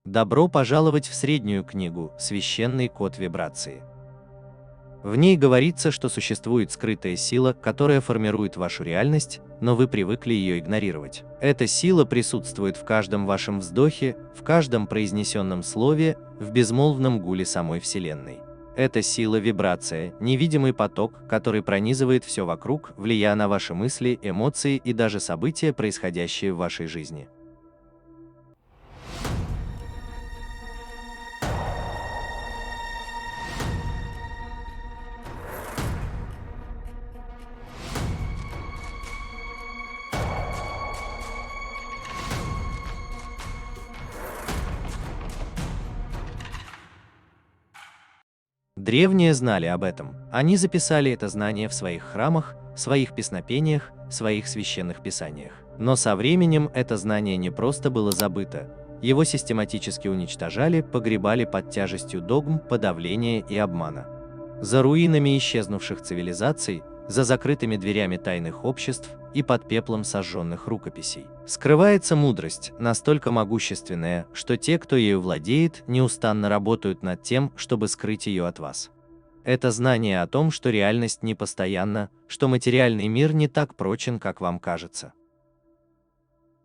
Добро пожаловать в среднюю книгу «Священный код вибрации». В ней говорится, что существует скрытая сила, которая формирует вашу реальность, но вы привыкли ее игнорировать. Эта сила присутствует в каждом вашем вздохе, в каждом произнесенном слове, в безмолвном гуле самой Вселенной. Эта сила – вибрация, невидимый поток, который пронизывает все вокруг, влияя на ваши мысли, эмоции и даже события, происходящие в вашей жизни. Древние знали об этом. Они записали это знание в своих храмах, своих песнопениях, своих священных писаниях. Но со временем это знание не просто было забыто, его систематически уничтожали, погребали под тяжестью догм, подавления и обмана. За руинами исчезнувших цивилизаций, за закрытыми дверями тайных обществ и под пеплом сожженных рукописей скрывается мудрость, настолько могущественная, что те, кто ею владеет, неустанно работают над тем, чтобы скрыть ее от вас. Это знание о том, что реальность непостоянна, что материальный мир не так прочен, как вам кажется.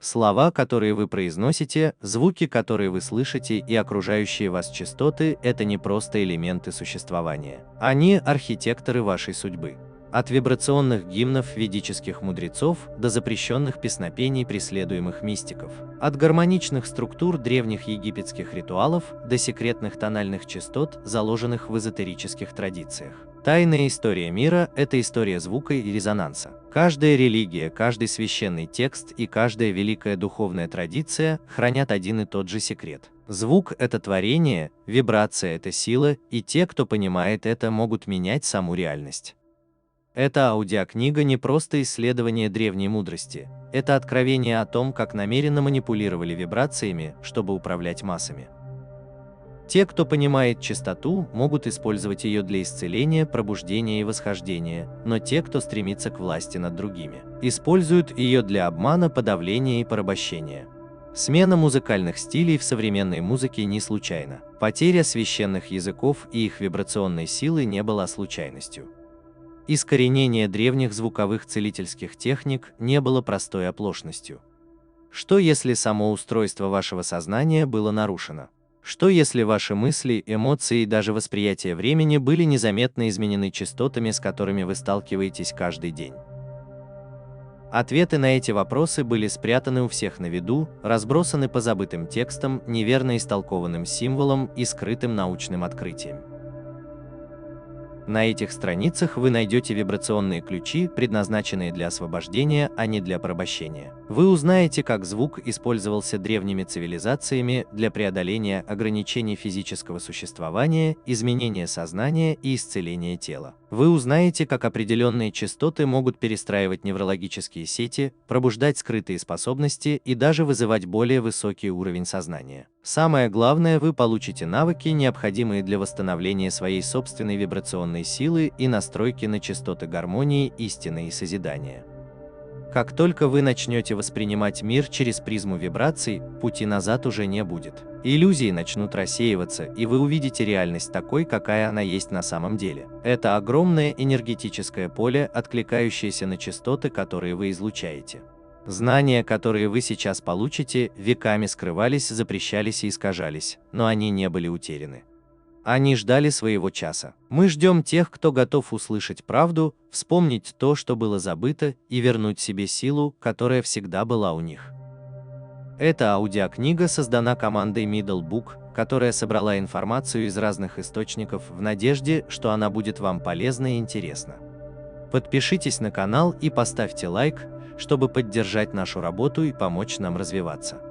Слова, которые вы произносите, звуки, которые вы слышите, и окружающие вас частоты – это не просто элементы существования. Они – архитекторы вашей судьбы. От вибрационных гимнов ведических мудрецов до запрещенных песнопений преследуемых мистиков. От гармоничных структур древних египетских ритуалов до секретных тональных частот, заложенных в эзотерических традициях. Тайная история мира – это история звука и резонанса. Каждая религия, каждый священный текст и каждая великая духовная традиция хранят один и тот же секрет. Звук – это творение, вибрация – это сила, и те, кто понимает это, могут менять саму реальность. Эта аудиокнига не просто исследование древней мудрости, это откровение о том, как намеренно манипулировали вибрациями, чтобы управлять массами. Те, кто понимает чистоту, могут использовать ее для исцеления, пробуждения и восхождения, но те, кто стремится к власти над другими, используют ее для обмана, подавления и порабощения. Смена музыкальных стилей в современной музыке не случайна. Потеря священных языков и их вибрационной силы не была случайностью. Искоренение древних звуковых целительских техник не было простой оплошностью. Что если само устройство вашего сознания было нарушено? Что если ваши мысли, эмоции и даже восприятие времени были незаметно изменены частотами, с которыми вы сталкиваетесь каждый день? Ответы на эти вопросы были спрятаны у всех на виду, разбросаны по забытым текстам, неверно истолкованным символам и скрытым научным открытиям. На этих страницах вы найдете вибрационные ключи, предназначенные для освобождения, а не для порабощения. Вы узнаете, как звук использовался древними цивилизациями для преодоления ограничений физического существования, изменения сознания и исцеления тела. Вы узнаете, как определенные частоты могут перестраивать неврологические сети, пробуждать скрытые способности и даже вызывать более высокий уровень сознания. Самое главное, вы получите навыки, необходимые для восстановления своей собственной вибрационной силы и настройки на частоты гармонии, истины и созидания. Как только вы начнете воспринимать мир через призму вибраций, пути назад уже не будет. Иллюзии начнут рассеиваться, и вы увидите реальность такой, какая она есть на самом деле. Это огромное энергетическое поле, откликающееся на частоты, которые вы излучаете. Знания, которые вы сейчас получите, веками скрывались, запрещались и искажались, но они не были утеряны. Они ждали своего часа. Мы ждем тех, кто готов услышать правду, вспомнить то, что было забыто, и вернуть себе силу, которая всегда была у них. Эта аудиокнига создана командой Middle Book, которая собрала информацию из разных источников в надежде, что она будет вам полезна и интересна. Подпишитесь на канал и поставьте лайк, чтобы поддержать нашу работу и помочь нам развиваться.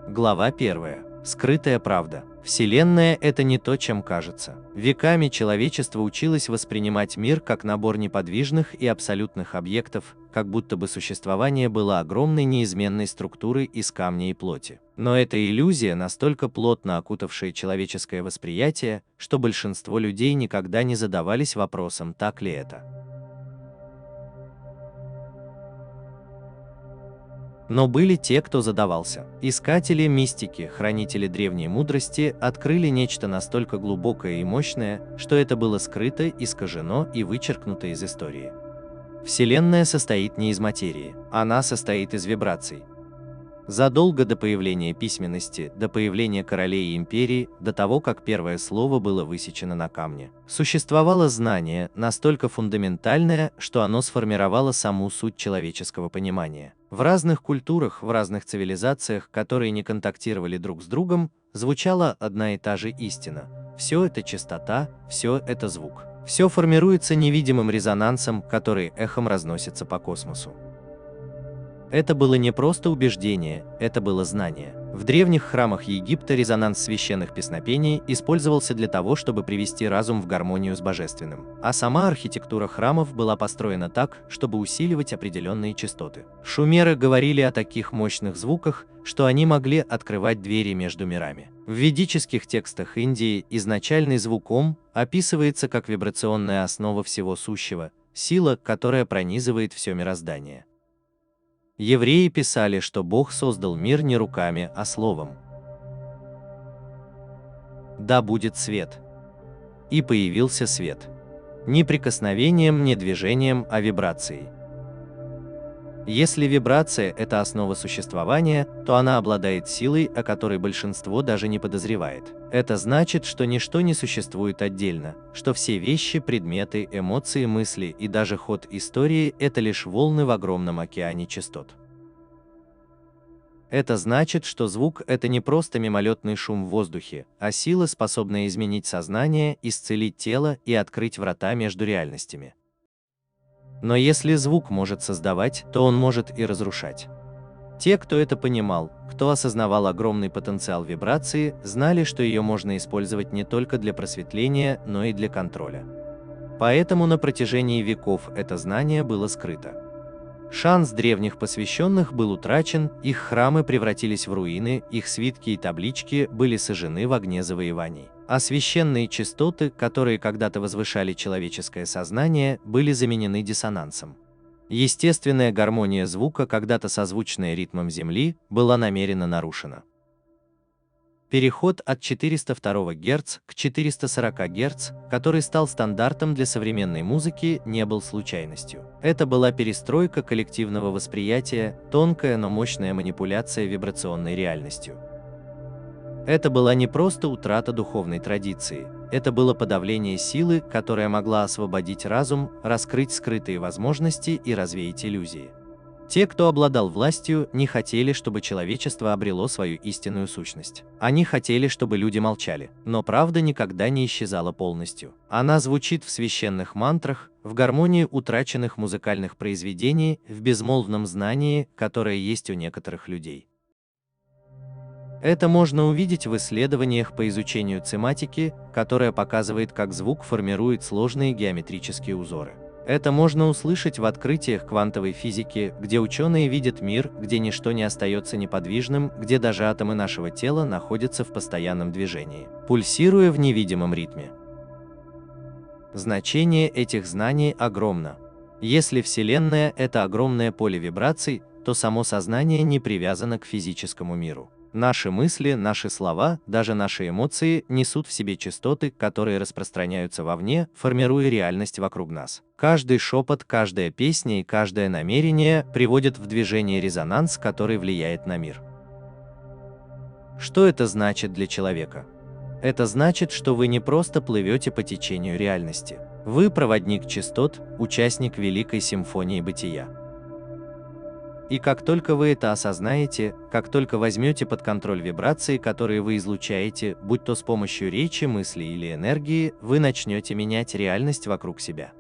Глава 1. Скрытая правда. Вселенная – это не то, чем кажется. Веками человечество училось воспринимать мир как набор неподвижных и абсолютных объектов, как будто бы существование было огромной неизменной структурой из камня и плоти. Но эта иллюзия, настолько плотно окутавшая человеческое восприятие, что большинство людей никогда не задавались вопросом, так ли это. Но были те, кто задавался. Искатели мистики, хранители древней мудрости открыли нечто настолько глубокое и мощное, что это было скрыто, искажено и вычеркнуто из истории. Вселенная состоит не из материи, она состоит из вибраций. Задолго до появления письменности, до появления королей и империй, до того, как первое слово было высечено на камне, существовало знание, настолько фундаментальное, что оно сформировало саму суть человеческого понимания. В разных культурах, в разных цивилизациях, которые не контактировали друг с другом, звучала одна и та же истина. Все это чистота, все это звук. Все формируется невидимым резонансом, который эхом разносится по космосу. Это было не просто убеждение, это было знание. В древних храмах Египта резонанс священных песнопений использовался для того, чтобы привести разум в гармонию с божественным. А сама архитектура храмов была построена так, чтобы усиливать определенные частоты. Шумеры говорили о таких мощных звуках, что они могли открывать двери между мирами. В ведических текстах Индии изначальный звук Ом описывается как вибрационная основа всего сущего, сила, которая пронизывает все мироздание. Евреи писали, что Бог создал мир не руками, а словом. Да будет свет. И появился свет. Не прикосновением, не движением, а вибрацией. Если вибрация – это основа существования, то она обладает силой, о которой большинство даже не подозревает. Это значит, что ничто не существует отдельно, что все вещи, предметы, эмоции, мысли и даже ход истории – это лишь волны в огромном океане частот. Это значит, что звук – это не просто мимолетный шум в воздухе, а сила, способная изменить сознание, исцелить тело и открыть врата между реальностями. Но если звук может создавать, то он может и разрушать. Те, кто это понимал, кто осознавал огромный потенциал вибрации, знали, что ее можно использовать не только для просветления, но и для контроля. Поэтому на протяжении веков это знание было скрыто. Шанс древних посвященных был утрачен, их храмы превратились в руины, их свитки и таблички были сожжены в огне завоеваний. А священные частоты, которые когда-то возвышали человеческое сознание, были заменены диссонансом. Естественная гармония звука, когда-то созвучная ритмам Земли, была намеренно нарушена. Переход от 402 Гц к 440 Гц, который стал стандартом для современной музыки, не был случайностью. Это была перестройка коллективного восприятия, тонкая, но мощная манипуляция вибрационной реальностью. Это была не просто утрата духовной традиции, это было подавление силы, которая могла освободить разум, раскрыть скрытые возможности и развеять иллюзии. Те, кто обладал властью, не хотели, чтобы человечество обрело свою истинную сущность. Они хотели, чтобы люди молчали, но правда никогда не исчезала полностью. Она звучит в священных мантрах, в гармонии утраченных музыкальных произведений, в безмолвном знании, которое есть у некоторых людей. Это можно увидеть в исследованиях по изучению циматики, которая показывает, как звук формирует сложные геометрические узоры. Это можно услышать в открытиях квантовой физики, где ученые видят мир, где ничто не остается неподвижным, где даже атомы нашего тела находятся в постоянном движении, пульсируя в невидимом ритме. Значение этих знаний огромно. Если Вселенная – это огромное поле вибраций, то само сознание не привязано к физическому миру. Наши мысли, наши слова, даже наши эмоции несут в себе частоты, которые распространяются вовне, формируя реальность вокруг нас. Каждый шепот, каждая песня и каждое намерение приводят в движение резонанс, который влияет на мир. Что это значит для человека? Это значит, что вы не просто плывете по течению реальности. Вы проводник частот, участник великой симфонии бытия. И как только вы это осознаете, как только возьмете под контроль вибрации, которые вы излучаете, будь то с помощью речи, мысли или энергии, вы начнете менять реальность вокруг себя.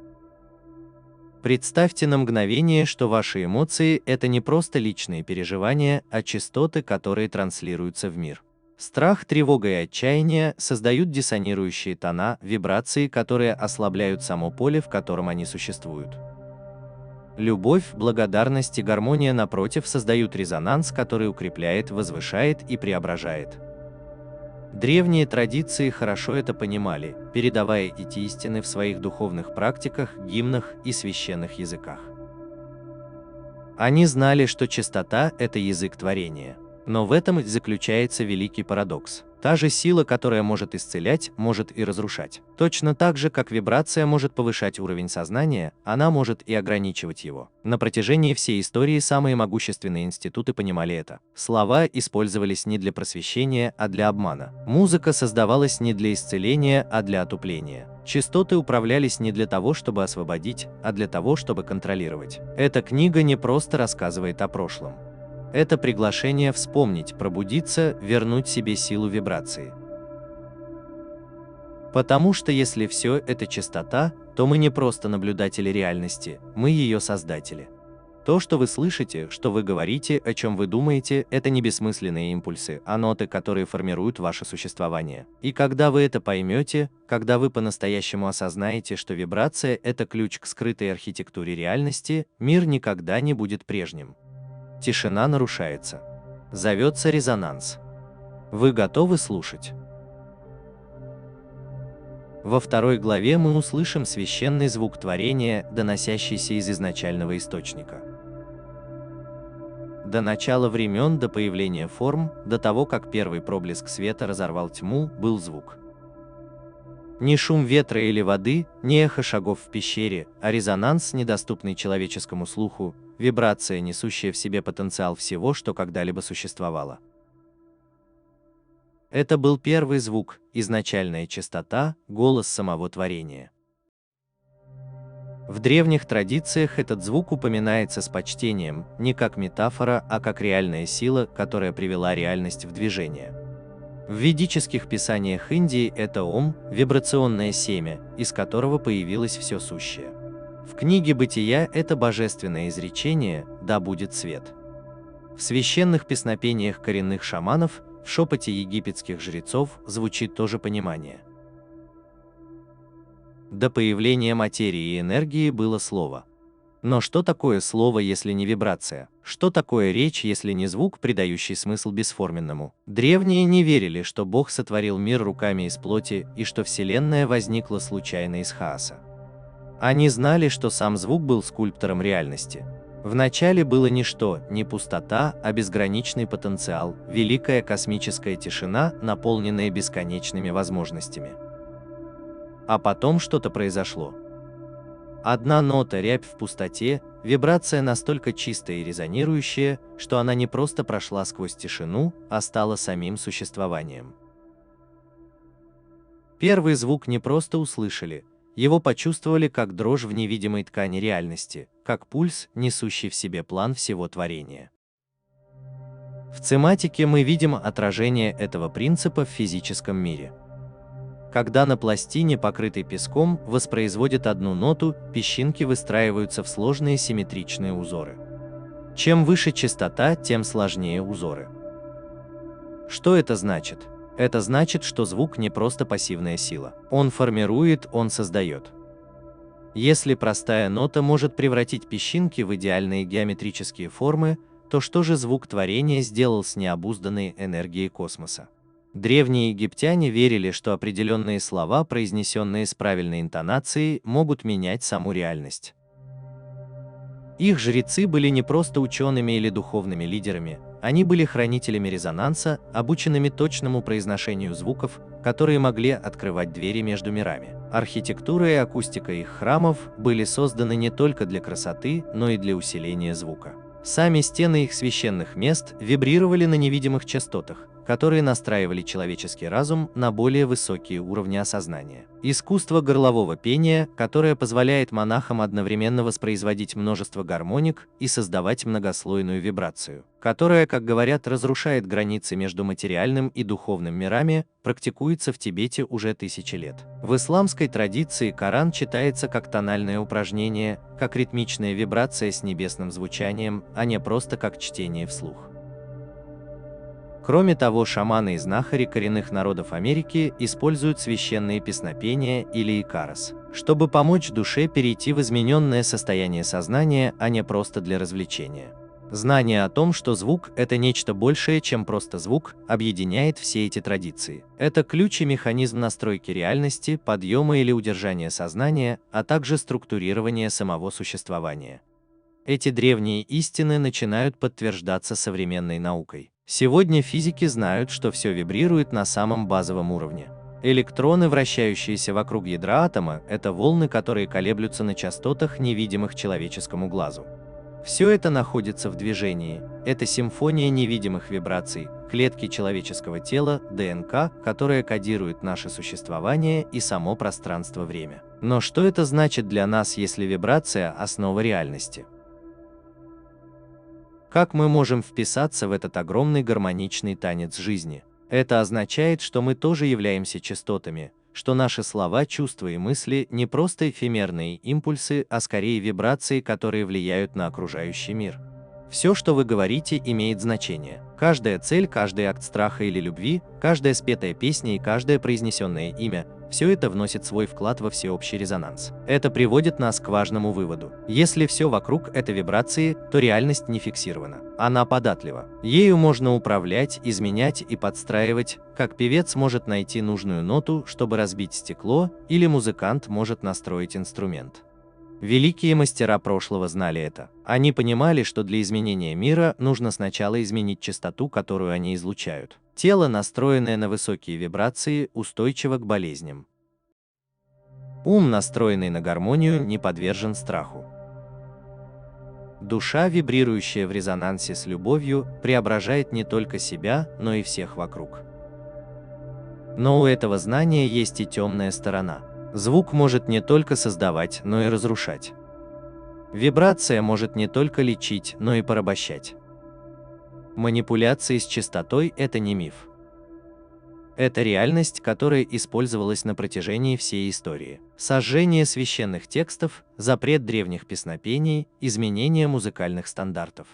Представьте на мгновение, что ваши эмоции – это не просто личные переживания, а частоты, которые транслируются в мир. Страх, тревога и отчаяние создают диссонирующие тона, вибрации, которые ослабляют само поле, в котором они существуют. Любовь, благодарность и гармония, напротив, создают резонанс, который укрепляет, возвышает и преображает. Древние традиции хорошо это понимали, передавая эти истины в своих духовных практиках, гимнах и священных языках. Они знали, что чистота – это язык творения. Но в этом заключается великий парадокс. Та же сила, которая может исцелять, может и разрушать. Точно так же, как вибрация может повышать уровень сознания, она может и ограничивать его. На протяжении всей истории самые могущественные институты понимали это. Слова использовались не для просвещения, а для обмана. Музыка создавалась не для исцеления, а для отупления. Частоты управлялись не для того, чтобы освободить, а для того, чтобы контролировать. Эта книга не просто рассказывает о прошлом. Это приглашение вспомнить, пробудиться, вернуть себе силу вибрации. Потому что если все это чистота, то мы не просто наблюдатели реальности, мы ее создатели. То, что вы слышите, что вы говорите, о чем вы думаете, это не бессмысленные импульсы, а ноты, которые формируют ваше существование. И когда вы это поймете, когда вы по-настоящему осознаете, что вибрация – это ключ к скрытой архитектуре реальности, мир никогда не будет прежним. Тишина нарушается. Зовется резонанс. Вы готовы слушать? Во второй главе мы услышим священный звук творения, доносящийся из изначального источника. До начала времен, до появления форм, до того, как первый проблеск света разорвал тьму, был звук. Не шум ветра или воды, не эхо шагов в пещере, а резонанс, недоступный человеческому слуху, вибрация, несущая в себе потенциал всего, что когда-либо существовало. Это был первый звук, изначальная чистота, голос самого творения. В древних традициях этот звук упоминается с почтением, не как метафора, а как реальная сила, которая привела реальность в движение. В ведических писаниях Индии это Ом, вибрационное семя, из которого появилось все сущее. В книге Бытия это божественное изречение «Да будет свет». В священных песнопениях коренных шаманов, в шепоте египетских жрецов звучит то же понимание. До появления материи и энергии было слово. Но что такое слово, если не вибрация? Что такое речь, если не звук, придающий смысл бесформенному? Древние не верили, что Бог сотворил мир руками из плоти и что Вселенная возникла случайно из хаоса. Они знали, что сам звук был скульптором реальности. Вначале было ничто, не пустота, а безграничный потенциал, великая космическая тишина, наполненная бесконечными возможностями. А потом что-то произошло. Одна нота, рябь в пустоте, вибрация настолько чистая и резонирующая, что она не просто прошла сквозь тишину, а стала самим существованием. Первый звук не просто услышали, его почувствовали как дрожь в невидимой ткани реальности, как пульс, несущий в себе план всего творения. В циматике мы видим отражение этого принципа в физическом мире. Когда на пластине, покрытой песком, воспроизводят одну ноту, песчинки выстраиваются в сложные симметричные узоры. Чем выше частота, тем сложнее узоры. Что это значит? Это значит, что звук не просто пассивная сила. Он формирует, он создает. Если простая нота может превратить песчинки в идеальные геометрические формы, то что же звук творения сделал с необузданной энергией космоса? Древние египтяне верили, что определенные слова, произнесенные с правильной интонацией, могут менять саму реальность. Их жрецы были не просто учеными или духовными лидерами, они были хранителями резонанса, обученными точному произношению звуков, которые могли открывать двери между мирами. Архитектура и акустика их храмов были созданы не только для красоты, но и для усиления звука. Сами стены их священных мест вибрировали на невидимых частотах, которые настраивали человеческий разум на более высокие уровни осознания. Искусство горлового пения, которое позволяет монахам одновременно воспроизводить множество гармоник и создавать многослойную вибрацию, которая, как говорят, разрушает границы между материальным и духовным мирами, практикуется в Тибете уже тысячи лет. В исламской традиции Коран читается как тональное упражнение, как ритмичная вибрация с небесным звучанием, а не просто как чтение вслух. Кроме того, шаманы и знахари коренных народов Америки используют священные песнопения или икарос, чтобы помочь душе перейти в измененное состояние сознания, а не просто для развлечения. Знание о том, что звук – это нечто большее, чем просто звук, объединяет все эти традиции. Это ключ и механизм настройки реальности, подъема или удержания сознания, а также структурирования самого существования. Эти древние истины начинают подтверждаться современной наукой. Сегодня физики знают, что все вибрирует на самом базовом уровне. Электроны, вращающиеся вокруг ядра атома, это волны, которые колеблются на частотах, невидимых человеческому глазу. Все это находится в движении. Это симфония невидимых вибраций, клетки человеческого тела, ДНК, которая кодирует наше существование и само пространство-время. Но что это значит для нас, если вибрация – основа реальности? Как мы можем вписаться в этот огромный гармоничный танец жизни? Это означает, что мы тоже являемся частотами, что наши слова, чувства и мысли не просто эфемерные импульсы, а скорее вибрации, которые влияют на окружающий мир. Все, что вы говорите, имеет значение. Каждая цель, каждый акт страха или любви, каждая спетая песня и каждое произнесенное имя – все это вносит свой вклад во всеобщий резонанс. Это приводит нас к важному выводу. Если все вокруг – это вибрации, то реальность не фиксирована. Она податлива. Ею можно управлять, изменять и подстраивать, как певец может найти нужную ноту, чтобы разбить стекло, или музыкант может настроить инструмент. Великие мастера прошлого знали это. Они понимали, что для изменения мира нужно сначала изменить частоту, которую они излучают. Тело, настроенное на высокие вибрации, устойчиво к болезням. Ум, настроенный на гармонию, не подвержен страху. Душа, вибрирующая в резонансе с любовью, преображает не только себя, но и всех вокруг. Но у этого знания есть и темная сторона. Звук может не только создавать, но и разрушать. Вибрация может не только лечить, но и порабощать. Манипуляции с частотой – это не миф. Это реальность, которая использовалась на протяжении всей истории. Сожжение священных текстов, запрет древних песнопений, изменение музыкальных стандартов.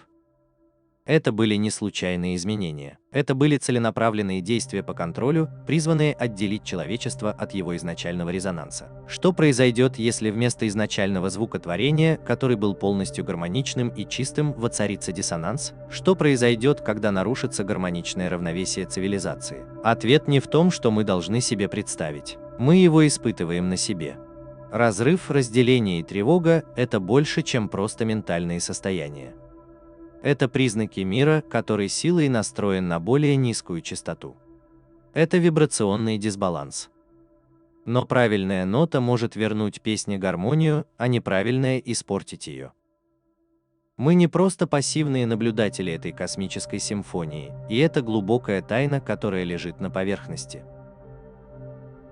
Это были не случайные изменения. Это были целенаправленные действия по контролю, призванные отделить человечество от его изначального резонанса. Что произойдет, если вместо изначального звукотворения, который был полностью гармоничным и чистым, воцарится диссонанс? Что произойдет, когда нарушится гармоничное равновесие цивилизации? Ответ не в том, что мы должны себе представить. Мы его испытываем на себе. Разрыв, разделение и тревога – это больше, чем просто ментальные состояния. Это признаки мира, который силой настроен на более низкую частоту. Это вибрационный дисбаланс. Но правильная нота может вернуть песне гармонию, а неправильная испортить ее. Мы не просто пассивные наблюдатели этой космической симфонии, и это глубокая тайна, которая лежит на поверхности.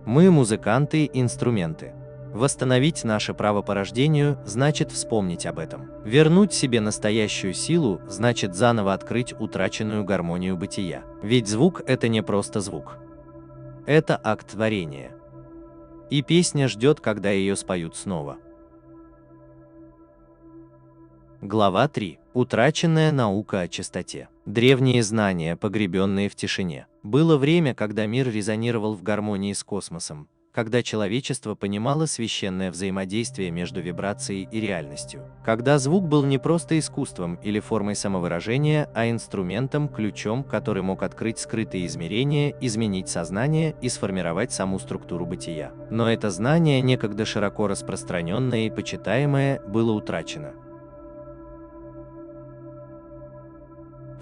Мы музыканты и инструменты. Восстановить наше право по рождению значит вспомнить об этом. Вернуть себе настоящую силу значит заново открыть утраченную гармонию бытия. Ведь звук – это не просто звук. Это акт творения. И песня ждет, когда ее споют снова. Глава 3. Утраченная наука о чистоте. Древние знания, погребенные в тишине. Было время, когда мир резонировал в гармонии с космосом, когда человечество понимало священное взаимодействие между вибрацией и реальностью. Когда звук был не просто искусством или формой самовыражения, а инструментом, ключом, который мог открыть скрытые измерения, изменить сознание и сформировать саму структуру бытия. Но это знание, некогда широко распространенное и почитаемое, было утрачено.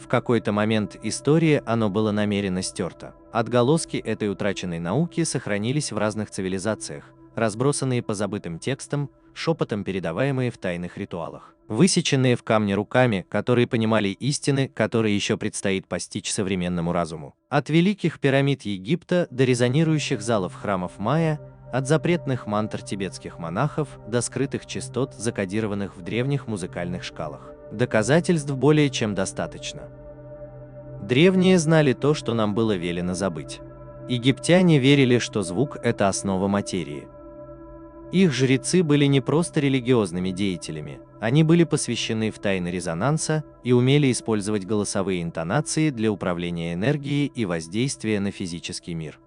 В какой-то момент истории оно было намеренно стерто. Отголоски этой утраченной науки сохранились в разных цивилизациях, разбросанные по забытым текстам, шепотом передаваемые в тайных ритуалах. Высеченные в камне руками, которые понимали истины, которые еще предстоит постичь современному разуму. От великих пирамид Египта до резонирующих залов храмов майя, от запретных мантр тибетских монахов до скрытых частот, закодированных в древних музыкальных шкалах. Доказательств более чем достаточно. Древние знали то, что нам было велено забыть. Египтяне верили, что звук – это основа материи. Их жрецы были не просто религиозными деятелями, они были посвящены в тайны резонанса и умели использовать голосовые интонации для управления энергией и воздействия на физический мир.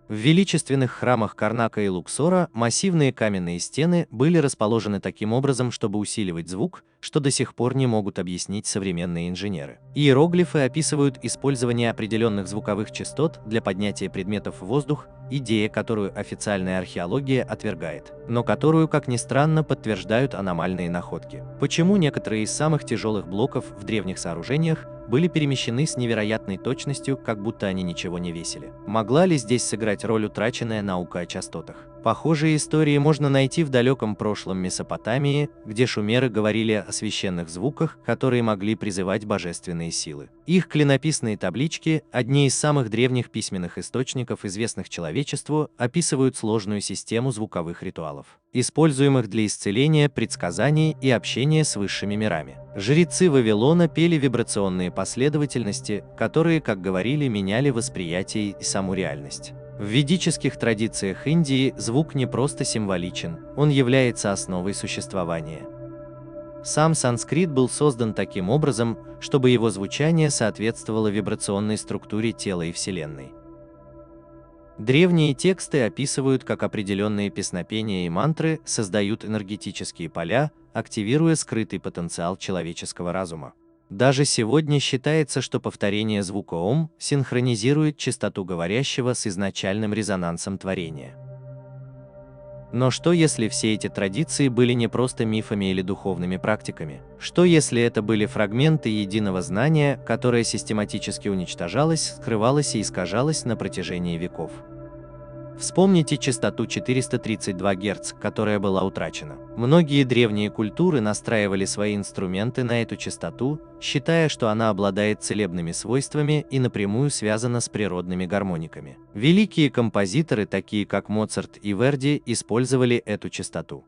В величественных храмах Карнака и Луксора массивные каменные стены были расположены таким образом, чтобы усиливать звук, что до сих пор не могут объяснить современные инженеры. Иероглифы описывают использование определенных звуковых частот для поднятия предметов в воздух, идея, которую официальная археология отвергает, но которую, как ни странно, подтверждают аномальные находки. Почему некоторые из самых тяжелых блоков в древних сооружениях были перемещены с невероятной точностью, как будто они ничего не весили? Могла ли здесь сыграть роль утраченная наука о частотах? Похожие истории можно найти в далеком прошлом Месопотамии, где шумеры говорили о священных звуках, которые могли призывать божественные силы. Их клинописные таблички, одни из самых древних письменных источников, известных человечеству, описывают сложную систему звуковых ритуалов, используемых для исцеления, предсказаний и общения с высшими мирами. Жрецы Вавилона пели вибрационные последовательности, которые, как говорили, меняли восприятие и саму реальность. В ведических традициях Индии звук не просто символичен, он является основой существования. Сам санскрит был создан таким образом, чтобы его звучание соответствовало вибрационной структуре тела и Вселенной. Древние тексты описывают, как определенные песнопения и мантры создают энергетические поля, активируя скрытый потенциал человеческого разума. Даже сегодня считается, что повторение звука Ом синхронизирует частоту говорящего с изначальным резонансом творения. Но что если все эти традиции были не просто мифами или духовными практиками? Что если это были фрагменты единого знания, которое систематически уничтожалось, скрывалось и искажалось на протяжении веков? Вспомните частоту 432 Гц, которая была утрачена. Многие древние культуры настраивали свои инструменты на эту частоту, считая, что она обладает целебными свойствами и напрямую связана с природными гармониками. Великие композиторы, такие как Моцарт и Верди, использовали эту частоту.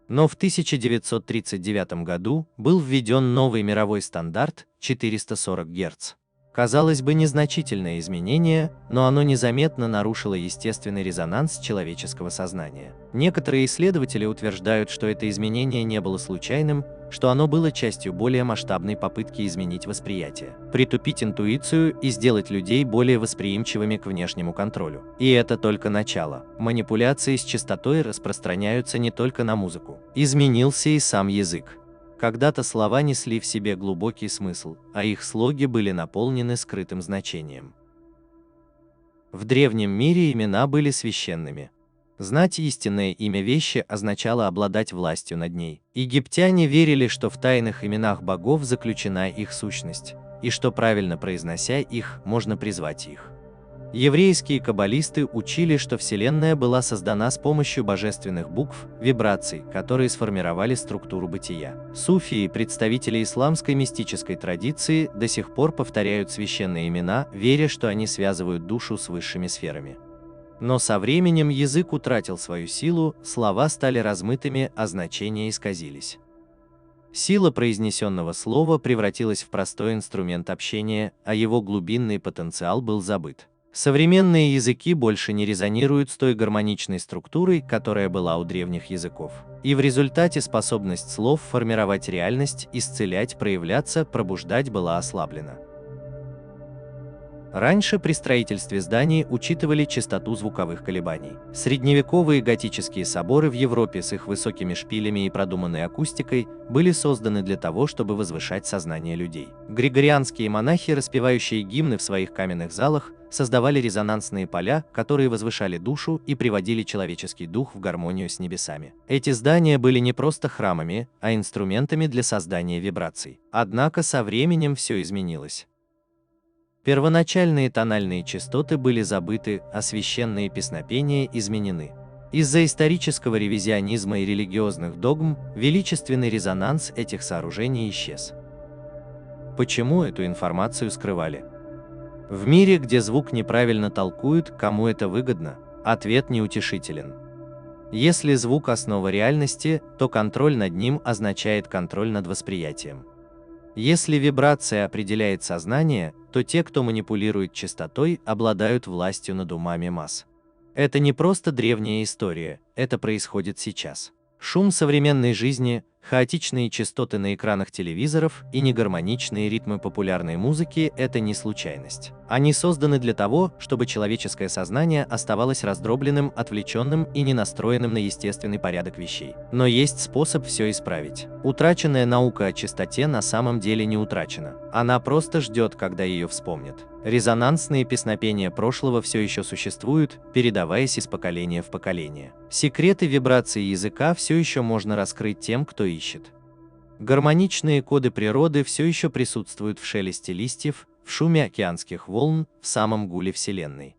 Но в 1939 году был введен новый мировой стандарт 440 Гц. Казалось бы, незначительное изменение, но оно незаметно нарушило естественный резонанс человеческого сознания. Некоторые исследователи утверждают, что это изменение не было случайным, что оно было частью более масштабной попытки изменить восприятие, притупить интуицию и сделать людей более восприимчивыми к внешнему контролю. И это только начало. Манипуляции с частотой распространяются не только на музыку. Изменился и сам язык. Когда-то слова несли в себе глубокий смысл, а их слоги были наполнены скрытым значением. В древнем мире имена были священными. Знать истинное имя вещи означало обладать властью над ней. Египтяне верили, что в тайных именах богов заключена их сущность, и что, правильно произнося их, можно призвать их. Еврейские каббалисты учили, что Вселенная была создана с помощью божественных букв, вибраций, которые сформировали структуру бытия. Суфии, представители исламской мистической традиции, до сих пор повторяют священные имена, веря, что они связывают душу с высшими сферами. Но со временем язык утратил свою силу, слова стали размытыми, а значения исказились. Сила произнесенного слова превратилась в простой инструмент общения, а его глубинный потенциал был забыт. Современные языки больше не резонируют с той гармоничной структурой, которая была у древних языков. И в результате способность слов формировать реальность, исцелять, проявляться, пробуждать была ослаблена. Раньше при строительстве зданий учитывали частоту звуковых колебаний. Средневековые готические соборы в Европе с их высокими шпилями и продуманной акустикой были созданы для того, чтобы возвышать сознание людей. Григорианские монахи, распевающие гимны в своих каменных залах, создавали резонансные поля, которые возвышали душу и приводили человеческий дух в гармонию с небесами. Эти здания были не просто храмами, а инструментами для создания вибраций. Однако со временем все изменилось. Первоначальные тональные частоты были забыты, а священные песнопения изменены. Из-за исторического ревизионизма и религиозных догм величественный резонанс этих сооружений исчез. Почему эту информацию скрывали? В мире, где звук неправильно толкуют, кому это выгодно? Ответ неутешителен. Если звук – основа реальности, то контроль над ним означает контроль над восприятием. Если вибрация определяет сознание, то те, кто манипулирует частотой, обладают властью над умами масс. Это не просто древняя история, это происходит сейчас. Шум современной жизни, Хаотичные частоты на экранах телевизоров и негармоничные ритмы популярной музыки – это не случайность. Они созданы для того, чтобы человеческое сознание оставалось раздробленным, отвлеченным и не настроенным на естественный порядок вещей. Но есть способ все исправить. Утраченная наука о чистоте на самом деле не утрачена. Она просто ждет, когда ее вспомнят. Резонансные песнопения прошлого все еще существуют, передаваясь из поколения в поколение. Секреты вибрации языка все еще можно раскрыть тем, кто ищет. Гармоничные коды природы все еще присутствуют в шелесте листьев, в шуме океанских волн, в самом гуле Вселенной.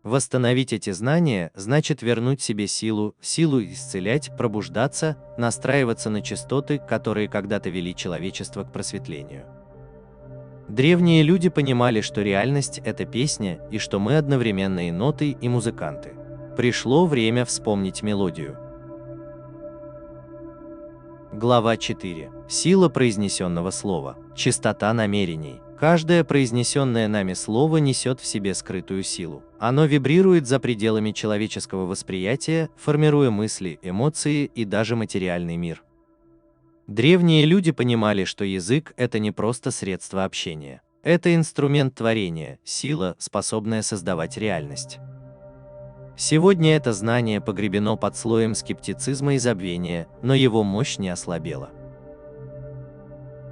Восстановить эти знания значит вернуть себе силу исцелять, пробуждаться, настраиваться на частоты, которые когда-то вели человечество к просветлению. Древние люди понимали, что реальность – это песня, и что мы одновременно и ноты, и музыканты. Пришло время вспомнить мелодию. Глава 4. Сила произнесенного слова. Чистота намерений. Каждое произнесенное нами слово несет в себе скрытую силу. Оно вибрирует за пределами человеческого восприятия, формируя мысли, эмоции и даже материальный мир. Древние люди понимали, что язык – это не просто средство общения. Это инструмент творения, сила, способная создавать реальность. Сегодня это знание погребено под слоем скептицизма и забвения, но его мощь не ослабела.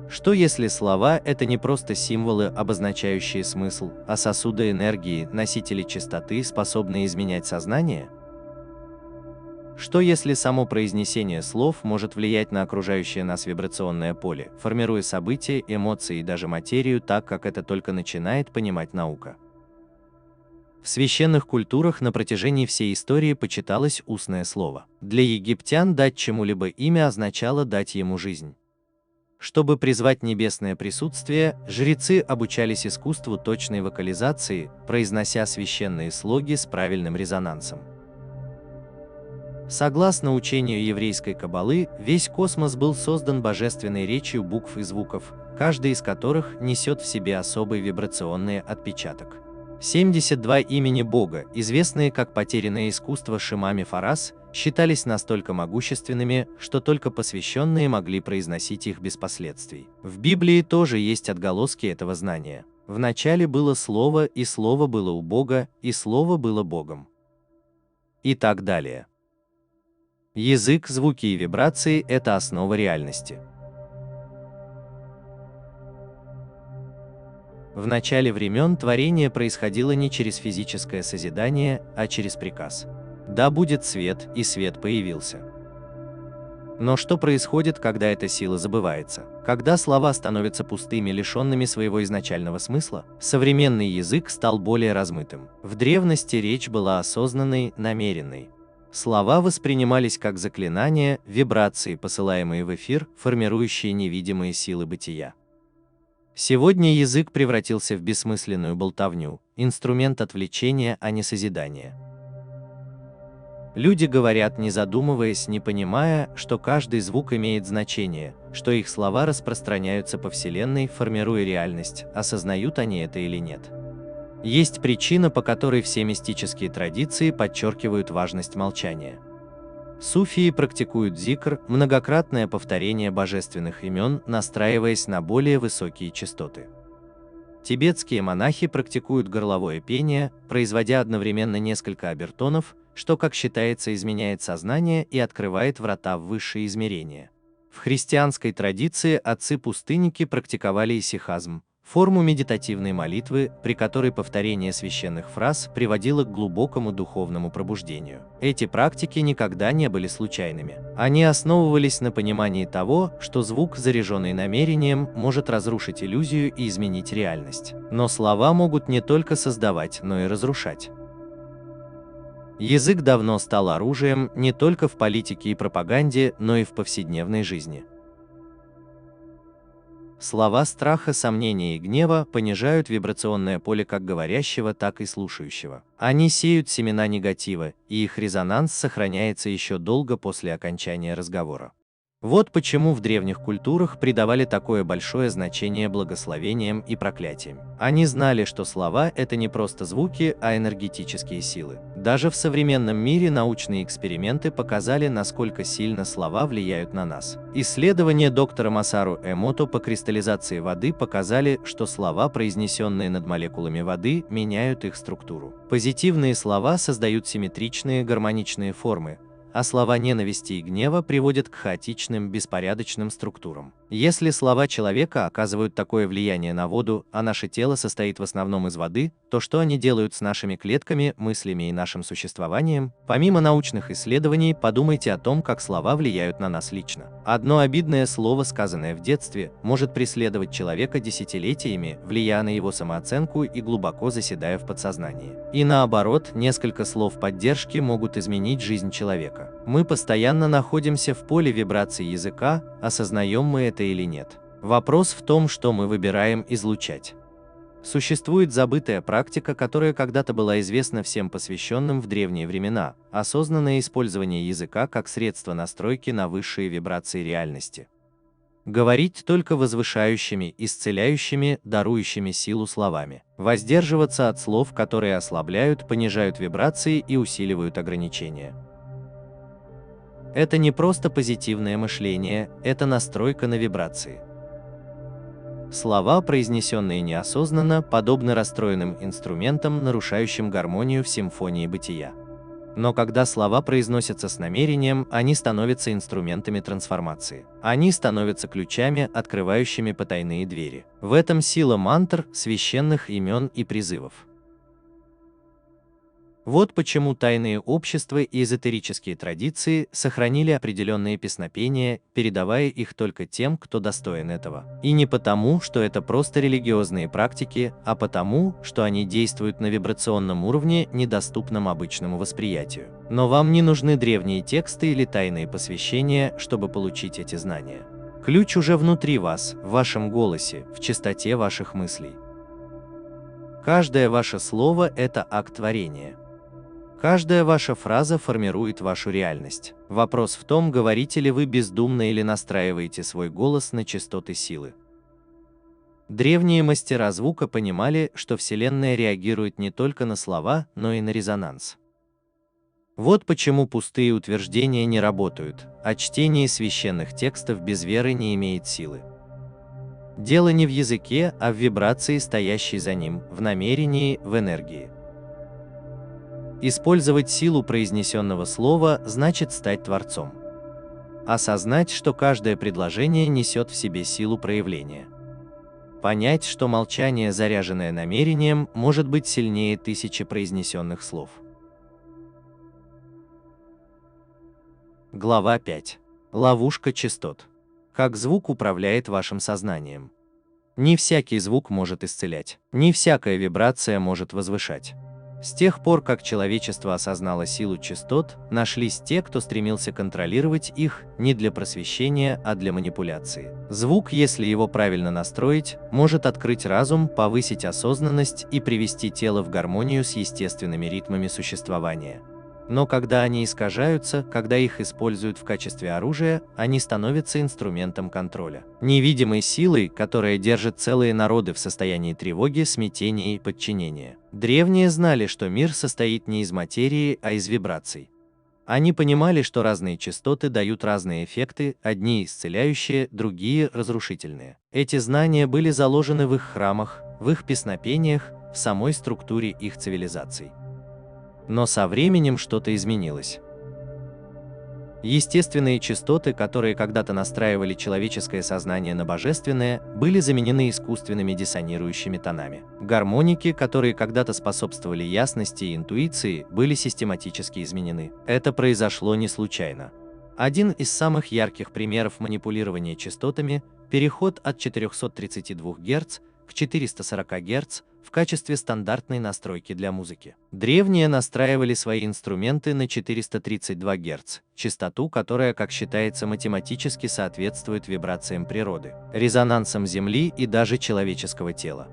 Что если слова – это не просто символы, обозначающие смысл, а сосуды энергии, носители чистоты, способные изменять сознание? Что если само произнесение слов может влиять на окружающее нас вибрационное поле, формируя события, эмоции и даже материю так, как это только начинает понимать наука? В священных культурах на протяжении всей истории почиталось устное слово. Для египтян дать чему-либо имя означало дать ему жизнь. Чтобы призвать небесное присутствие, жрецы обучались искусству точной вокализации, произнося священные слоги с правильным резонансом. Согласно учению еврейской каббалы, весь космос был создан божественной речью букв и звуков, каждый из которых несет в себе особый вибрационный отпечаток. 72 имени Бога, известные как потерянное искусство Шема Мефарас, считались настолько могущественными, что только посвященные могли произносить их без последствий. В Библии тоже есть отголоски этого знания. Вначале было Слово, и Слово было у Бога, и Слово было Богом. И так далее. Язык, звуки и вибрации – это основа реальности. В начале времен творение происходило не через физическое созидание, а через приказ. «Да будет свет», и свет появился. Но что происходит, когда эта сила забывается? Когда слова становятся пустыми, лишенными своего изначального смысла? Современный язык стал более размытым. В древности речь была осознанной, намеренной. Слова воспринимались как заклинания, вибрации, посылаемые в эфир, формирующие невидимые силы бытия. Сегодня язык превратился в бессмысленную болтовню, инструмент отвлечения, а не созидания. Люди говорят, не задумываясь, не понимая, что каждый звук имеет значение, что их слова распространяются по Вселенной, формируя реальность, осознают они это или нет. Есть причина, по которой все мистические традиции подчеркивают важность молчания. Суфии практикуют зикр, многократное повторение божественных имен, настраиваясь на более высокие частоты. Тибетские монахи практикуют горловое пение, производя одновременно несколько обертонов, что, как считается, изменяет сознание и открывает врата в высшие измерения. В христианской традиции отцы-пустынники практиковали исихазм, форму медитативной молитвы, при которой повторение священных фраз приводило к глубокому духовному пробуждению. Эти практики никогда не были случайными. Они основывались на понимании того, что звук, заряженный намерением, может разрушить иллюзию и изменить реальность. Но слова могут не только создавать, но и разрушать. Язык давно стал оружием не только в политике и пропаганде, но и в повседневной жизни. Слова страха, сомнения и гнева понижают вибрационное поле как говорящего, так и слушающего. Они сеют семена негатива, и их резонанс сохраняется еще долго после окончания разговора. Вот почему в древних культурах придавали такое большое значение благословениям и проклятиям. Они знали, что слова – это не просто звуки, а энергетические силы. Даже в современном мире научные эксперименты показали, насколько сильно слова влияют на нас. Исследования доктора Масару Эмото по кристаллизации воды показали, что слова, произнесенные над молекулами воды, меняют их структуру. Позитивные слова создают симметричные гармоничные формы, а слова ненависти и гнева приводят к хаотичным, беспорядочным структурам. Если слова человека оказывают такое влияние на воду, а наше тело состоит в основном из воды, то что они делают с нашими клетками, мыслями и нашим существованием? Помимо научных исследований, подумайте о том, как слова влияют на нас лично. Одно обидное слово, сказанное в детстве, может преследовать человека десятилетиями, влияя на его самооценку и глубоко заседая в подсознании. И наоборот, несколько слов поддержки могут изменить жизнь человека. Мы постоянно находимся в поле вибраций языка, осознаем мы это или нет. Вопрос в том, что мы выбираем излучать. Существует забытая практика, которая когда-то была известна всем посвященным в древние времена – осознанное использование языка как средство настройки на высшие вибрации реальности. Говорить только возвышающими, исцеляющими, дарующими силу словами. Воздерживаться от слов, которые ослабляют, понижают вибрации и усиливают ограничения. Это не просто позитивное мышление, это настройка на вибрации. Слова, произнесенные неосознанно, подобны расстроенным инструментам, нарушающим гармонию в симфонии бытия. Но когда слова произносятся с намерением, они становятся инструментами трансформации. Они становятся ключами, открывающими потайные двери. В этом сила мантр, священных имен и призывов. Вот почему тайные общества и эзотерические традиции сохранили определенные песнопения, передавая их только тем, кто достоин этого. И не потому, что это просто религиозные практики, а потому, что они действуют на вибрационном уровне, недоступном обычному восприятию. Но вам не нужны древние тексты или тайные посвящения, чтобы получить эти знания. Ключ уже внутри вас, в вашем голосе, в чистоте ваших мыслей. Каждое ваше слово – это акт творения. Каждая ваша фраза формирует вашу реальность. Вопрос в том, говорите ли вы бездумно или настраиваете свой голос на частоты силы. Древние мастера звука понимали, что Вселенная реагирует не только на слова, но и на резонанс. Вот почему пустые утверждения не работают, а чтение священных текстов без веры не имеет силы. Дело не в языке, а в вибрации, стоящей за ним, в намерении, в энергии. Использовать силу произнесенного слова значит стать творцом. Осознать, что каждое предложение несет в себе силу проявления. Понять, что молчание, заряженное намерением, может быть сильнее тысячи произнесенных слов. Глава 5. Ловушка частот. Как звук управляет вашим сознанием. Не всякий звук может исцелять, не всякая вибрация может возвышать. С тех пор, как человечество осознало силу частот, нашлись те, кто стремился контролировать их не для просвещения, а для манипуляции. Звук, если его правильно настроить, может открыть разум, повысить осознанность и привести тело в гармонию с естественными ритмами существования. Но когда они искажаются, когда их используют в качестве оружия, они становятся инструментом контроля. Невидимой силой, которая держит целые народы в состоянии тревоги, смятения и подчинения. Древние знали, что мир состоит не из материи, а из вибраций. Они понимали, что разные частоты дают разные эффекты, одни исцеляющие, другие разрушительные. Эти знания были заложены в их храмах, в их песнопениях, в самой структуре их цивилизаций. Но со временем что-то изменилось. Естественные частоты, которые когда-то настраивали человеческое сознание на божественное, были заменены искусственными диссонирующими тонами. Гармоники, которые когда-то способствовали ясности и интуиции, были систематически изменены. Это произошло не случайно. Один из самых ярких примеров манипулирования частотами – переход от 432 Гц к 440 Гц в качестве стандартной настройки для музыки. Древние настраивали свои инструменты на 432 Гц, частоту, которая, как считается, математически соответствует вибрациям природы, резонансам Земли и даже человеческого тела.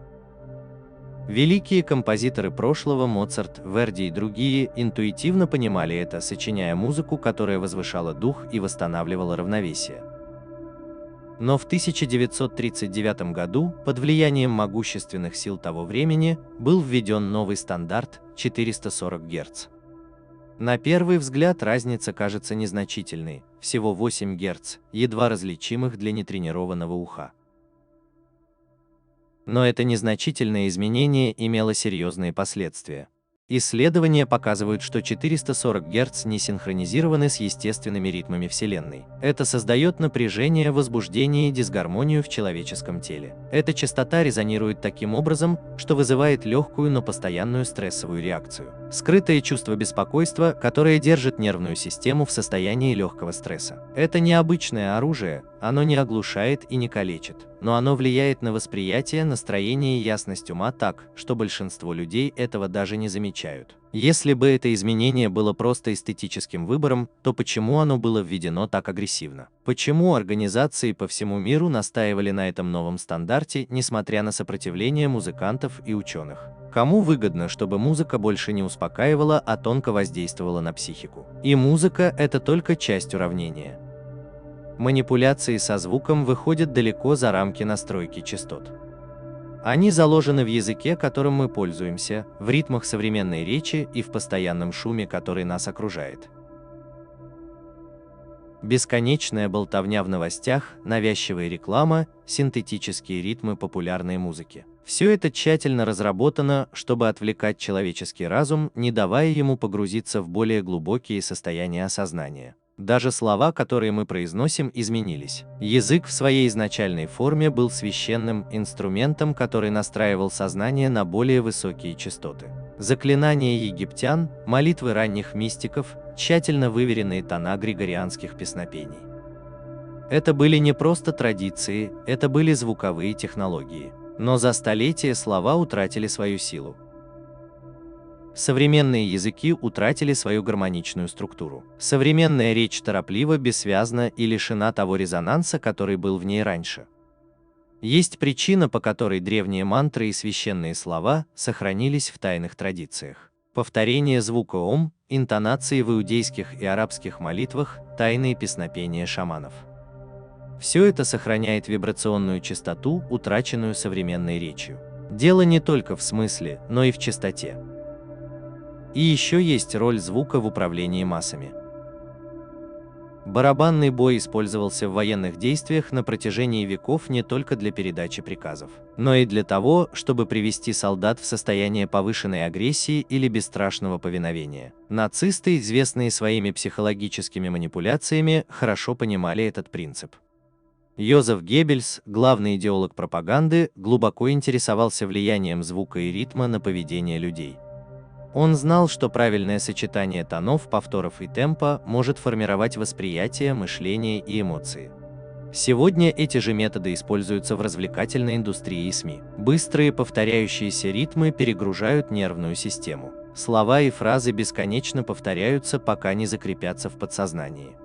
Великие композиторы прошлого, Моцарт, Верди и другие, интуитивно понимали это, сочиняя музыку, которая возвышала дух и восстанавливала равновесие. Но в 1939 году, под влиянием могущественных сил того времени, был введен новый стандарт – 440 Гц. На первый взгляд разница кажется незначительной, всего 8 Гц, едва различимых для нетренированного уха. Но это незначительное изменение имело серьезные последствия. Исследования показывают, что 440 Гц не синхронизированы с естественными ритмами Вселенной. Это создает напряжение, возбуждение и дисгармонию в человеческом теле. Эта частота резонирует таким образом, что вызывает легкую, но постоянную стрессовую реакцию. Скрытое чувство беспокойства, которое держит нервную систему в состоянии легкого стресса. Это необычное оружие, оно не оглушает и не калечит, но оно влияет на восприятие, настроение и ясность ума так, что большинство людей этого даже не замечают. Если бы это изменение было просто эстетическим выбором, то почему оно было введено так агрессивно? Почему организации по всему миру настаивали на этом новом стандарте, несмотря на сопротивление музыкантов и ученых? Кому выгодно, чтобы музыка больше не успокаивала, а тонко воздействовала на психику? И музыка – это только часть уравнения. Манипуляции со звуком выходят далеко за рамки настройки частот. Они заложены в языке, которым мы пользуемся, в ритмах современной речи и в постоянном шуме, который нас окружает. Бесконечная болтовня в новостях, навязчивая реклама, синтетические ритмы популярной музыки. Все это тщательно разработано, чтобы отвлекать человеческий разум, не давая ему погрузиться в более глубокие состояния осознания. Даже слова, которые мы произносим, изменились. Язык в своей изначальной форме был священным инструментом, который настраивал сознание на более высокие частоты. Заклинания египтян, молитвы ранних мистиков, тщательно выверенные тона григорианских песнопений. Это были не просто традиции, это были звуковые технологии. Но за столетия слова утратили свою силу. Современные языки утратили свою гармоничную структуру. Современная речь тороплива, бессвязна и лишена того резонанса, который был в ней раньше. Есть причина, по которой древние мантры и священные слова сохранились в тайных традициях. Повторение звука ом, интонации в иудейских и арабских молитвах, тайные песнопения шаманов. Все это сохраняет вибрационную частоту, утраченную современной речью. Дело не только в смысле, но и в частоте. И еще есть роль звука в управлении массами. Барабанный бой использовался в военных действиях на протяжении веков не только для передачи приказов, но и для того, чтобы привести солдат в состояние повышенной агрессии или бесстрашного повиновения. Нацисты, известные своими психологическими манипуляциями, хорошо понимали этот принцип. Йозеф Геббельс, главный идеолог пропаганды, глубоко интересовался влиянием звука и ритма на поведение людей. Он знал, что правильное сочетание тонов, повторов и темпа может формировать восприятие, мышление и эмоции. Сегодня эти же методы используются в развлекательной индустрии и СМИ. Быстрые повторяющиеся ритмы перегружают нервную систему. Слова и фразы бесконечно повторяются, пока не закрепятся в подсознании.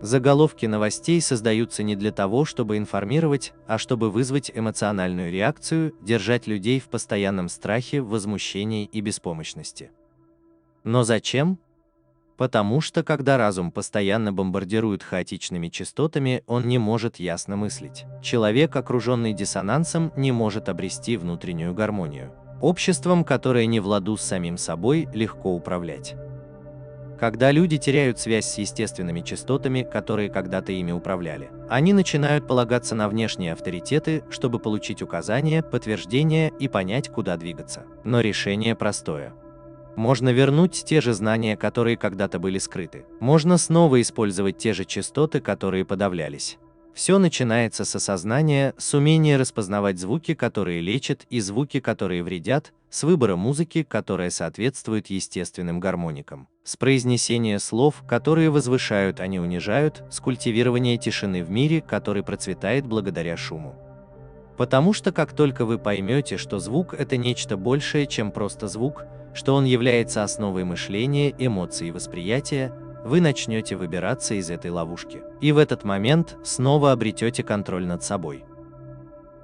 Заголовки новостей создаются не для того, чтобы информировать, а чтобы вызвать эмоциональную реакцию, держать людей в постоянном страхе, возмущении и беспомощности. Но зачем? Потому что, когда разум постоянно бомбардирует хаотичными частотами, он не может ясно мыслить. Человек, окруженный диссонансом, не может обрести внутреннюю гармонию. Обществом, которое не в ладу с самим собой, легко управлять. Когда люди теряют связь с естественными частотами, которые когда-то ими управляли, они начинают полагаться на внешние авторитеты, чтобы получить указания, подтверждения и понять, куда двигаться. Но решение простое. Можно вернуть те же знания, которые когда-то были скрыты. Можно снова использовать те же частоты, которые подавлялись. Все начинается с осознания, с умения распознавать звуки, которые лечат, и звуки, которые вредят, с выбора музыки, которая соответствует естественным гармоникам, с произнесения слов, которые возвышают, а не унижают, с культивирования тишины в мире, который процветает благодаря шуму. Потому что как только вы поймете, что звук – это нечто большее, чем просто звук, что он является основой мышления, эмоций и восприятия, вы начнете выбираться из этой ловушки. И в этот момент снова обретете контроль над собой.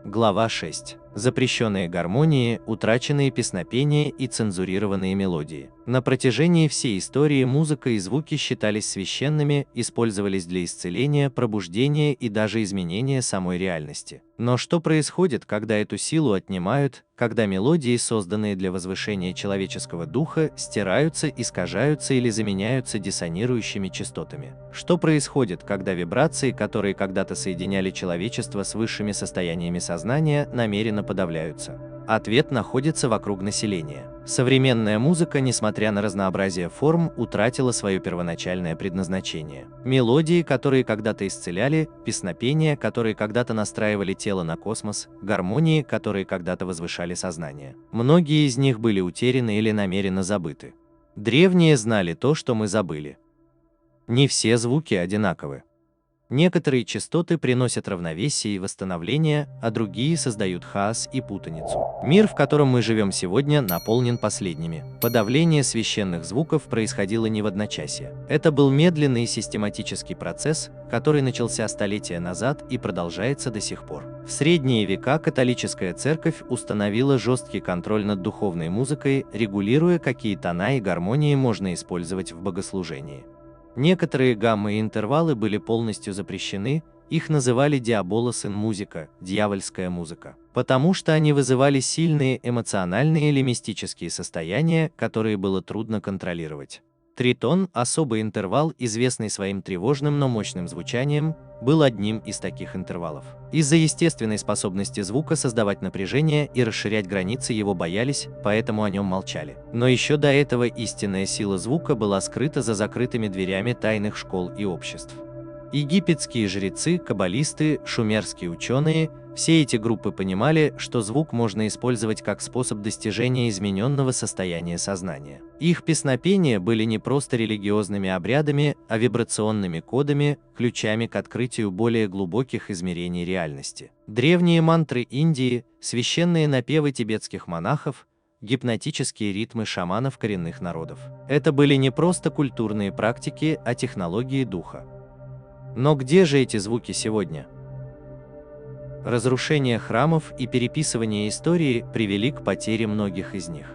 Глава 6. запрещенные гармонии, утраченные песнопения и цензурированные мелодии. На протяжении всей истории музыка и звуки считались священными, использовались для исцеления, пробуждения и даже изменения самой реальности. Но что происходит, когда эту силу отнимают, когда мелодии, созданные для возвышения человеческого духа, стираются, искажаются или заменяются диссонирующими частотами? Что происходит, когда вибрации, которые когда-то соединяли человечество с высшими состояниями сознания, намеренно подавляются? Ответ находится вокруг населения. Современная музыка, несмотря на разнообразие форм, утратила свое первоначальное предназначение. Мелодии, которые когда-то исцеляли, песнопения, которые когда-то настраивали тело на космос, гармонии, которые когда-то возвышали сознание. Многие из них были утеряны или намеренно забыты. Древние знали то, что мы забыли. Не все звуки одинаковы. Некоторые частоты приносят равновесие и восстановление, а другие создают хаос и путаницу. Мир, в котором мы живем сегодня, наполнен последними. Подавление священных звуков происходило не в одночасье. Это был медленный и систематический процесс, который начался столетия назад и продолжается до сих пор. В средние века католическая церковь установила жесткий контроль над духовной музыкой, регулируя, какие тона и гармонии можно использовать в богослужении. Некоторые гаммы и интервалы были полностью запрещены, их называли диаболос ин музыка, дьявольская музыка, потому что они вызывали сильные эмоциональные или мистические состояния, которые было трудно контролировать. Тритон, особый интервал, известный своим тревожным, но мощным звучанием, был одним из таких интервалов. Из-за естественной способности звука создавать напряжение и расширять границы его боялись, поэтому о нем молчали. Но еще до этого истинная сила звука была скрыта за закрытыми дверями тайных школ и обществ. Египетские жрецы, каббалисты, шумерские ученые – все эти группы понимали, что звук можно использовать как способ достижения измененного состояния сознания. Их песнопения были не просто религиозными обрядами, а вибрационными кодами, ключами к открытию более глубоких измерений реальности. Древние мантры Индии, священные напевы тибетских монахов, гипнотические ритмы шаманов коренных народов. Это были не просто культурные практики, а технологии духа. Но где же эти звуки сегодня? Разрушение храмов и переписывание истории привели к потере многих из них.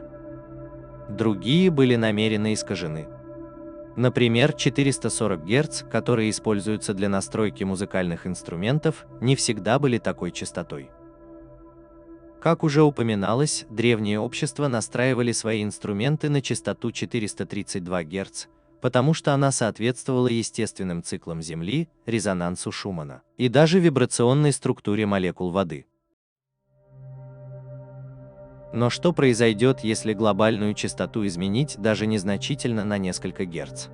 Другие были намеренно искажены. Например, 440 Гц, которые используются для настройки музыкальных инструментов, не всегда были такой частотой. Как уже упоминалось, древние общества настраивали свои инструменты на частоту 432 Гц, потому что она соответствовала естественным циклам Земли, резонансу Шумана и даже вибрационной структуре молекул воды. Но что произойдет, если глобальную частоту изменить даже незначительно на несколько Гц?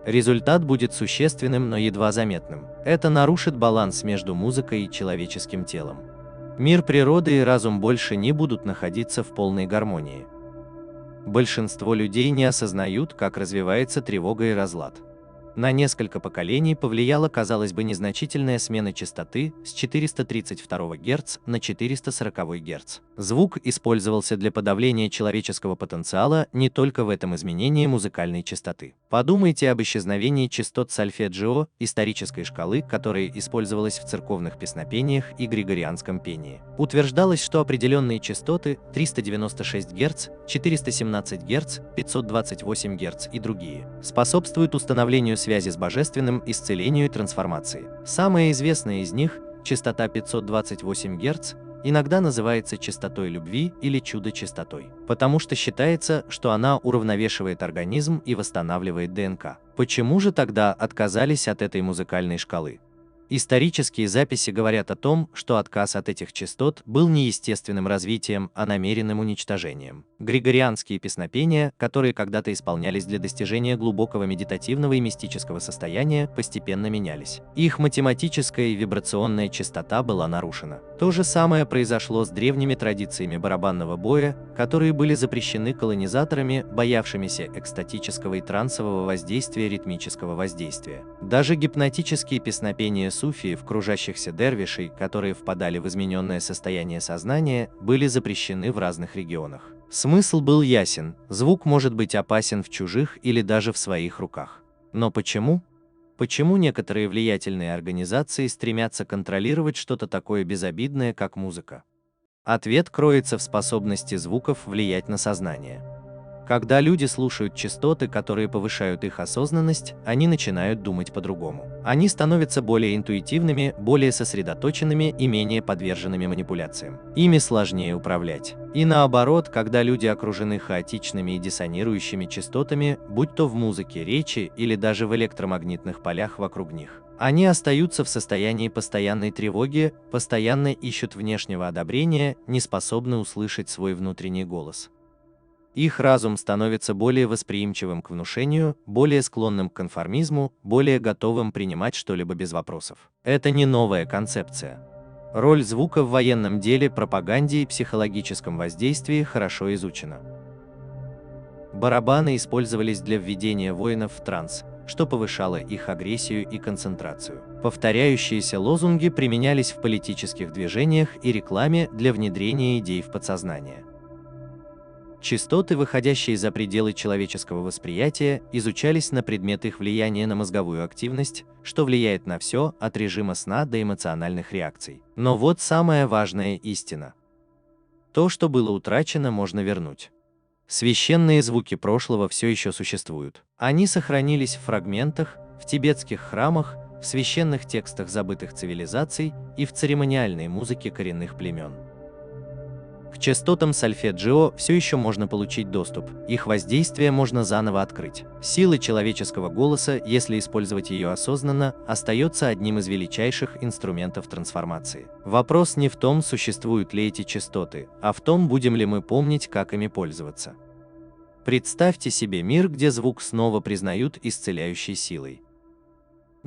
Результат будет существенным, но едва заметным. Это нарушит баланс между музыкой и человеческим телом. Мир природы и разум больше не будут находиться в полной гармонии. Большинство людей не осознают, как развивается тревога и разлад. На несколько поколений повлияла, казалось бы, незначительная смена частоты с 432 Гц на 440 Гц. Звук использовался для подавления человеческого потенциала не только в этом изменении музыкальной частоты. Подумайте об исчезновении частот сольфеджио, исторической шкалы, которая использовалась в церковных песнопениях и григорианском пении. Утверждалось, что определенные частоты 396 Гц, 417 Гц, 528 Гц и другие способствуют установлению связи с божественным, исцелению и трансформации. Самая известная из них, частота 528 Гц, иногда называется частотой любви или чудо-частотой, потому что считается, что она уравновешивает организм и восстанавливает ДНК. Почему же тогда отказались от этой музыкальной шкалы? Исторические записи говорят о том, что отказ от этих частот был не естественным развитием, а намеренным уничтожением. Григорианские песнопения, которые когда-то исполнялись для достижения глубокого медитативного и мистического состояния, постепенно менялись. Их математическая и вибрационная частота была нарушена. То же самое произошло с древними традициями барабанного боя, которые были запрещены колонизаторами, боявшимися экстатического и трансового воздействия ритмического воздействия. Даже гипнотические песнопения суфиев, кружащихся дервишей, которые впадали в измененное состояние сознания, были запрещены в разных регионах. Смысл был ясен: звук может быть опасен в чужих или даже в своих руках. Но почему? Почему некоторые влиятельные организации стремятся контролировать что-то такое безобидное, как музыка? Ответ кроется в способности звуков влиять на сознание. Когда люди слушают частоты, которые повышают их осознанность, они начинают думать по-другому. Они становятся более интуитивными, более сосредоточенными и менее подверженными манипуляциям. Ими сложнее управлять. И наоборот, когда люди окружены хаотичными и диссонирующими частотами, будь то в музыке, речи или даже в электромагнитных полях вокруг них, они остаются в состоянии постоянной тревоги, постоянно ищут внешнего одобрения, не способны услышать свой внутренний голос. Их разум становится более восприимчивым к внушению, более склонным к конформизму, более готовым принимать что-либо без вопросов. Это не новая концепция. Роль звука в военном деле, пропаганде и психологическом воздействии хорошо изучена. Барабаны использовались для введения воинов в транс, что повышало их агрессию и концентрацию. Повторяющиеся лозунги применялись в политических движениях и рекламе для внедрения идей в подсознание. Частоты, выходящие за пределы человеческого восприятия, изучались на предмет их влияния на мозговую активность, что влияет на все, от режима сна до эмоциональных реакций. Но вот самая важная истина. То, что было утрачено, можно вернуть. Священные звуки прошлого все еще существуют. Они сохранились в фрагментах, в тибетских храмах, в священных текстах забытых цивилизаций и в церемониальной музыке коренных племен. К частотам сольфеджио все еще можно получить доступ, их воздействие можно заново открыть. Сила человеческого голоса, если использовать ее осознанно, остается одним из величайших инструментов трансформации. Вопрос не в том, существуют ли эти частоты, а в том, будем ли мы помнить, как ими пользоваться. Представьте себе мир, где звук снова признают исцеляющей силой.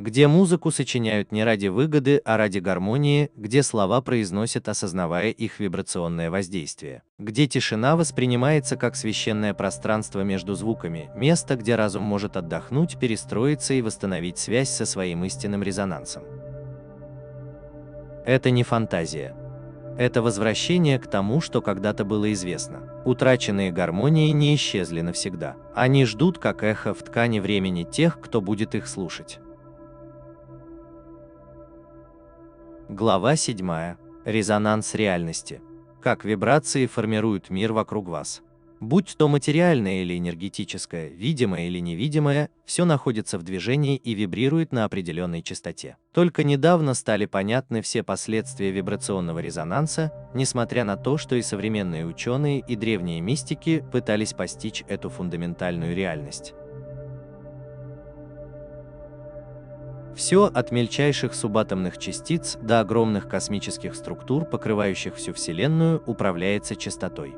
Где музыку сочиняют не ради выгоды, а ради гармонии, где слова произносят, осознавая их вибрационное воздействие. Где тишина воспринимается как священное пространство между звуками, место, где разум может отдохнуть, перестроиться и восстановить связь со своим истинным резонансом. Это не фантазия. Это возвращение к тому, что когда-то было известно. Утраченные гармонии не исчезли навсегда. Они ждут, как эхо в ткани времени тех, кто будет их слушать. Глава 7. Резонанс реальности. Как вибрации формируют мир вокруг вас. Будь то материальное или энергетическое, видимое или невидимое, все находится в движении и вибрирует на определенной частоте. Только недавно стали понятны все последствия вибрационного резонанса, несмотря на то, что и современные ученые, и древние мистики пытались постичь эту фундаментальную реальность. Все от мельчайших субатомных частиц до огромных космических структур, покрывающих всю Вселенную, управляется частотой.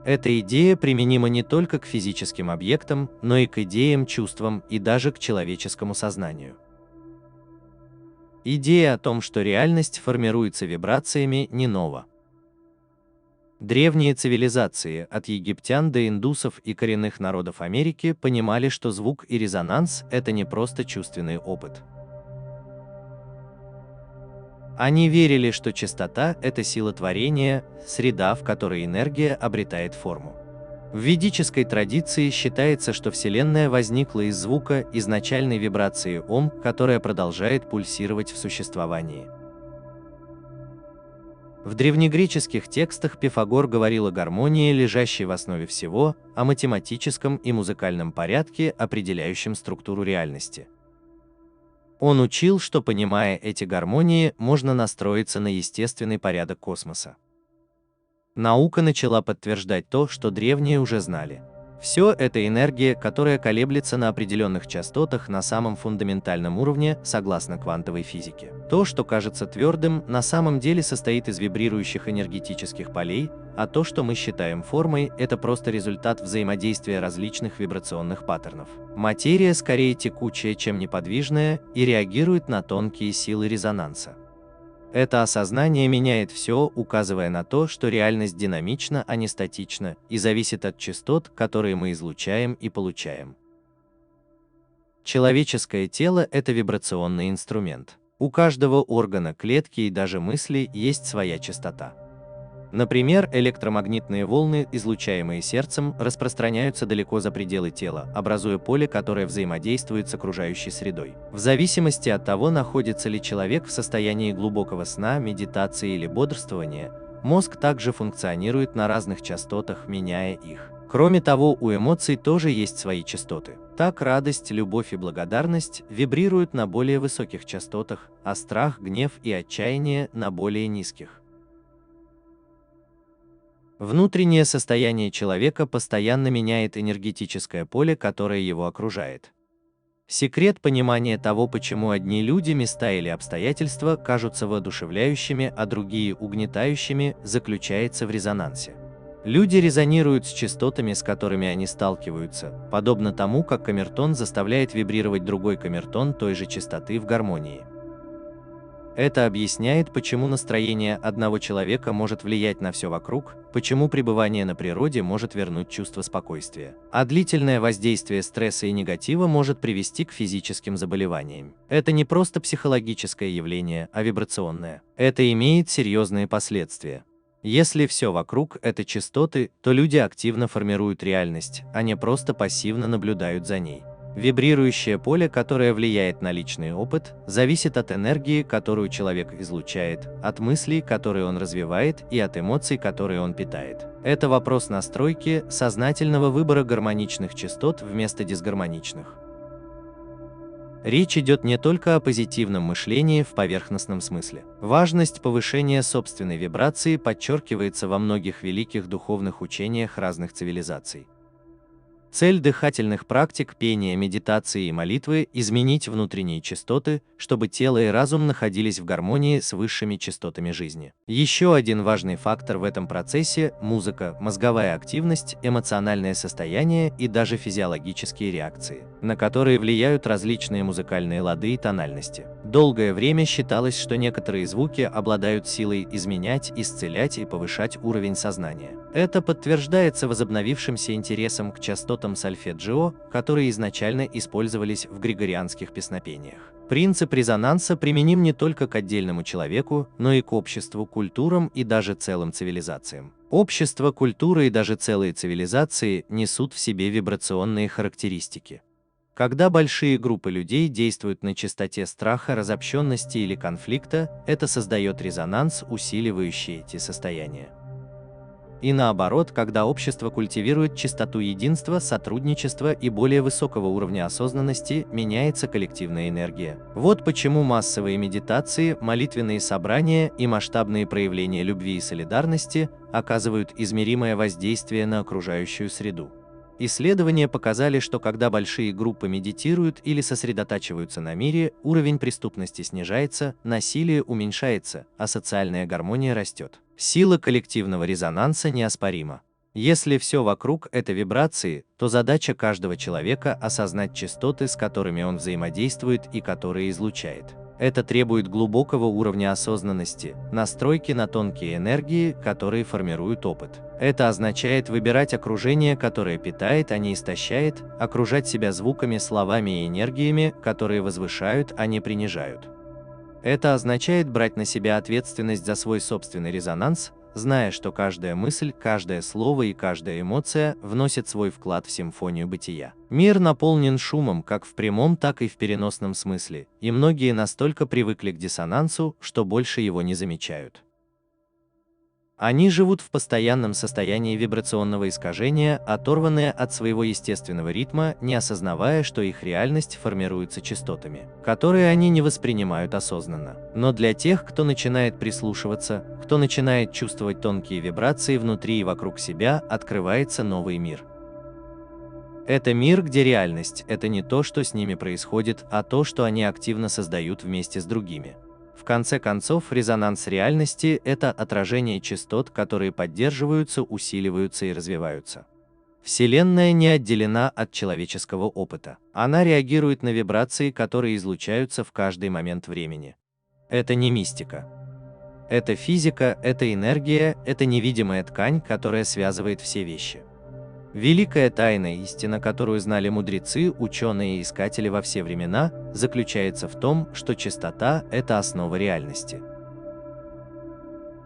Эта идея применима не только к физическим объектам, но и к идеям, чувствам и даже к человеческому сознанию. Идея о том, что реальность формируется вибрациями, не нова. Древние цивилизации, от египтян до индусов и коренных народов Америки, понимали, что звук и резонанс – это не просто чувственный опыт. Они верили, что частота – это сила творения, среда, в которой энергия обретает форму. В ведической традиции считается, что Вселенная возникла из звука, изначальной вибрации Ом, которая продолжает пульсировать в существовании. В древнегреческих текстах Пифагор говорил о гармонии, лежащей в основе всего, о математическом и музыкальном порядке, определяющем структуру реальности. Он учил, что, понимая эти гармонии, можно настроиться на естественный порядок космоса. Наука начала подтверждать то, что древние уже знали. Все это энергия, которая колеблется на определенных частотах на самом фундаментальном уровне, согласно квантовой физике. То, что кажется твердым, на самом деле состоит из вибрирующих энергетических полей, а то, что мы считаем формой, это просто результат взаимодействия различных вибрационных паттернов. Материя скорее текучая, чем неподвижная, и реагирует на тонкие силы резонанса. Это осознание меняет все, указывая на то, что реальность динамична, а не статична, и зависит от частот, которые мы излучаем и получаем. Человеческое тело – это вибрационный инструмент. У каждого органа, клетки и даже мысли есть своя частота. Например, электромагнитные волны, излучаемые сердцем, распространяются далеко за пределы тела, образуя поле, которое взаимодействует с окружающей средой. В зависимости от того, находится ли человек в состоянии глубокого сна, медитации или бодрствования, мозг также функционирует на разных частотах, меняя их. Кроме того, у эмоций тоже есть свои частоты. Так радость, любовь и благодарность вибрируют на более высоких частотах, а страх, гнев и отчаяние на более низких. Внутреннее состояние человека постоянно меняет энергетическое поле, которое его окружает. Секрет понимания того, почему одни люди, места или обстоятельства кажутся воодушевляющими, а другие угнетающими, заключается в резонансе. Люди резонируют с частотами, с которыми они сталкиваются, подобно тому, как камертон заставляет вибрировать другой камертон той же частоты в гармонии. Это объясняет, почему настроение одного человека может влиять на все вокруг, почему пребывание на природе может вернуть чувство спокойствия, а длительное воздействие стресса и негатива может привести к физическим заболеваниям. Это не просто психологическое явление, а вибрационное. Это имеет серьезные последствия. Если все вокруг – это частоты, то люди активно формируют реальность, а не просто пассивно наблюдают за ней. Вибрирующее поле, которое влияет на личный опыт, зависит от энергии, которую человек излучает, от мыслей, которые он развивает, и от эмоций, которые он питает. Это вопрос настройки, сознательного выбора гармоничных частот вместо дисгармоничных. Речь идет не только о позитивном мышлении в поверхностном смысле. Важность повышения собственной вибрации подчеркивается во многих великих духовных учениях разных цивилизаций. Цель дыхательных практик, пения, медитации и молитвы – изменить внутренние частоты, чтобы тело и разум находились в гармонии с высшими частотами жизни. Еще один важный фактор в этом процессе – музыка, мозговая активность, эмоциональное состояние и даже физиологические реакции, на которые влияют различные музыкальные лады и тональности. Долгое время считалось, что некоторые звуки обладают силой изменять, исцелять и повышать уровень сознания. Это подтверждается возобновившимся интересом к частотам сольфеджио, которые изначально использовались в григорианских песнопениях. Принцип резонанса применим не только к отдельному человеку, но и к обществу, культурам и даже целым цивилизациям. Общество, культура и даже целые цивилизации несут в себе вибрационные характеристики. Когда большие группы людей действуют на частоте страха, разобщенности или конфликта, это создает резонанс, усиливающий эти состояния. И наоборот, когда общество культивирует частоту единства, сотрудничества и более высокого уровня осознанности, меняется коллективная энергия. Вот почему массовые медитации, молитвенные собрания и масштабные проявления любви и солидарности оказывают измеримое воздействие на окружающую среду. Исследования показали, что когда большие группы медитируют или сосредотачиваются на мире, уровень преступности снижается, насилие уменьшается, а социальная гармония растет. Сила коллективного резонанса неоспорима. Если все вокруг – это вибрации, то задача каждого человека – осознать частоты, с которыми он взаимодействует и которые излучает. Это требует глубокого уровня осознанности, настройки на тонкие энергии, которые формируют опыт. Это означает выбирать окружение, которое питает, а не истощает, окружать себя звуками, словами и энергиями, которые возвышают, а не принижают. Это означает брать на себя ответственность за свой собственный резонанс, зная, что каждая мысль, каждое слово и каждая эмоция вносят свой вклад в симфонию бытия. Мир наполнен шумом как в прямом, так и в переносном смысле, и многие настолько привыкли к диссонансу, что больше его не замечают. Они живут в постоянном состоянии вибрационного искажения, оторванные от своего естественного ритма, не осознавая, что их реальность формируется частотами, которые они не воспринимают осознанно. Но для тех, кто начинает прислушиваться, кто начинает чувствовать тонкие вибрации внутри и вокруг себя, открывается новый мир. Это мир, где реальность – это не то, что с ними происходит, а то, что они активно создают вместе с другими. В конце концов, резонанс реальности – это отражение частот, которые поддерживаются, усиливаются и развиваются. Вселенная не отделена от человеческого опыта. Она реагирует на вибрации, которые излучаются в каждый момент времени. Это не мистика. Это физика, это энергия, это невидимая ткань, которая связывает все вещи. Великая тайна, истина, которую знали мудрецы, ученые и искатели во все времена, заключается в том, что чистота – это основа реальности.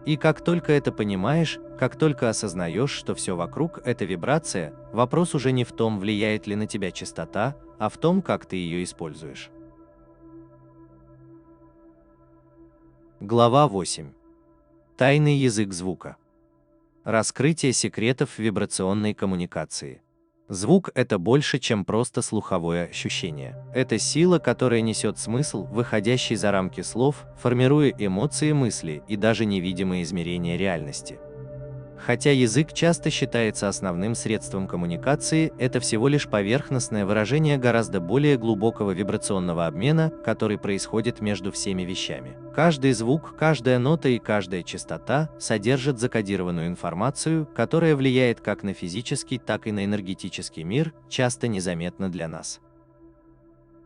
И как только это понимаешь, как только осознаешь, что все вокруг – это вибрация, вопрос уже не в том, влияет ли на тебя частота, а в том, как ты ее используешь. Глава 8. Тайный язык звука. Раскрытие секретов вибрационной коммуникации. Звук – это больше, чем просто слуховое ощущение. Это сила, которая несет смысл, выходящий за рамки слов, формируя эмоции, мысли и даже невидимые измерения реальности. Хотя язык часто считается основным средством коммуникации, это всего лишь поверхностное выражение гораздо более глубокого вибрационного обмена, который происходит между всеми вещами. Каждый звук, каждая нота и каждая частота содержат закодированную информацию, которая влияет как на физический, так и на энергетический мир, часто незаметно для нас.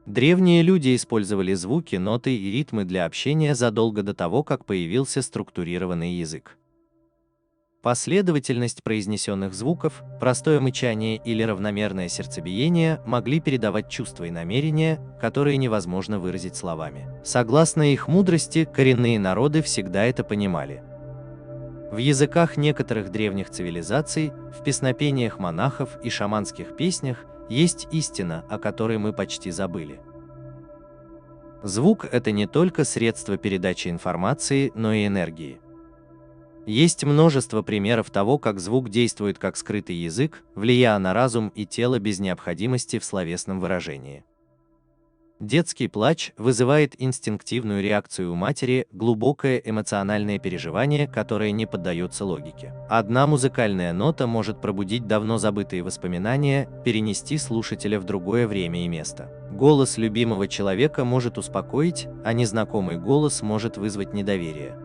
Древние люди использовали звуки, ноты и ритмы для общения задолго до того, как появился структурированный язык. Последовательность произнесенных звуков, простое мычание или равномерное сердцебиение могли передавать чувства и намерения, которые невозможно выразить словами. Согласно их мудрости, коренные народы всегда это понимали. В языках некоторых древних цивилизаций, в песнопениях монахов и шаманских песнях есть истина, о которой мы почти забыли. Звук – это не только средство передачи информации, но и энергии. Есть множество примеров того, как звук действует как скрытый язык, влияя на разум и тело без необходимости в словесном выражении. Детский плач вызывает инстинктивную реакцию у матери, глубокое эмоциональное переживание, которое не поддается логике. Одна музыкальная нота может пробудить давно забытые воспоминания, перенести слушателя в другое время и место. Голос любимого человека может успокоить, а незнакомый голос может вызвать недоверие.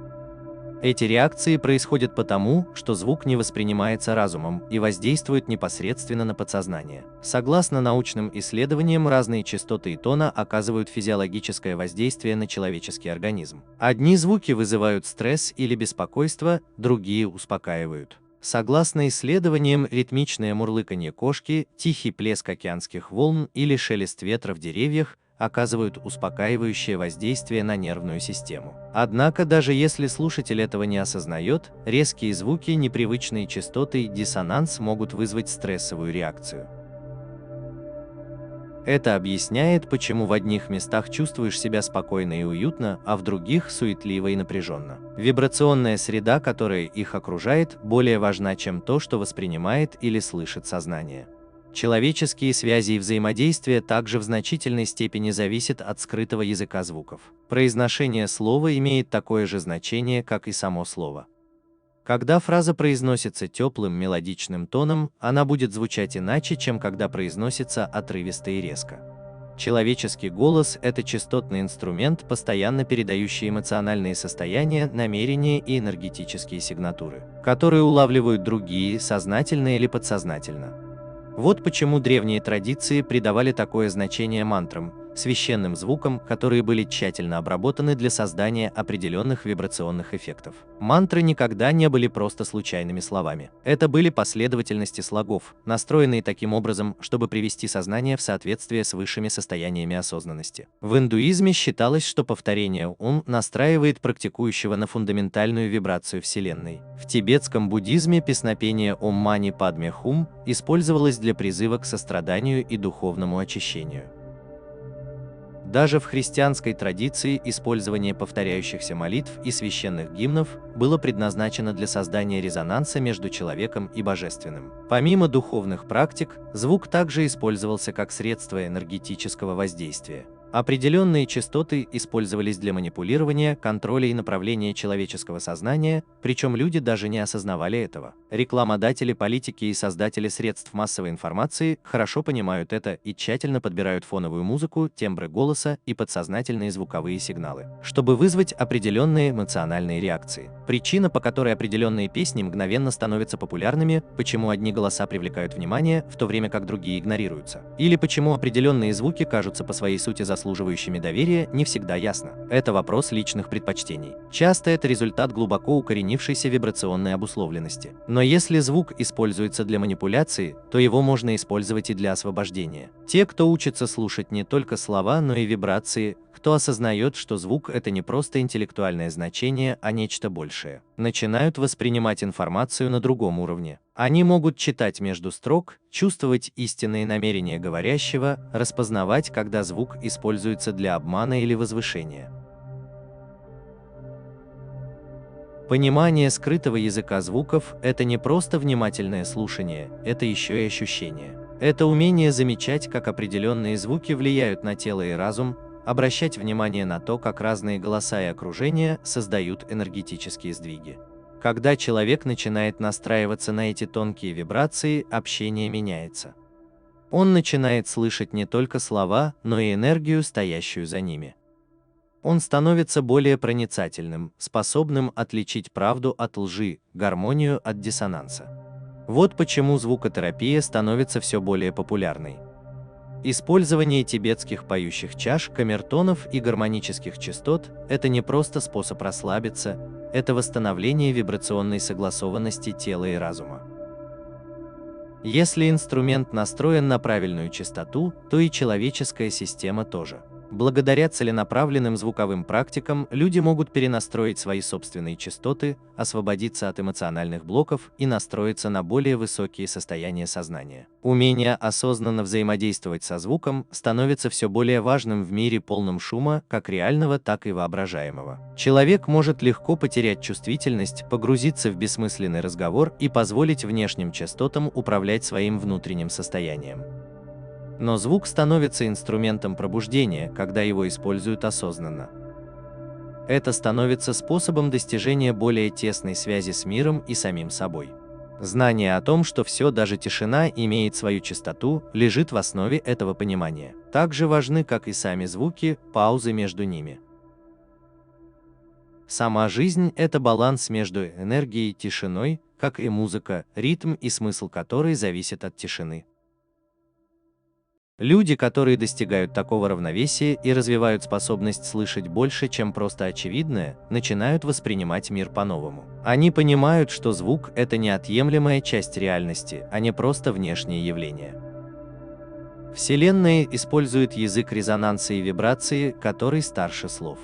Эти реакции происходят потому, что звук не воспринимается разумом и воздействует непосредственно на подсознание. Согласно научным исследованиям, разные частоты и тона оказывают физиологическое воздействие на человеческий организм. Одни звуки вызывают стресс или беспокойство, другие успокаивают. Согласно исследованиям, ритмичное мурлыканье кошки, тихий плеск океанских волн или шелест ветра в деревьях оказывают успокаивающее воздействие на нервную систему. Однако, даже если слушатель этого не осознает, резкие звуки, непривычные частоты и диссонанс могут вызвать стрессовую реакцию. Это объясняет, почему в одних местах чувствуешь себя спокойно и уютно, а в других суетливо и напряженно. Вибрационная среда, которая их окружает, более важна, чем то, что воспринимает или слышит сознание. Человеческие связи и взаимодействие также в значительной степени зависят от скрытого языка звуков. Произношение слова имеет такое же значение, как и само слово. Когда фраза произносится теплым мелодичным тоном, она будет звучать иначе, чем когда произносится отрывисто и резко. Человеческий голос – это частотный инструмент, постоянно передающий эмоциональные состояния, намерения и энергетические сигнатуры, которые улавливают другие, сознательно или подсознательно. Вот почему древние традиции придавали такое значение мантрам, священным звукам, которые были тщательно обработаны для создания определенных вибрационных эффектов. Мантры никогда не были просто случайными словами. Это были последовательности слогов, настроенные таким образом, чтобы привести сознание в соответствие с высшими состояниями осознанности. В индуизме считалось, что повторение «ум» настраивает практикующего на фундаментальную вибрацию Вселенной. В тибетском буддизме песнопение «Ом Мани Падме Хум» использовалось для призыва к состраданию и духовному очищению. Даже в христианской традиции использование повторяющихся молитв и священных гимнов было предназначено для создания резонанса между человеком и божественным. Помимо духовных практик, звук также использовался как средство энергетического воздействия. Определенные частоты использовались для манипулирования, контроля и направления человеческого сознания, причем люди даже не осознавали этого. Рекламодатели, политики и создатели средств массовой информации хорошо понимают это и тщательно подбирают фоновую музыку, тембры голоса и подсознательные звуковые сигналы, чтобы вызвать определенные эмоциональные реакции. Причина, по которой определенные песни мгновенно становятся популярными, почему одни голоса привлекают внимание, в то время как другие игнорируются, или почему определенные звуки кажутся по своей сути заслуживающими доверия, не всегда ясно. Это вопрос личных предпочтений. Часто это результат глубоко укоренившейся вибрационной обусловленности. Но если звук используется для манипуляции, то его можно использовать и для освобождения. Те, кто учится слушать не только слова, но и вибрации, кто осознает, что звук – это не просто интеллектуальное значение, а нечто большее, начинают воспринимать информацию на другом уровне. Они могут читать между строк, чувствовать истинные намерения говорящего, распознавать, когда звук используется для обмана или возвышения. Понимание скрытого языка звуков – это не просто внимательное слушание, это еще и ощущение. Это умение замечать, как определенные звуки влияют на тело и разум, обращать внимание на то, как разные голоса и окружения создают энергетические сдвиги. Когда человек начинает настраиваться на эти тонкие вибрации, общение меняется. Он начинает слышать не только слова, но и энергию, стоящую за ними. Он становится более проницательным, способным отличить правду от лжи, гармонию от диссонанса. Вот почему звукотерапия становится все более популярной. Использование тибетских поющих чаш, камертонов и гармонических частот – это не просто способ расслабиться, это восстановление вибрационной согласованности тела и разума. Если инструмент настроен на правильную частоту, то и человеческая система тоже. Благодаря целенаправленным звуковым практикам люди могут перенастроить свои собственные частоты, освободиться от эмоциональных блоков и настроиться на более высокие состояния сознания. Умение осознанно взаимодействовать со звуком становится все более важным в мире, полном шума, как реального, так и воображаемого. Человек может легко потерять чувствительность, погрузиться в бессмысленный разговор и позволить внешним частотам управлять своим внутренним состоянием. Но звук становится инструментом пробуждения, когда его используют осознанно. Это становится способом достижения более тесной связи с миром и самим собой. Знание о том, что все, даже тишина, имеет свою частоту, лежит в основе этого понимания. Так же важны, как и сами звуки, паузы между ними. Сама жизнь – это баланс между энергией и тишиной, как и музыка, ритм и смысл которой зависит от тишины. Люди, которые достигают такого равновесия и развивают способность слышать больше, чем просто очевидное, начинают воспринимать мир по-новому. Они понимают, что звук – это неотъемлемая часть реальности, а не просто внешнее явление. Вселенная использует язык резонанса и вибрации, который старше слов.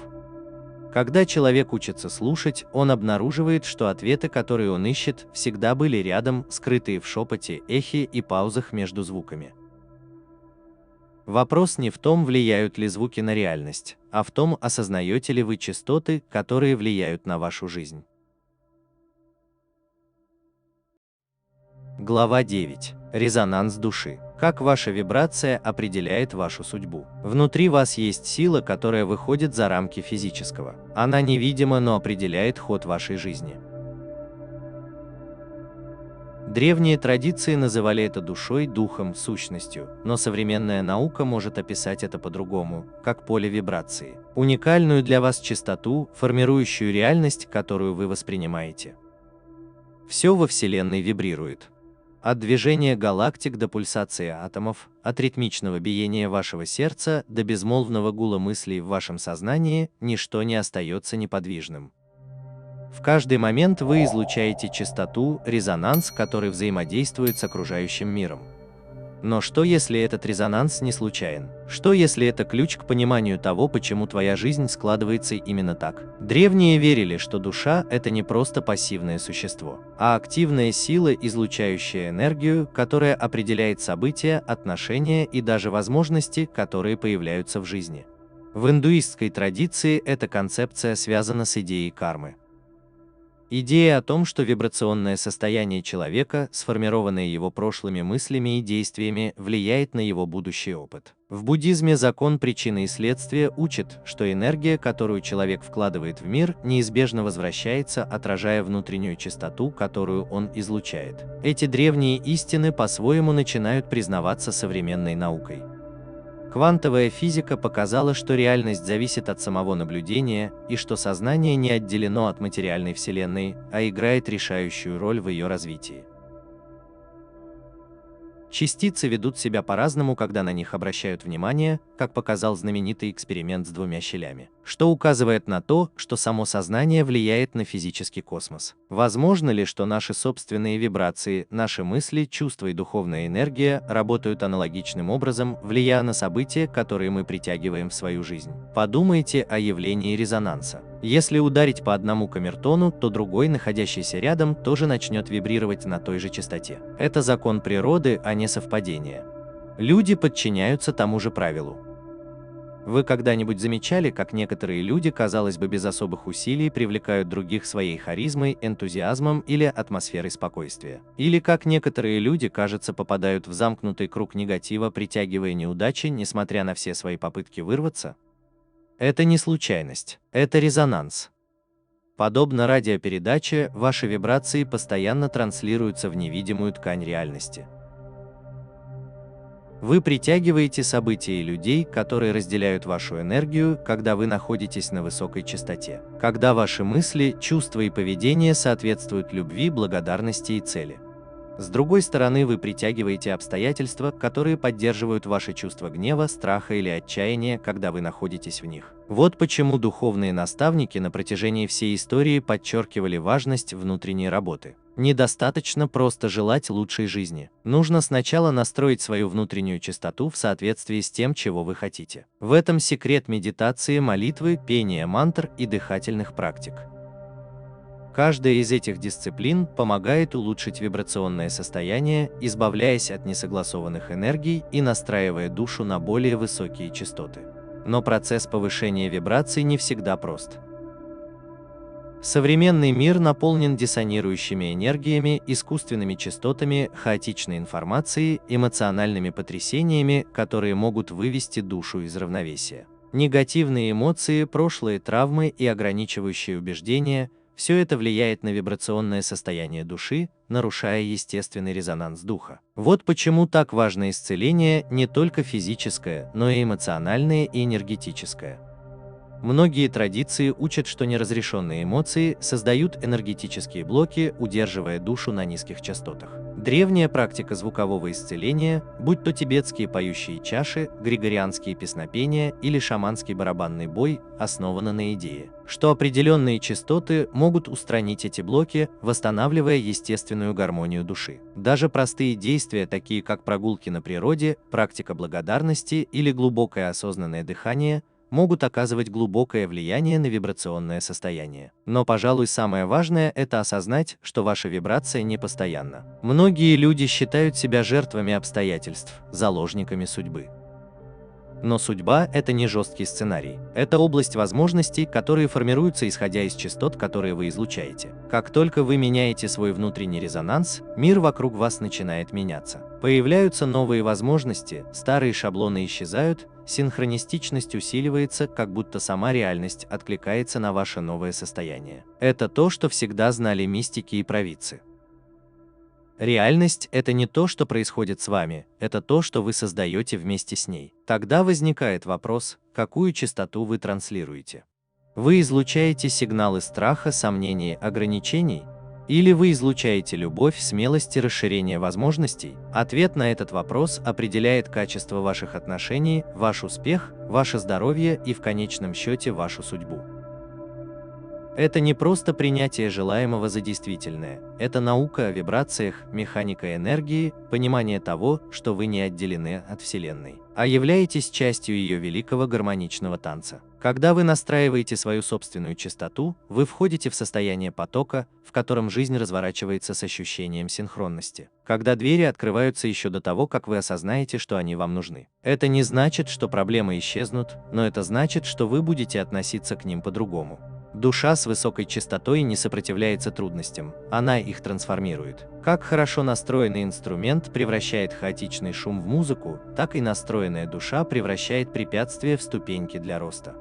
Когда человек учится слушать, он обнаруживает, что ответы, которые он ищет, всегда были рядом, скрытые в шепоте, эхе и паузах между звуками. Вопрос не в том, влияют ли звуки на реальность, а в том, осознаете ли вы частоты, которые влияют на вашу жизнь. Глава 9. Резонанс души. Как ваша вибрация определяет вашу судьбу. Внутри вас есть сила, которая выходит за рамки физического. Она невидима, но определяет ход вашей жизни. Древние традиции называли это душой, духом, сущностью, но современная наука может описать это по-другому, как поле вибрации. Уникальную для вас частоту, формирующую реальность, которую вы воспринимаете. Все во Вселенной вибрирует. От движения галактик до пульсации атомов, от ритмичного биения вашего сердца до безмолвного гула мыслей в вашем сознании, ничто не остается неподвижным. В каждый момент вы излучаете частоту, резонанс, который взаимодействует с окружающим миром. Но что, если этот резонанс не случайен? Что, если это ключ к пониманию того, почему твоя жизнь складывается именно так? Древние верили, что душа – это не просто пассивное существо, а активная сила, излучающая энергию, которая определяет события, отношения и даже возможности, которые появляются в жизни. В индуистской традиции эта концепция связана с идеей кармы. Идея о том, что вибрационное состояние человека, сформированное его прошлыми мыслями и действиями, влияет на его будущий опыт. В буддизме закон причины и следствия учит, что энергия, которую человек вкладывает в мир, неизбежно возвращается, отражая внутреннюю частоту, которую он излучает. Эти древние истины по-своему начинают признаваться современной наукой. Квантовая физика показала, что реальность зависит от самого наблюдения и что сознание не отделено от материальной Вселенной, а играет решающую роль в ее развитии. Частицы ведут себя по-разному, когда на них обращают внимание, как показал знаменитый эксперимент с двумя щелями, что указывает на то, что само сознание влияет на физический космос. Возможно ли, что наши собственные вибрации, наши мысли, чувства и духовная энергия работают аналогичным образом, влияя на события, которые мы притягиваем в свою жизнь? Подумайте о явлении резонанса. Если ударить по одному камертону, то другой, находящийся рядом, тоже начнет вибрировать на той же частоте. Это закон природы, а не совпадение. Люди подчиняются тому же правилу. Вы когда-нибудь замечали, как некоторые люди, казалось бы, без особых усилий привлекают других своей харизмой, энтузиазмом или атмосферой спокойствия? Или как некоторые люди, кажется, попадают в замкнутый круг негатива, притягивая неудачи, несмотря на все свои попытки вырваться? Это не случайность, это резонанс. Подобно радиопередаче, ваши вибрации постоянно транслируются в невидимую ткань реальности. Вы притягиваете события и людей, которые разделяют вашу энергию, когда вы находитесь на высокой частоте, когда ваши мысли, чувства и поведение соответствуют любви, благодарности и цели. С другой стороны, вы притягиваете обстоятельства, которые поддерживают ваши чувства гнева, страха или отчаяния, когда вы находитесь в них. Вот почему духовные наставники на протяжении всей истории подчеркивали важность внутренней работы. Недостаточно просто желать лучшей жизни. Нужно сначала настроить свою внутреннюю чистоту в соответствии с тем, чего вы хотите. В этом секрет медитации, молитвы, пения мантр и дыхательных практик. Каждая из этих дисциплин помогает улучшить вибрационное состояние, избавляясь от несогласованных энергий и настраивая душу на более высокие частоты. Но процесс повышения вибраций не всегда прост. Современный мир наполнен диссонирующими энергиями, искусственными частотами, хаотичной информацией, эмоциональными потрясениями, которые могут вывести душу из равновесия. Негативные эмоции, прошлые травмы и ограничивающие убеждения – все это влияет на вибрационное состояние души, нарушая естественный резонанс духа. Вот почему так важно исцеление не только физическое, но и эмоциональное и энергетическое. Многие традиции учат, что неразрешенные эмоции создают энергетические блоки, удерживая душу на низких частотах. Древняя практика звукового исцеления, будь то тибетские поющие чаши, григорианские песнопения или шаманский барабанный бой, основана на идее, что определенные частоты могут устранить эти блоки, восстанавливая естественную гармонию души. Даже простые действия, такие как прогулки на природе, практика благодарности или глубокое осознанное дыхание, могут оказывать глубокое влияние на вибрационное состояние. Но, пожалуй, самое важное – это осознать, что ваша вибрация не постоянна. Многие люди считают себя жертвами обстоятельств, заложниками судьбы. Но судьба – это не жесткий сценарий. Это область возможностей, которые формируются исходя из частот, которые вы излучаете. Как только вы меняете свой внутренний резонанс, мир вокруг вас начинает меняться. Появляются новые возможности, старые шаблоны исчезают, синхронистичность усиливается, как будто сама реальность откликается на ваше новое состояние. Это то, что всегда знали мистики и провидцы. Реальность – это не то, что происходит с вами, это то, что вы создаете вместе с ней. Тогда возникает вопрос, какую частоту вы транслируете. Вы излучаете сигналы страха, сомнений, ограничений? Или вы излучаете любовь, смелость и расширение возможностей? Ответ на этот вопрос определяет качество ваших отношений, ваш успех, ваше здоровье и в конечном счете вашу судьбу. Это не просто принятие желаемого за действительное, это наука о вибрациях, механика энергии, понимание того, что вы не отделены от Вселенной, а являетесь частью ее великого гармоничного танца. Когда вы настраиваете свою собственную частоту, вы входите в состояние потока, в котором жизнь разворачивается с ощущением синхронности. Когда двери открываются еще до того, как вы осознаете, что они вам нужны. Это не значит, что проблемы исчезнут, но это значит, что вы будете относиться к ним по-другому. Душа с высокой частотой не сопротивляется трудностям, она их трансформирует. Как хорошо настроенный инструмент превращает хаотичный шум в музыку, так и настроенная душа превращает препятствия в ступеньки для роста.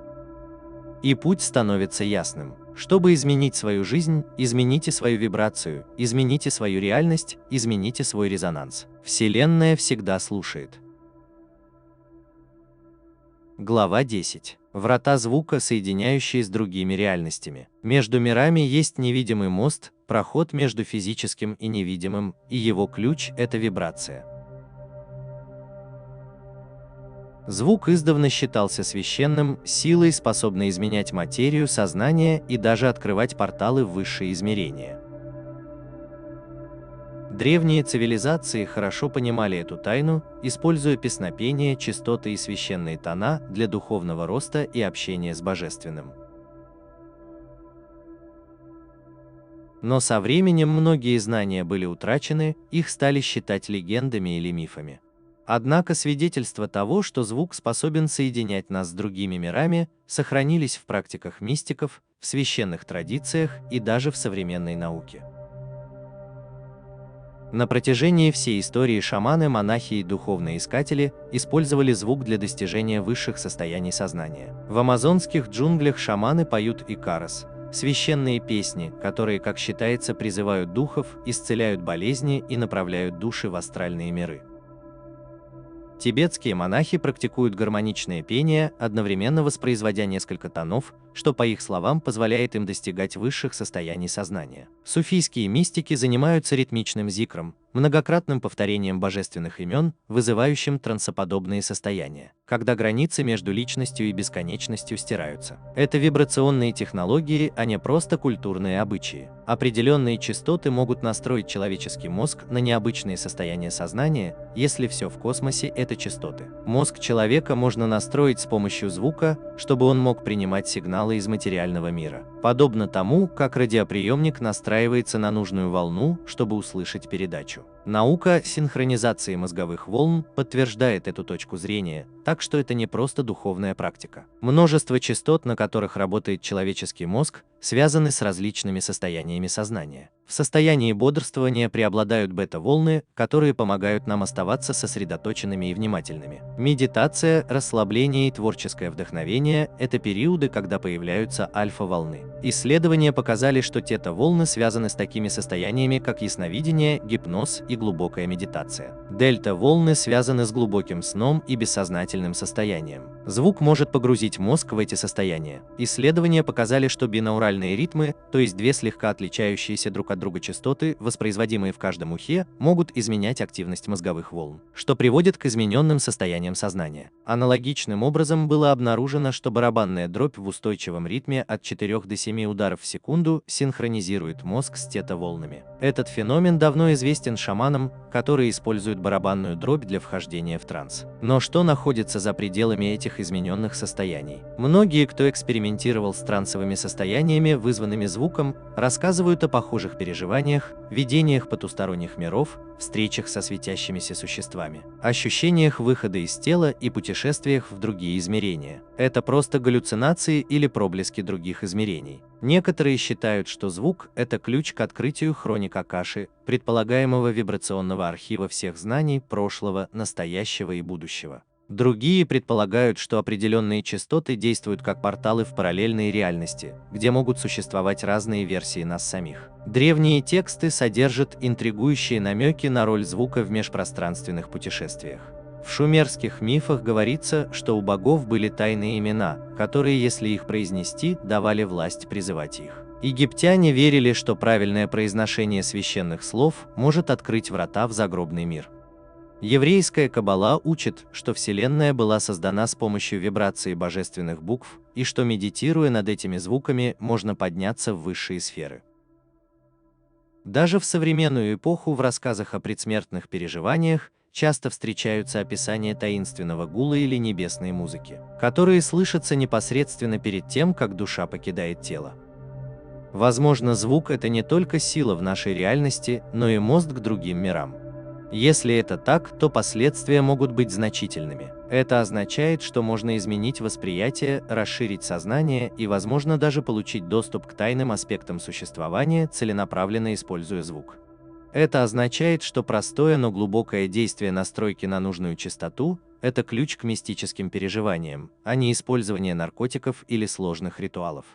И путь становится ясным. Чтобы изменить свою жизнь, измените свою вибрацию, измените свою реальность, измените свой резонанс. Вселенная всегда слушает. Глава 10. Врата звука, соединяющие с другими реальностями. Между мирами есть невидимый мост, проход между физическим и невидимым, и его ключ – это вибрация. Звук издавна считался священным, силой, способной изменять материю, сознание и даже открывать порталы в высшие измерения. Древние цивилизации хорошо понимали эту тайну, используя песнопение, частоты и священные тона для духовного роста и общения с Божественным. Но со временем многие знания были утрачены, их стали считать легендами или мифами. Однако свидетельства того, что звук способен соединять нас с другими мирами, сохранились в практиках мистиков, в священных традициях и даже в современной науке. На протяжении всей истории шаманы, монахи и духовные искатели использовали звук для достижения высших состояний сознания. В амазонских джунглях шаманы поют икарос, священные песни, которые, как считается, призывают духов, исцеляют болезни и направляют души в астральные миры. Тибетские монахи практикуют гармоничное пение, одновременно воспроизводя несколько тонов, что, по их словам, позволяет им достигать высших состояний сознания. Суфийские мистики занимаются ритмичным зикром, многократным повторением божественных имен, вызывающим трансоподобные состояния, когда границы между личностью и бесконечностью стираются. Это вибрационные технологии, а не просто культурные обычаи. Определенные частоты могут настроить человеческий мозг на необычные состояния сознания, если все в космосе – это частоты. Мозг человека можно настроить с помощью звука, чтобы он мог принимать сигналы из материального мира. Подобно тому, как радиоприемник настраивается на нужную волну, чтобы услышать передачу. Наука синхронизации мозговых волн подтверждает эту точку зрения, так что это не просто духовная практика. Множество частот, на которых работает человеческий мозг, связаны с различными состояниями сознания. В состоянии бодрствования преобладают бета-волны, которые помогают нам оставаться сосредоточенными и внимательными. Медитация, расслабление и творческое вдохновение – это периоды, когда появляются альфа-волны. Исследования показали, что тета-волны связаны с такими состояниями, как ясновидение, гипноз и глубокая медитация. Дельта-волны связаны с глубоким сном и бессознательным состоянием. Звук может погрузить мозг в эти состояния. Исследования показали, что бинауральные ритмы, то есть две слегка отличающиеся друг от друга частоты, воспроизводимые в каждом ухе, могут изменять активность мозговых волн, что приводит к измененным состояниям сознания. Аналогичным образом было обнаружено, что барабанная дробь в устойчивом ритме от 4 до 7 ударов в секунду синхронизирует мозг с тета-волнами. Этот феномен давно известен шаманам, которые используют барабанную дробь для вхождения в транс. Но что находится за пределами этих измененных состояний? Многие, кто экспериментировал с трансовыми состояниями, вызванными звуком, рассказывают о похожих переживаниях, видениях потусторонних миров, встречах со светящимися существами, ощущениях выхода из тела и путешествиях в другие измерения. Это просто галлюцинации или проблески других измерений. Некоторые считают, что звук – это ключ к открытию хроник Акаши, предполагаемого вибрационного архива всех знаний прошлого, настоящего и будущего. Другие предполагают, что определенные частоты действуют как порталы в параллельные реальности, где могут существовать разные версии нас самих. Древние тексты содержат интригующие намеки на роль звука в межпространственных путешествиях. В шумерских мифах говорится, что у богов были тайные имена, которые, если их произнести, давали власть призывать их. Египтяне верили, что правильное произношение священных слов может открыть врата в загробный мир. Еврейская каббала учит, что Вселенная была создана с помощью вибрации божественных букв, и что, медитируя над этими звуками, можно подняться в высшие сферы. Даже в современную эпоху в рассказах о предсмертных переживаниях часто встречаются описания таинственного гула или небесной музыки, которые слышатся непосредственно перед тем, как душа покидает тело. Возможно, звук – это не только сила в нашей реальности, но и мост к другим мирам. Если это так, то последствия могут быть значительными. Это означает, что можно изменить восприятие, расширить сознание и, возможно, даже получить доступ к тайным аспектам существования, целенаправленно используя звук. Это означает, что простое, но глубокое действие настройки на нужную частоту – это ключ к мистическим переживаниям, а не использование наркотиков или сложных ритуалов.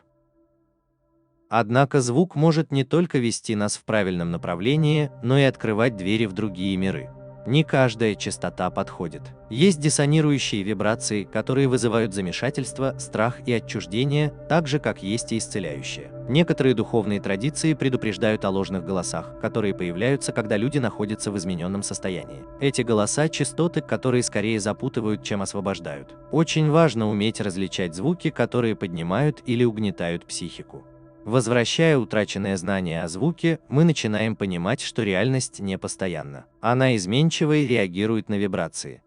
Однако звук может не только вести нас в правильном направлении, но и открывать двери в другие миры. Не каждая частота подходит. Есть диссонирующие вибрации, которые вызывают замешательство, страх и отчуждение, так же, как есть и исцеляющие. Некоторые духовные традиции предупреждают о ложных голосах, которые появляются, когда люди находятся в измененном состоянии. Эти голоса – частоты, которые скорее запутывают, чем освобождают. Очень важно уметь различать звуки, которые поднимают или угнетают психику. Возвращая утраченное знание о звуке, мы начинаем понимать, что реальность не постоянна. Она изменчива и реагирует на вибрации.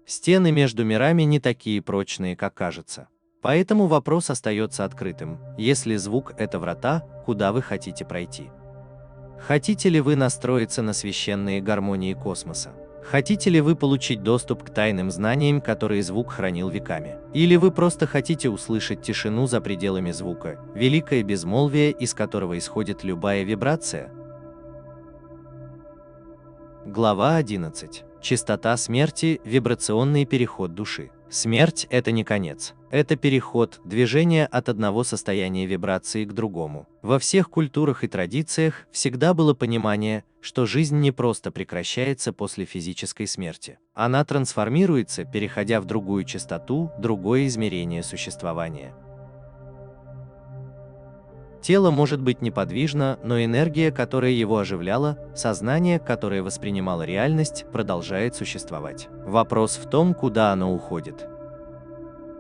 Стены между мирами не такие прочные, как кажется. Поэтому вопрос остается открытым. Если звук – это врата, куда вы хотите пройти? Хотите ли вы настроиться на священные гармонии космоса? Хотите ли вы получить доступ к тайным знаниям, которые звук хранил веками? Или вы просто хотите услышать тишину за пределами звука, великое безмолвие, из которого исходит любая вибрация? Глава 11. Частота смерти – вибрационный переход души. Смерть – это не конец. Это переход, движение от одного состояния вибрации к другому. Во всех культурах и традициях всегда было понимание, что жизнь не просто прекращается после физической смерти. Она трансформируется, переходя в другую частоту, другое измерение существования. Тело может быть неподвижно, но энергия, которая его оживляла, сознание, которое воспринимало реальность, продолжает существовать. Вопрос в том, куда оно уходит.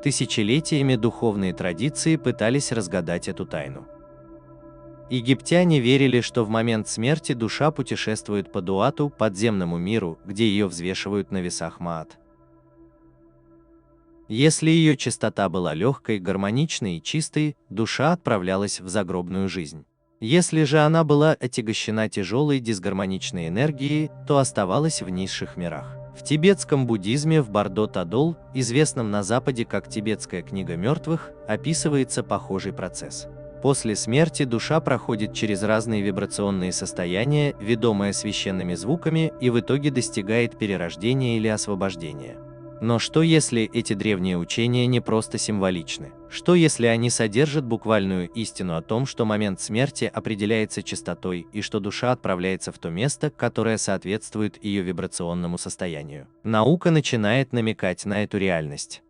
Тысячелетиями духовные традиции пытались разгадать эту тайну. Египтяне верили, что в момент смерти душа путешествует по Дуату, подземному миру, где ее взвешивают на весах Маат. Если ее частота была легкой, гармоничной и чистой, душа отправлялась в загробную жизнь. Если же она была отягощена тяжелой дисгармоничной энергией, то оставалась в низших мирах. В тибетском буддизме в Бардо-Тадол, известном на Западе как Тибетская книга мертвых, описывается похожий процесс. После смерти душа проходит через разные вибрационные состояния, ведомая священными звуками, и в итоге достигает перерождения или освобождения. Но что если эти древние учения не просто символичны? Что если они содержат буквальную истину о том, что момент смерти определяется частотой и что душа отправляется в то место, которое соответствует ее вибрационному состоянию? Наука начинает намекать на эту реальность.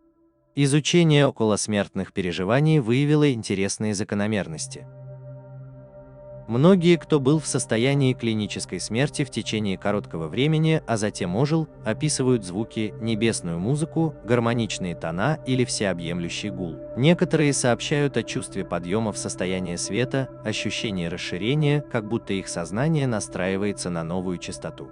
Изучение околосмертных переживаний выявило интересные закономерности. Многие, кто был в состоянии клинической смерти в течение короткого времени, а затем ожил, описывают звуки, небесную музыку, гармоничные тона или всеобъемлющий гул. Некоторые сообщают о чувстве подъема в состояние света, ощущении расширения, как будто их сознание настраивается на новую частоту.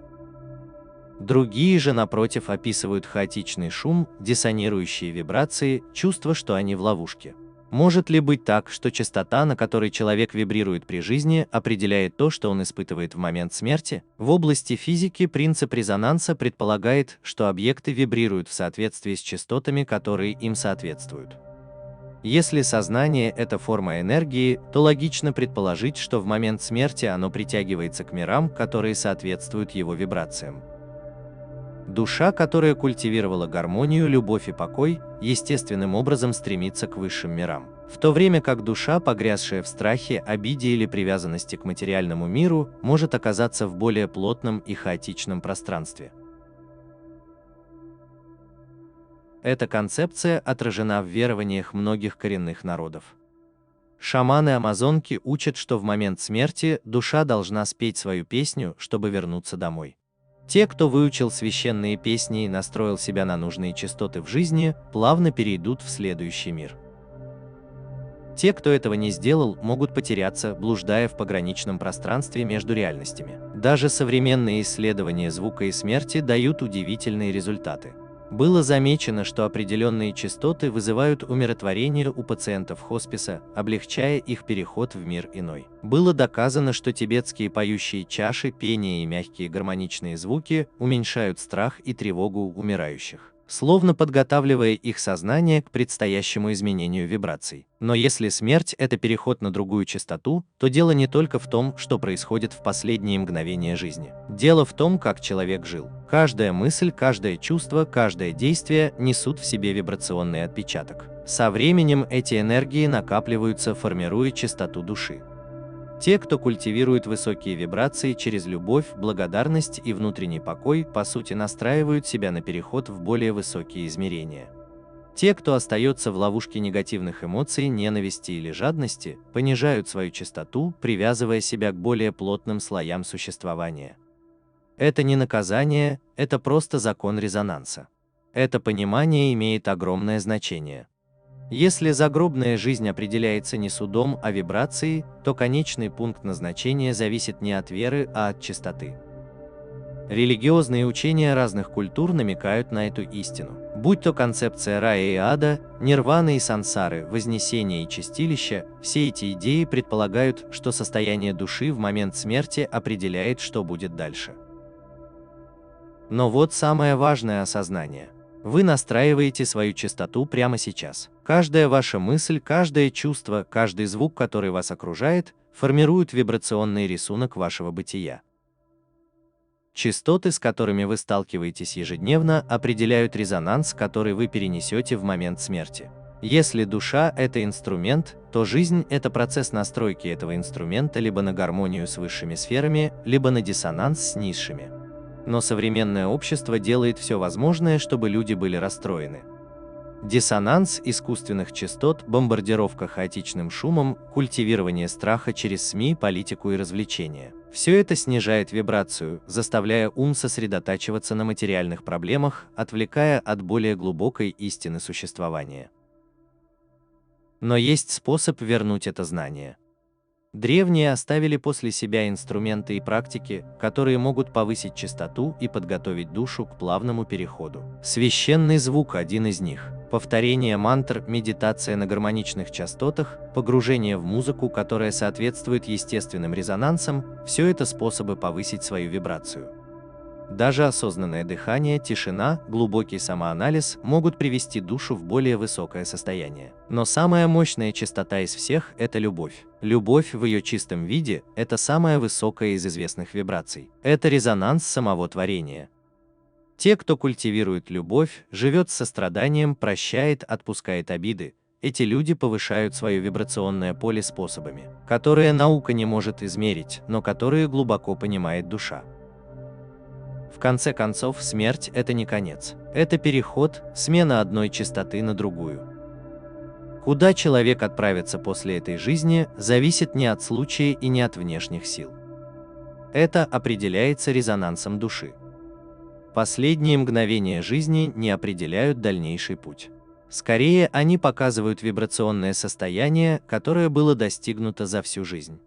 Другие же, напротив, описывают хаотичный шум, диссонирующие вибрации, чувство, что они в ловушке. Может ли быть так, что частота, на которой человек вибрирует при жизни, определяет то, что он испытывает в момент смерти? В области физики принцип резонанса предполагает, что объекты вибрируют в соответствии с частотами, которые им соответствуют. Если сознание – это форма энергии, то логично предположить, что в момент смерти оно притягивается к мирам, которые соответствуют его вибрациям. Душа, которая культивировала гармонию, любовь и покой, естественным образом стремится к высшим мирам. В то время как душа, погрязшая в страхе, обиде или привязанности к материальному миру, может оказаться в более плотном и хаотичном пространстве. Эта концепция отражена в верованиях многих коренных народов. Шаманы-амазонки учат, что в момент смерти душа должна спеть свою песню, чтобы вернуться домой. Те, кто выучил священные песни и настроил себя на нужные частоты в жизни, плавно перейдут в следующий мир. Те, кто этого не сделал, могут потеряться, блуждая в пограничном пространстве между реальностями. Даже современные исследования звука и смерти дают удивительные результаты. Было замечено, что определенные частоты вызывают умиротворение у пациентов хосписа, облегчая их переход в мир иной. Было доказано, что тибетские поющие чаши, пение и мягкие гармоничные звуки уменьшают страх и тревогу у умирающих, словно подготавливая их сознание к предстоящему изменению вибраций. Но если смерть – это переход на другую частоту, то дело не только в том, что происходит в последние мгновения жизни. Дело в том, как человек жил. Каждая мысль, каждое чувство, каждое действие несут в себе вибрационный отпечаток. Со временем эти энергии накапливаются, формируя частоту души. Те, кто культивирует высокие вибрации через любовь, благодарность и внутренний покой, по сути настраивают себя на переход в более высокие измерения. Те, кто остается в ловушке негативных эмоций, ненависти или жадности, понижают свою частоту, привязывая себя к более плотным слоям существования. Это не наказание, это просто закон резонанса. Это понимание имеет огромное значение. Если загробная жизнь определяется не судом, а вибрацией, то конечный пункт назначения зависит не от веры, а от чистоты. Религиозные учения разных культур намекают на эту истину. Будь то концепция рая и ада, нирваны и сансары, вознесения и чистилища, все эти идеи предполагают, что состояние души в момент смерти определяет, что будет дальше. Но вот самое важное осознание. Вы настраиваете свою частоту прямо сейчас. Каждая ваша мысль, каждое чувство, каждый звук, который вас окружает, формирует вибрационный рисунок вашего бытия. Частоты, с которыми вы сталкиваетесь ежедневно, определяют резонанс, который вы перенесете в момент смерти. Если душа – это инструмент, то жизнь – это процесс настройки этого инструмента либо на гармонию с высшими сферами, либо на диссонанс с низшими. Но современное общество делает все возможное, чтобы люди были расстроены. Диссонанс искусственных частот, бомбардировка хаотичным шумом, культивирование страха через СМИ, политику и развлечения. Все это снижает вибрацию, заставляя ум сосредотачиваться на материальных проблемах, отвлекая от более глубокой истины существования. Но есть способ вернуть это знание. Древние оставили после себя инструменты и практики, которые могут повысить частоту и подготовить душу к плавному переходу. Священный звук – один из них. Повторение мантр, медитация на гармоничных частотах, погружение в музыку, которая соответствует естественным резонансам – все это способы повысить свою вибрацию. Даже осознанное дыхание, тишина, глубокий самоанализ могут привести душу в более высокое состояние. Но самая мощная частота из всех – это любовь. Любовь в ее чистом виде – это самая высокая из известных вибраций. Это резонанс самого творения. Те, кто культивирует любовь, живет с состраданием, прощает, отпускает обиды. Эти люди повышают свое вибрационное поле способами, которые наука не может измерить, но которые глубоко понимает душа. В конце концов, смерть – это не конец. Это переход, смена одной частоты на другую. Куда человек отправится после этой жизни, зависит не от случая и не от внешних сил. Это определяется резонансом души. Последние мгновения жизни не определяют дальнейший путь. Скорее, они показывают вибрационное состояние, которое было достигнуто за всю жизнь.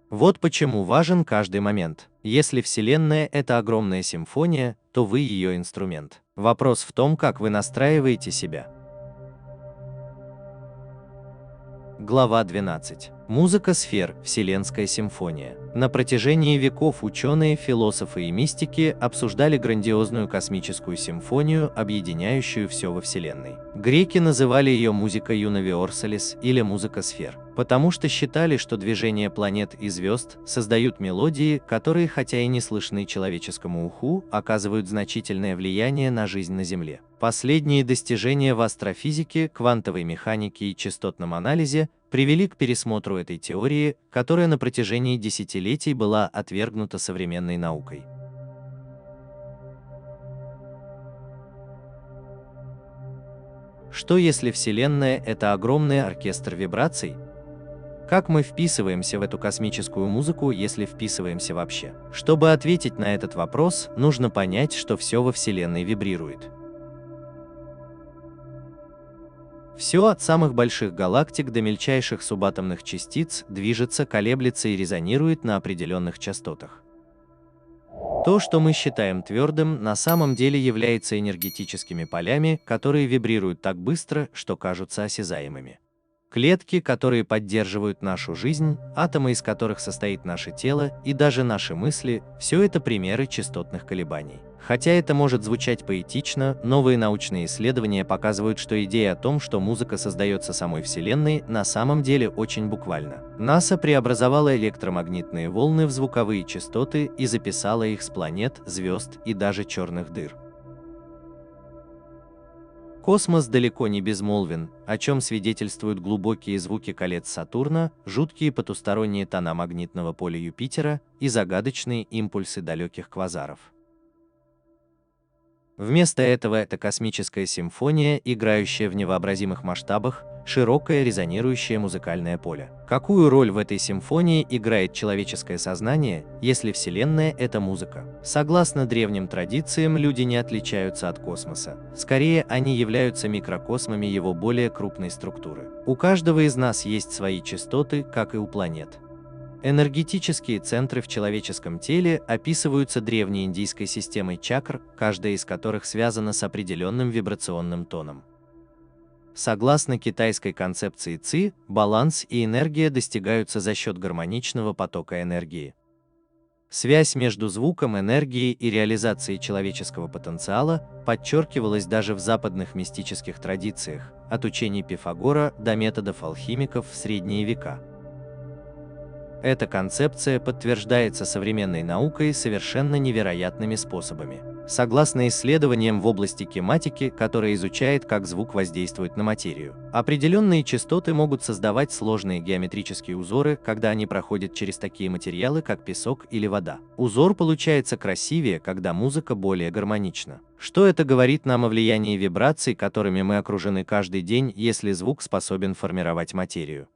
Вот почему важен каждый момент. Если Вселенная – это огромная симфония, то вы ее инструмент. Вопрос в том, как вы настраиваете себя. Глава 12. Музыка сфер. Вселенская симфония. На протяжении веков ученые, философы и мистики обсуждали грандиозную космическую симфонию, объединяющую все во Вселенной. Греки называли ее музыка Юнивиорсалис или музыка сфер, потому что считали, что движение планет и звезд создают мелодии, которые, хотя и не слышны человеческому уху, оказывают значительное влияние на жизнь на Земле. Последние достижения в астрофизике, квантовой механике и частотном анализе привели к пересмотру этой теории, которая на протяжении десятилетий была отвергнута современной наукой. Что если Вселенная – это огромный оркестр вибраций? Как мы вписываемся в эту космическую музыку, если вписываемся вообще? Чтобы ответить на этот вопрос, нужно понять, что все во Вселенной вибрирует. Все от самых больших галактик до мельчайших субатомных частиц движется, колеблется и резонирует на определенных частотах. То, что мы считаем твердым, на самом деле является энергетическими полями, которые вибрируют так быстро, что кажутся осязаемыми. Клетки, которые поддерживают нашу жизнь, атомы, из которых состоит наше тело, и даже наши мысли – все это примеры частотных колебаний. Хотя это может звучать поэтично, новые научные исследования показывают, что идея о том, что музыка создается самой Вселенной, на самом деле очень буквально. НАСА преобразовала электромагнитные волны в звуковые частоты и записала их с планет, звезд и даже черных дыр. Космос далеко не безмолвен, о чем свидетельствуют глубокие звуки колец Сатурна, жуткие потусторонние тона магнитного поля Юпитера и загадочные импульсы далеких квазаров. Вместо этого это космическая симфония, играющая в невообразимых масштабах, широкое резонирующее музыкальное поле. Какую роль в этой симфонии играет человеческое сознание, если Вселенная – это музыка? Согласно древним традициям, люди не отличаются от космоса. Скорее, они являются микрокосмами его более крупной структуры. У каждого из нас есть свои частоты, как и у планет. Энергетические центры в человеческом теле описываются древнеиндийской системой чакр, каждая из которых связана с определенным вибрационным тоном. Согласно китайской концепции ци, баланс и энергия достигаются за счет гармоничного потока энергии. Связь между звуком, энергией и реализацией человеческого потенциала подчеркивалась даже в западных мистических традициях, от учений Пифагора до методов алхимиков в средние века. Эта концепция подтверждается современной наукой совершенно невероятными способами. Согласно исследованиям в области кинематики, которая изучает, как звук воздействует на материю, определенные частоты могут создавать сложные геометрические узоры, когда они проходят через такие материалы, как песок или вода. Узор получается красивее, когда музыка более гармонична. Что это говорит нам о влиянии вибраций, которыми мы окружены каждый день, если звук способен формировать материю?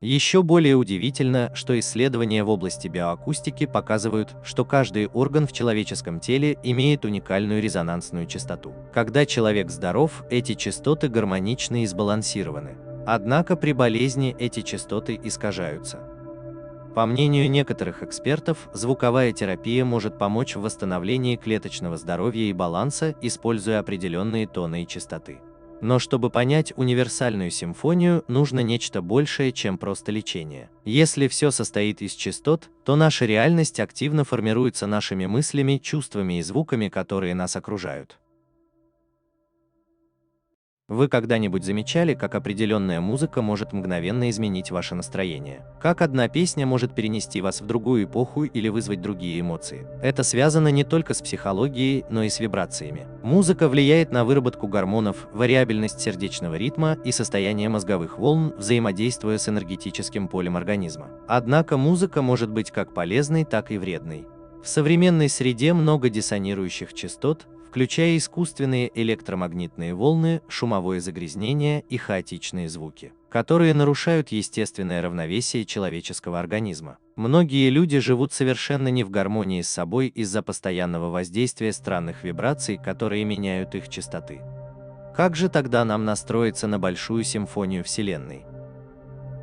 Еще более удивительно, что исследования в области биоакустики показывают, что каждый орган в человеческом теле имеет уникальную резонансную частоту. Когда человек здоров, эти частоты гармоничны и сбалансированы. Однако при болезни эти частоты искажаются. По мнению некоторых экспертов, звуковая терапия может помочь в восстановлении клеточного здоровья и баланса, используя определенные тоны и частоты. Но чтобы понять универсальную симфонию, нужно нечто большее, чем просто лечение. Если все состоит из частот, то наша реальность активно формируется нашими мыслями, чувствами и звуками, которые нас окружают. Вы когда-нибудь замечали, как определенная музыка может мгновенно изменить ваше настроение? Как одна песня может перенести вас в другую эпоху или вызвать другие эмоции? Это связано не только с психологией, но и с вибрациями. Музыка влияет на выработку гормонов, вариабельность сердечного ритма и состояние мозговых волн, взаимодействуя с энергетическим полем организма. Однако музыка может быть как полезной, так и вредной. В современной среде много диссонирующих частот, включая искусственные электромагнитные волны, шумовое загрязнение и хаотичные звуки, которые нарушают естественное равновесие человеческого организма. Многие люди живут совершенно не в гармонии с собой из-за постоянного воздействия странных вибраций, которые меняют их частоты. Как же тогда нам настроиться на большую симфонию Вселенной?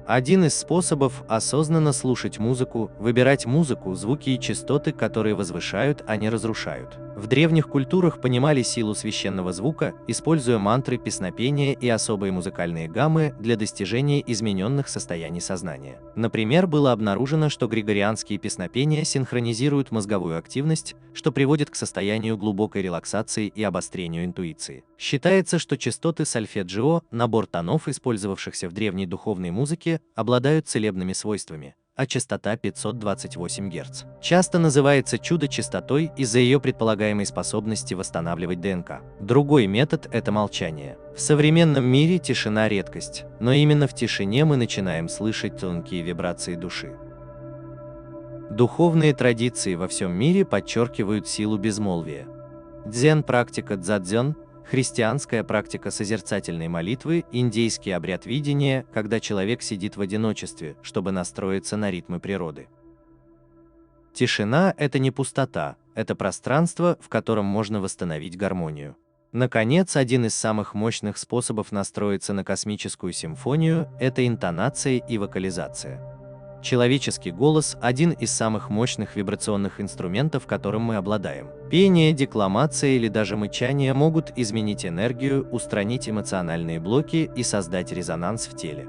Один из способов осознанно слушать музыку, выбирать музыку, звуки и частоты, которые возвышают, а не разрушают. В древних культурах понимали силу священного звука, используя мантры, песнопения и особые музыкальные гаммы для достижения измененных состояний сознания. Например, было обнаружено, что григорианские песнопения синхронизируют мозговую активность, что приводит к состоянию глубокой релаксации и обострению интуиции. Считается, что частоты сольфеджио, набор тонов, использовавшихся в древней духовной музыке, обладают целебными свойствами, а частота 528 Гц часто называется чудо-частотой из-за ее предполагаемой способности восстанавливать ДНК. Другой метод – это молчание. В современном мире тишина – редкость, но именно в тишине мы начинаем слышать тонкие вибрации души. Духовные традиции во всем мире подчеркивают силу безмолвия. Дзен-практика дзадзен, христианская практика созерцательной молитвы, индийский обряд видения, когда человек сидит в одиночестве, чтобы настроиться на ритмы природы. Тишина – это не пустота, это пространство, в котором можно восстановить гармонию. Наконец, один из самых мощных способов настроиться на космическую симфонию – это интонация и вокализация. Человеческий голос – один из самых мощных вибрационных инструментов, которым мы обладаем. Пение, декламация или даже мычание могут изменить энергию, устранить эмоциональные блоки и создать резонанс в теле.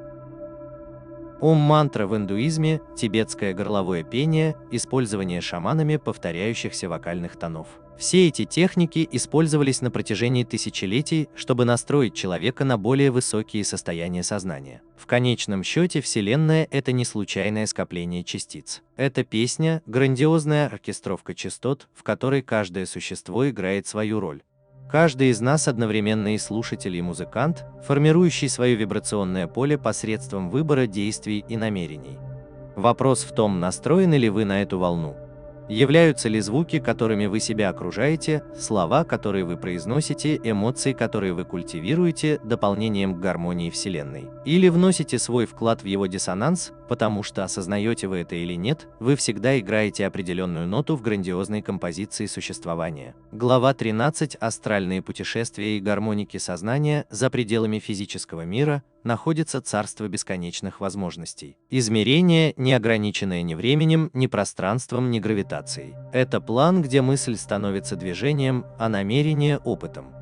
Ом-мантра в индуизме, тибетское горловое пение, использование шаманами повторяющихся вокальных тонов. Все эти техники использовались на протяжении тысячелетий, чтобы настроить человека на более высокие состояния сознания. В конечном счете, Вселенная – это не случайное скопление частиц. Это песня, грандиозная оркестровка частот, в которой каждое существо играет свою роль. Каждый из нас одновременно и слушатель, и музыкант, формирующий свое вибрационное поле посредством выбора действий и намерений. Вопрос в том, настроены ли вы на эту волну. Являются ли звуки, которыми вы себя окружаете, слова, которые вы произносите, эмоции, которые вы культивируете, дополнением к гармонии Вселенной? Или вносите свой вклад в его диссонанс, потому что, осознаете вы это или нет, вы всегда играете определенную ноту в грандиозной композиции существования. Глава 13. Астральные путешествия и гармоники сознания. За пределами физического мира находится царство бесконечных возможностей. Измерение, не ограниченное ни временем, ни пространством, ни гравитацией. Это план, где мысль становится движением, а намерение – опытом.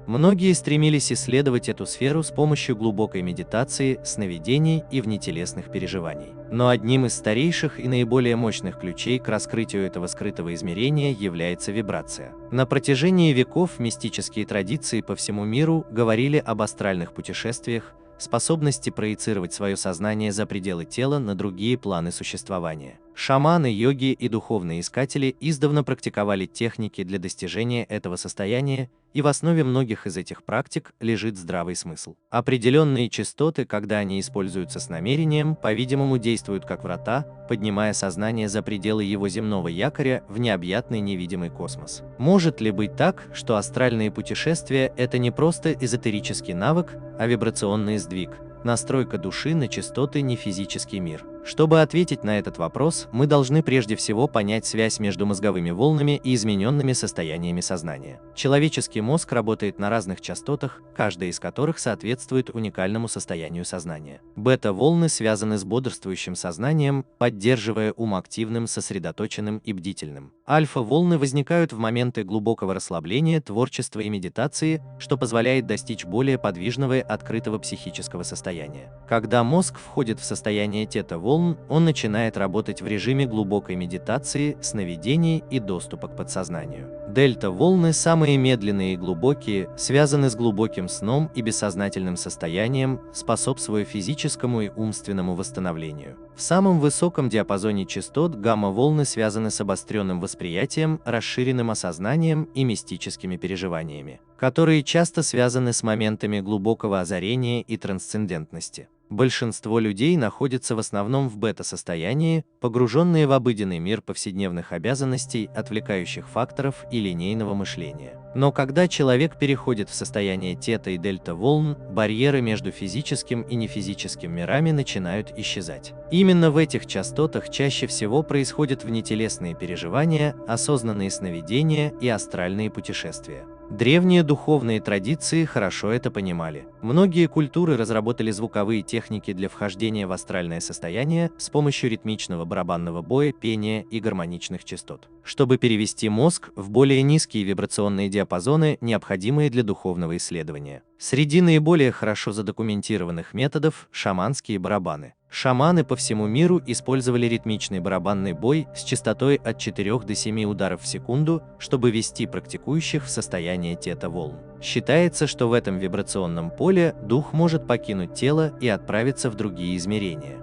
Многие стремились исследовать эту сферу с помощью глубокой медитации, сновидений и внетелесных переживаний. Но одним из старейших и наиболее мощных ключей к раскрытию этого скрытого измерения является вибрация. На протяжении веков мистические традиции по всему миру говорили об астральных путешествиях, способности проецировать свое сознание за пределы тела на другие планы существования. Шаманы, йоги и духовные искатели издавна практиковали техники для достижения этого состояния, и в основе многих из этих практик лежит здравый смысл. Определенные частоты, когда они используются с намерением, по-видимому, действуют как врата, поднимая сознание за пределы его земного якоря в необъятный невидимый космос. Может ли быть так, что астральные путешествия – это не просто эзотерический навык, а вибрационный сдвиг, настройка души на частоты нефизический мир? Чтобы ответить на этот вопрос, мы должны прежде всего понять связь между мозговыми волнами и измененными состояниями сознания. Человеческий мозг работает на разных частотах, каждая из которых соответствует уникальному состоянию сознания. Бета-волны связаны с бодрствующим сознанием, поддерживая ум активным, сосредоточенным и бдительным. Альфа-волны возникают в моменты глубокого расслабления, творчества и медитации, что позволяет достичь более подвижного и открытого психического состояния. Когда мозг входит в состояние тета-волн, он начинает работать в режиме глубокой медитации, сновидений и доступа к подсознанию. Дельта-волны, самые медленные и глубокие, связаны с глубоким сном и бессознательным состоянием, способствуя физическому и умственному восстановлению. В самом высоком диапазоне частот гамма-волны связаны с обостренным восприятием, расширенным осознанием и мистическими переживаниями, которые часто связаны с моментами глубокого озарения и трансцендентности. Большинство людей находятся в основном в бета-состоянии, погруженные в обыденный мир повседневных обязанностей, отвлекающих факторов и линейного мышления. Но когда человек переходит в состояние тета и дельта-волн, барьеры между физическим и нефизическим мирами начинают исчезать. Именно в этих частотах чаще всего происходят внетелесные переживания, осознанные сновидения и астральные путешествия. Древние духовные традиции хорошо это понимали. Многие культуры разработали звуковые техники для вхождения в астральное состояние с помощью ритмичного барабанного боя, пения и гармоничных частот, чтобы перевести мозг в более низкие вибрационные диапазоны, необходимые для духовного исследования. Среди наиболее хорошо задокументированных методов – шаманские барабаны. Шаманы по всему миру использовали ритмичный барабанный бой с частотой от 4 до 7 ударов в секунду, чтобы ввести практикующих в состояние тета-волн. Считается, что в этом вибрационном поле дух может покинуть тело и отправиться в другие измерения.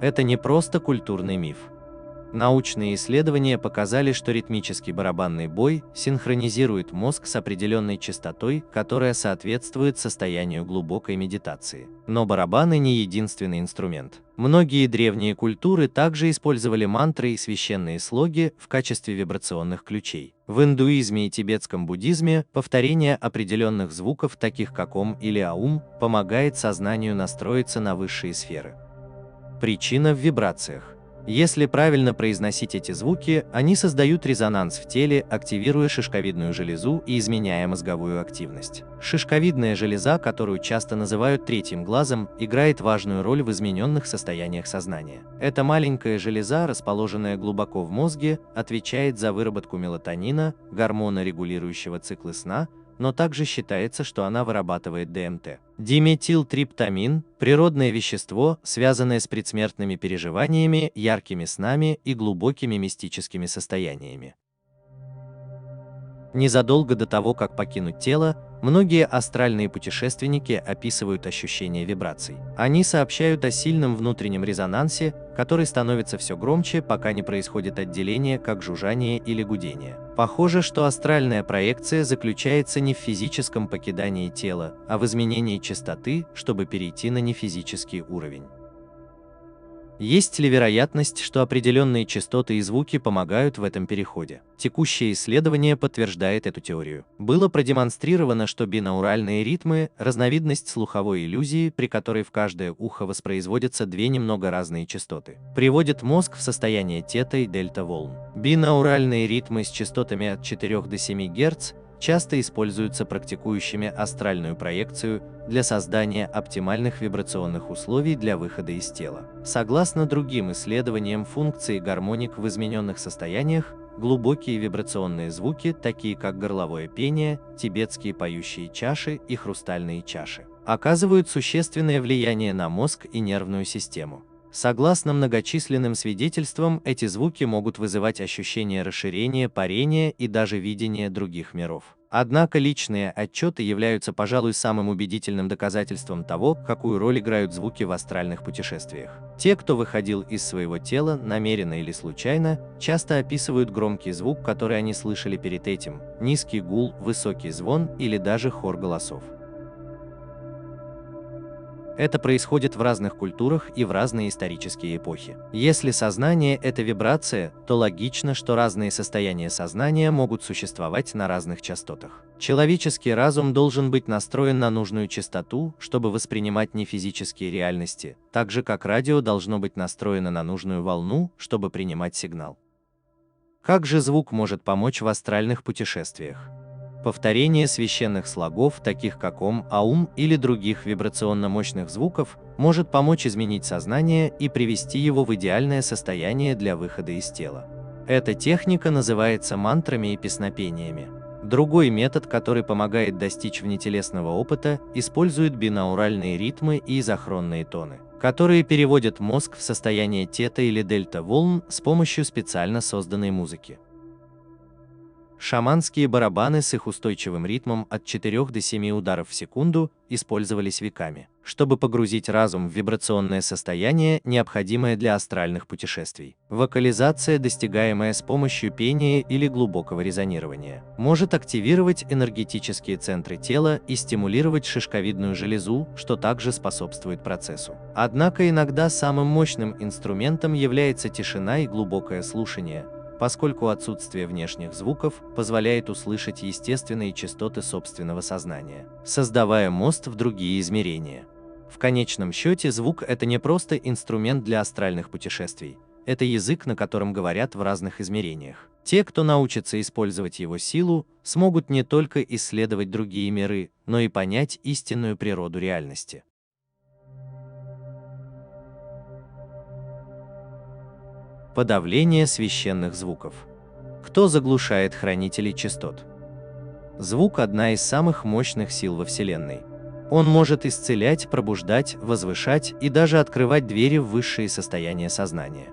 Это не просто культурный миф. Научные исследования показали, что ритмический барабанный бой синхронизирует мозг с определенной частотой, которая соответствует состоянию глубокой медитации. Но барабаны не единственный инструмент. Многие древние культуры также использовали мантры и священные слоги в качестве вибрационных ключей. В индуизме и тибетском буддизме повторение определенных звуков, таких как ом или аум, помогает сознанию настроиться на высшие сферы. Причина в вибрациях. Если правильно произносить эти звуки, они создают резонанс в теле, активируя шишковидную железу и изменяя мозговую активность. Шишковидная железа, которую часто называют третьим глазом, играет важную роль в измененных состояниях сознания. Эта маленькая железа, расположенная глубоко в мозге, отвечает за выработку мелатонина, гормона, регулирующего циклы сна, но также считается, что она вырабатывает ДМТ. Диметилтриптамин – природное вещество, связанное с предсмертными переживаниями, яркими снами и глубокими мистическими состояниями. Незадолго до того, как покинуть тело, многие астральные путешественники описывают ощущение вибраций. Они сообщают о сильном внутреннем резонансе, который становится все громче, пока не происходит отделение, как жужжание или гудение. Похоже, что астральная проекция заключается не в физическом покидании тела, а в изменении частоты, чтобы перейти на нефизический уровень. Есть ли вероятность, что определенные частоты и звуки помогают в этом переходе? Текущее исследование подтверждает эту теорию. Было продемонстрировано, что бинауральные ритмы – разновидность слуховой иллюзии, при которой в каждое ухо воспроизводятся две немного разные частоты, приводит мозг в состояние тета и дельта волн. Бинауральные ритмы с частотами от 4 до 7 Гц часто используются практикующими астральную проекцию для создания оптимальных вибрационных условий для выхода из тела. Согласно другим исследованиям функции гармоник в измененных состояниях, глубокие вибрационные звуки, такие как горловое пение, тибетские поющие чаши и хрустальные чаши, оказывают существенное влияние на мозг и нервную систему. Согласно многочисленным свидетельствам, эти звуки могут вызывать ощущение расширения, парения и даже видения других миров. Однако личные отчеты являются, пожалуй, самым убедительным доказательством того, какую роль играют звуки в астральных путешествиях. Те, кто выходил из своего тела, намеренно или случайно, часто описывают громкий звук, который они слышали перед этим, низкий гул, высокий звон или даже хор голосов. Это происходит в разных культурах и в разные исторические эпохи. Если сознание – это вибрация, то логично, что разные состояния сознания могут существовать на разных частотах. Человеческий разум должен быть настроен на нужную частоту, чтобы воспринимать нефизические реальности, так же как радио должно быть настроено на нужную волну, чтобы принимать сигнал. Как же звук может помочь в астральных путешествиях? Повторение священных слогов, таких как Ом, Аум или других вибрационно мощных звуков, может помочь изменить сознание и привести его в идеальное состояние для выхода из тела. Эта техника называется мантрами и песнопениями. Другой метод, который помогает достичь внетелесного опыта, использует бинауральные ритмы и изохронные тоны, которые переводят мозг в состояние тета или дельта волн с помощью специально созданной музыки. Шаманские барабаны с их устойчивым ритмом от 4 до 7 ударов в секунду использовались веками, чтобы погрузить разум в вибрационное состояние, необходимое для астральных путешествий. Вокализация, достигаемая с помощью пения или глубокого резонирования, может активировать энергетические центры тела и стимулировать шишковидную железу, что также способствует процессу. Однако иногда самым мощным инструментом является тишина и глубокое слушание, поскольку отсутствие внешних звуков позволяет услышать естественные частоты собственного сознания, создавая мост в другие измерения. В конечном счете, звук – это не просто инструмент для астральных путешествий, это язык, на котором говорят в разных измерениях. Те, кто научится использовать его силу, смогут не только исследовать другие миры, но и понять истинную природу реальности. Подавление священных звуков. Кто заглушает хранителей частот? Звук – одна из самых мощных сил во Вселенной. Он может исцелять, пробуждать, возвышать и даже открывать двери в высшие состояния сознания.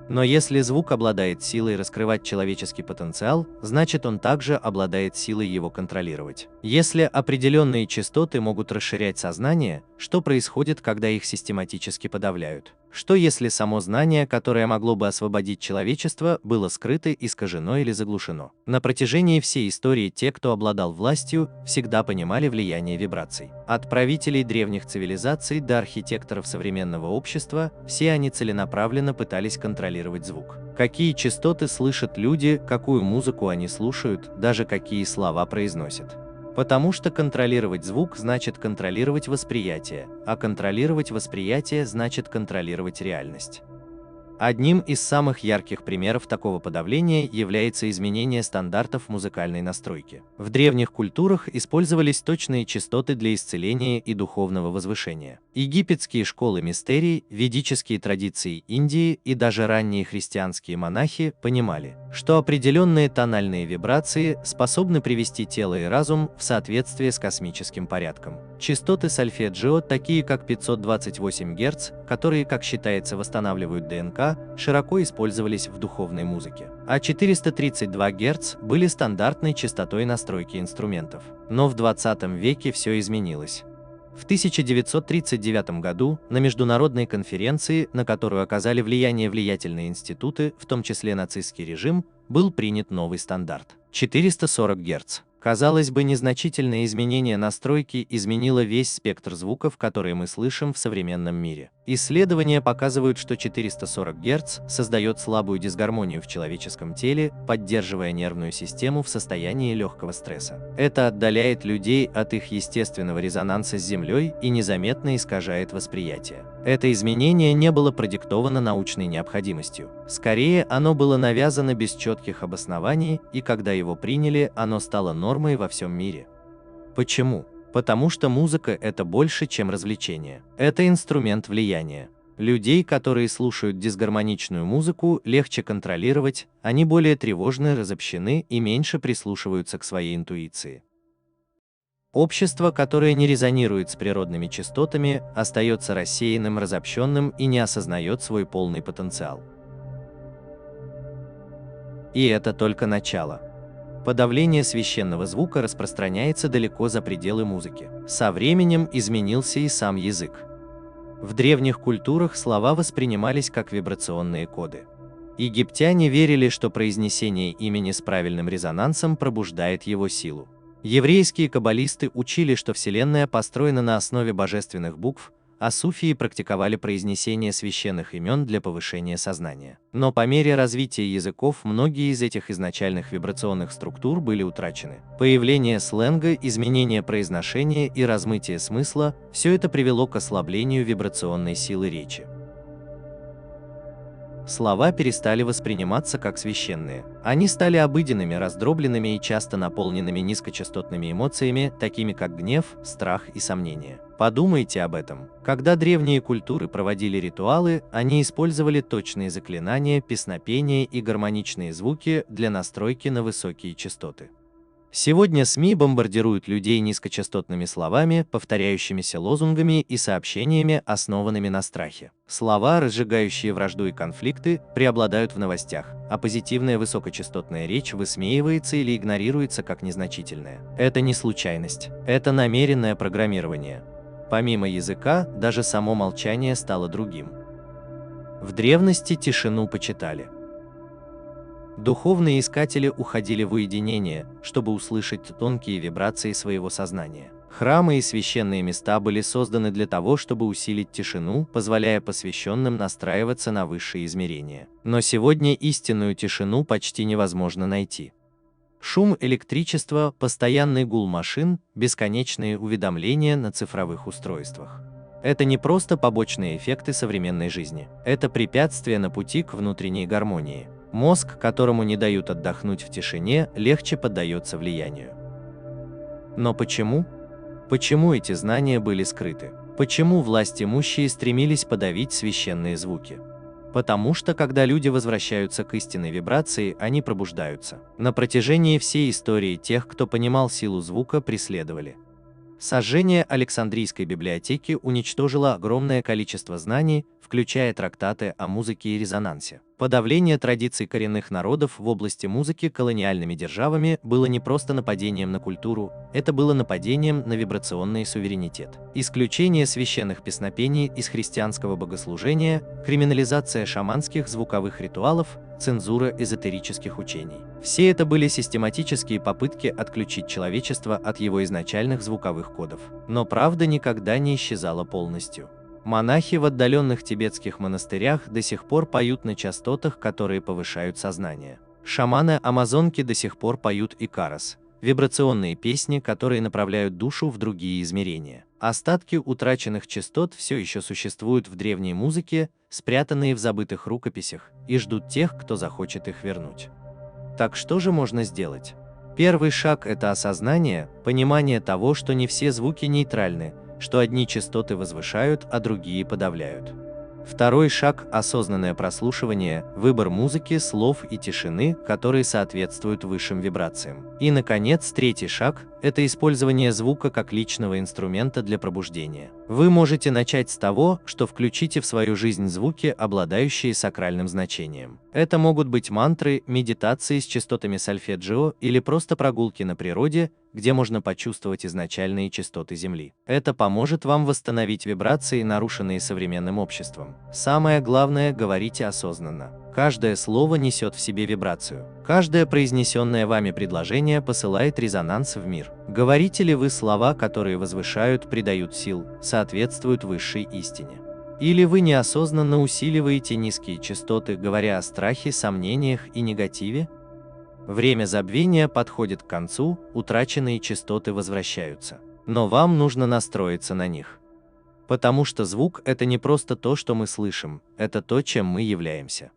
Но если звук обладает силой раскрывать человеческий потенциал, значит он также обладает силой его контролировать. Если определенные частоты могут расширять сознание, что происходит, когда их систематически подавляют? Что если само знание, которое могло бы освободить человечество, было скрыто, искажено или заглушено? На протяжении всей истории те, кто обладал властью, всегда понимали влияние вибраций. От правителей древних цивилизаций до архитекторов современного общества, все они целенаправленно пытались контролировать звук. Какие частоты слышат люди, какую музыку они слушают, даже какие слова произносят. Потому что контролировать звук значит контролировать восприятие, а контролировать восприятие значит контролировать реальность. Одним из самых ярких примеров такого подавления является изменение стандартов музыкальной настройки. В древних культурах использовались точные частоты для исцеления и духовного возвышения. Египетские школы мистерий, ведические традиции Индии и даже ранние христианские монахи понимали, что определенные тональные вибрации способны привести тело и разум в соответствие с космическим порядком. Частоты сольфеджио, такие как 528 Гц, которые, как считается, восстанавливают ДНК, широко использовались в духовной музыке. А 432 Гц были стандартной частотой настройки инструментов. Но в 20 веке все изменилось. В В 1939 году на международной конференции, на которую оказали влияние влиятельные институты, в том числе нацистский режим, был принят новый стандарт – 440 Гц. Казалось бы, незначительное изменение настройки изменило весь спектр звуков, которые мы слышим в современном мире. Исследования показывают, что 440 Гц создает слабую дисгармонию в человеческом теле, поддерживая нервную систему в состоянии легкого стресса. Это отдаляет людей от их естественного резонанса с Землей и незаметно искажает восприятие. Это изменение не было продиктовано научной необходимостью. Скорее, оно было навязано без четких обоснований, и когда его приняли, оно стало нормой во всем мире. Почему? Потому что музыка – это больше, чем развлечение. Это инструмент влияния. Людей, которые слушают дисгармоничную музыку, легче контролировать, они более тревожны, разобщены и меньше прислушиваются к своей интуиции. Общество, которое не резонирует с природными частотами, остается рассеянным, разобщенным и не осознает свой полный потенциал. И это только начало. Подавление священного звука распространяется далеко за пределы музыки. Со временем изменился и сам язык. В древних культурах слова воспринимались как вибрационные коды. Египтяне верили, что произнесение имени с правильным резонансом пробуждает его силу. Еврейские каббалисты учили, что Вселенная построена на основе божественных букв, а суфии практиковали произнесение священных имен для повышения сознания. Но по мере развития языков многие из этих изначальных вибрационных структур были утрачены. Появление сленга, изменение произношения и размытие смысла – все это привело к ослаблению вибрационной силы речи. Слова перестали восприниматься как священные. Они стали обыденными, раздробленными и часто наполненными низкочастотными эмоциями, такими как гнев, страх и сомнение. Подумайте об этом. Когда древние культуры проводили ритуалы, они использовали точные заклинания, песнопения и гармоничные звуки для настройки на высокие частоты. Сегодня СМИ бомбардируют людей низкочастотными словами, повторяющимися лозунгами и сообщениями, основанными на страхе. Слова, разжигающие вражду и конфликты, преобладают в новостях, а позитивная высокочастотная речь высмеивается или игнорируется как незначительная. Это не случайность, это намеренное программирование. Помимо языка, даже само молчание стало другим. В древности тишину почитали. Духовные искатели уходили в уединение, чтобы услышать тонкие вибрации своего сознания. Храмы и священные места были созданы для того, чтобы усилить тишину, позволяя посвященным настраиваться на высшие измерения. Но сегодня истинную тишину почти невозможно найти. Шум электричества, постоянный гул машин, бесконечные уведомления на цифровых устройствах. Это не просто побочные эффекты современной жизни. Это препятствие на пути к внутренней гармонии. Мозг, которому не дают отдохнуть в тишине, легче поддается влиянию. Но почему? Почему эти знания были скрыты? Почему власть имущие стремились подавить священные звуки? Потому что, когда люди возвращаются к истинной вибрации, они пробуждаются. На протяжении всей истории тех, кто понимал силу звука, преследовали. Сожжение Александрийской библиотеки уничтожило огромное количество знаний, включая трактаты о музыке и резонансе. Подавление традиций коренных народов в области музыки колониальными державами было не просто нападением на культуру, это было нападением на вибрационный суверенитет. Исключение священных песнопений из христианского богослужения, криминализация шаманских звуковых ритуалов, цензура эзотерических учений. Все это были систематические попытки отключить человечество от его изначальных звуковых кодов. Но правда никогда не исчезала полностью. Монахи в отдаленных тибетских монастырях до сих пор поют на частотах, которые повышают сознание. Шаманы-амазонки до сих пор поют икарос, вибрационные песни, которые направляют душу в другие измерения. Остатки утраченных частот все еще существуют в древней музыке, спрятанные в забытых рукописях, и ждут тех, кто захочет их вернуть. Так что же можно сделать? Первый шаг – это осознание, понимание того, что не все звуки нейтральны, что одни частоты возвышают, а другие подавляют. Второй шаг – осознанное прослушивание, выбор музыки, слов и тишины, которые соответствуют высшим вибрациям. И, наконец, третий шаг – это использование звука как личного инструмента для пробуждения. Вы можете начать с того, что включите в свою жизнь звуки, обладающие сакральным значением. Это могут быть мантры, медитации с частотами сольфеджио или просто прогулки на природе, где можно почувствовать изначальные частоты Земли. Это поможет вам восстановить вибрации, нарушенные современным обществом. Самое главное – говорите осознанно. Каждое слово несет в себе вибрацию. Каждое произнесенное вами предложение посылает резонанс в мир. Говорите ли вы слова, которые возвышают, придают сил, соответствуют высшей истине? Или вы неосознанно усиливаете низкие частоты, говоря о страхе, сомнениях и негативе? Время забвения подходит к концу, утраченные частоты возвращаются. Но вам нужно настроиться на них. Потому что звук – это не просто то, что мы слышим, это то, чем мы являемся.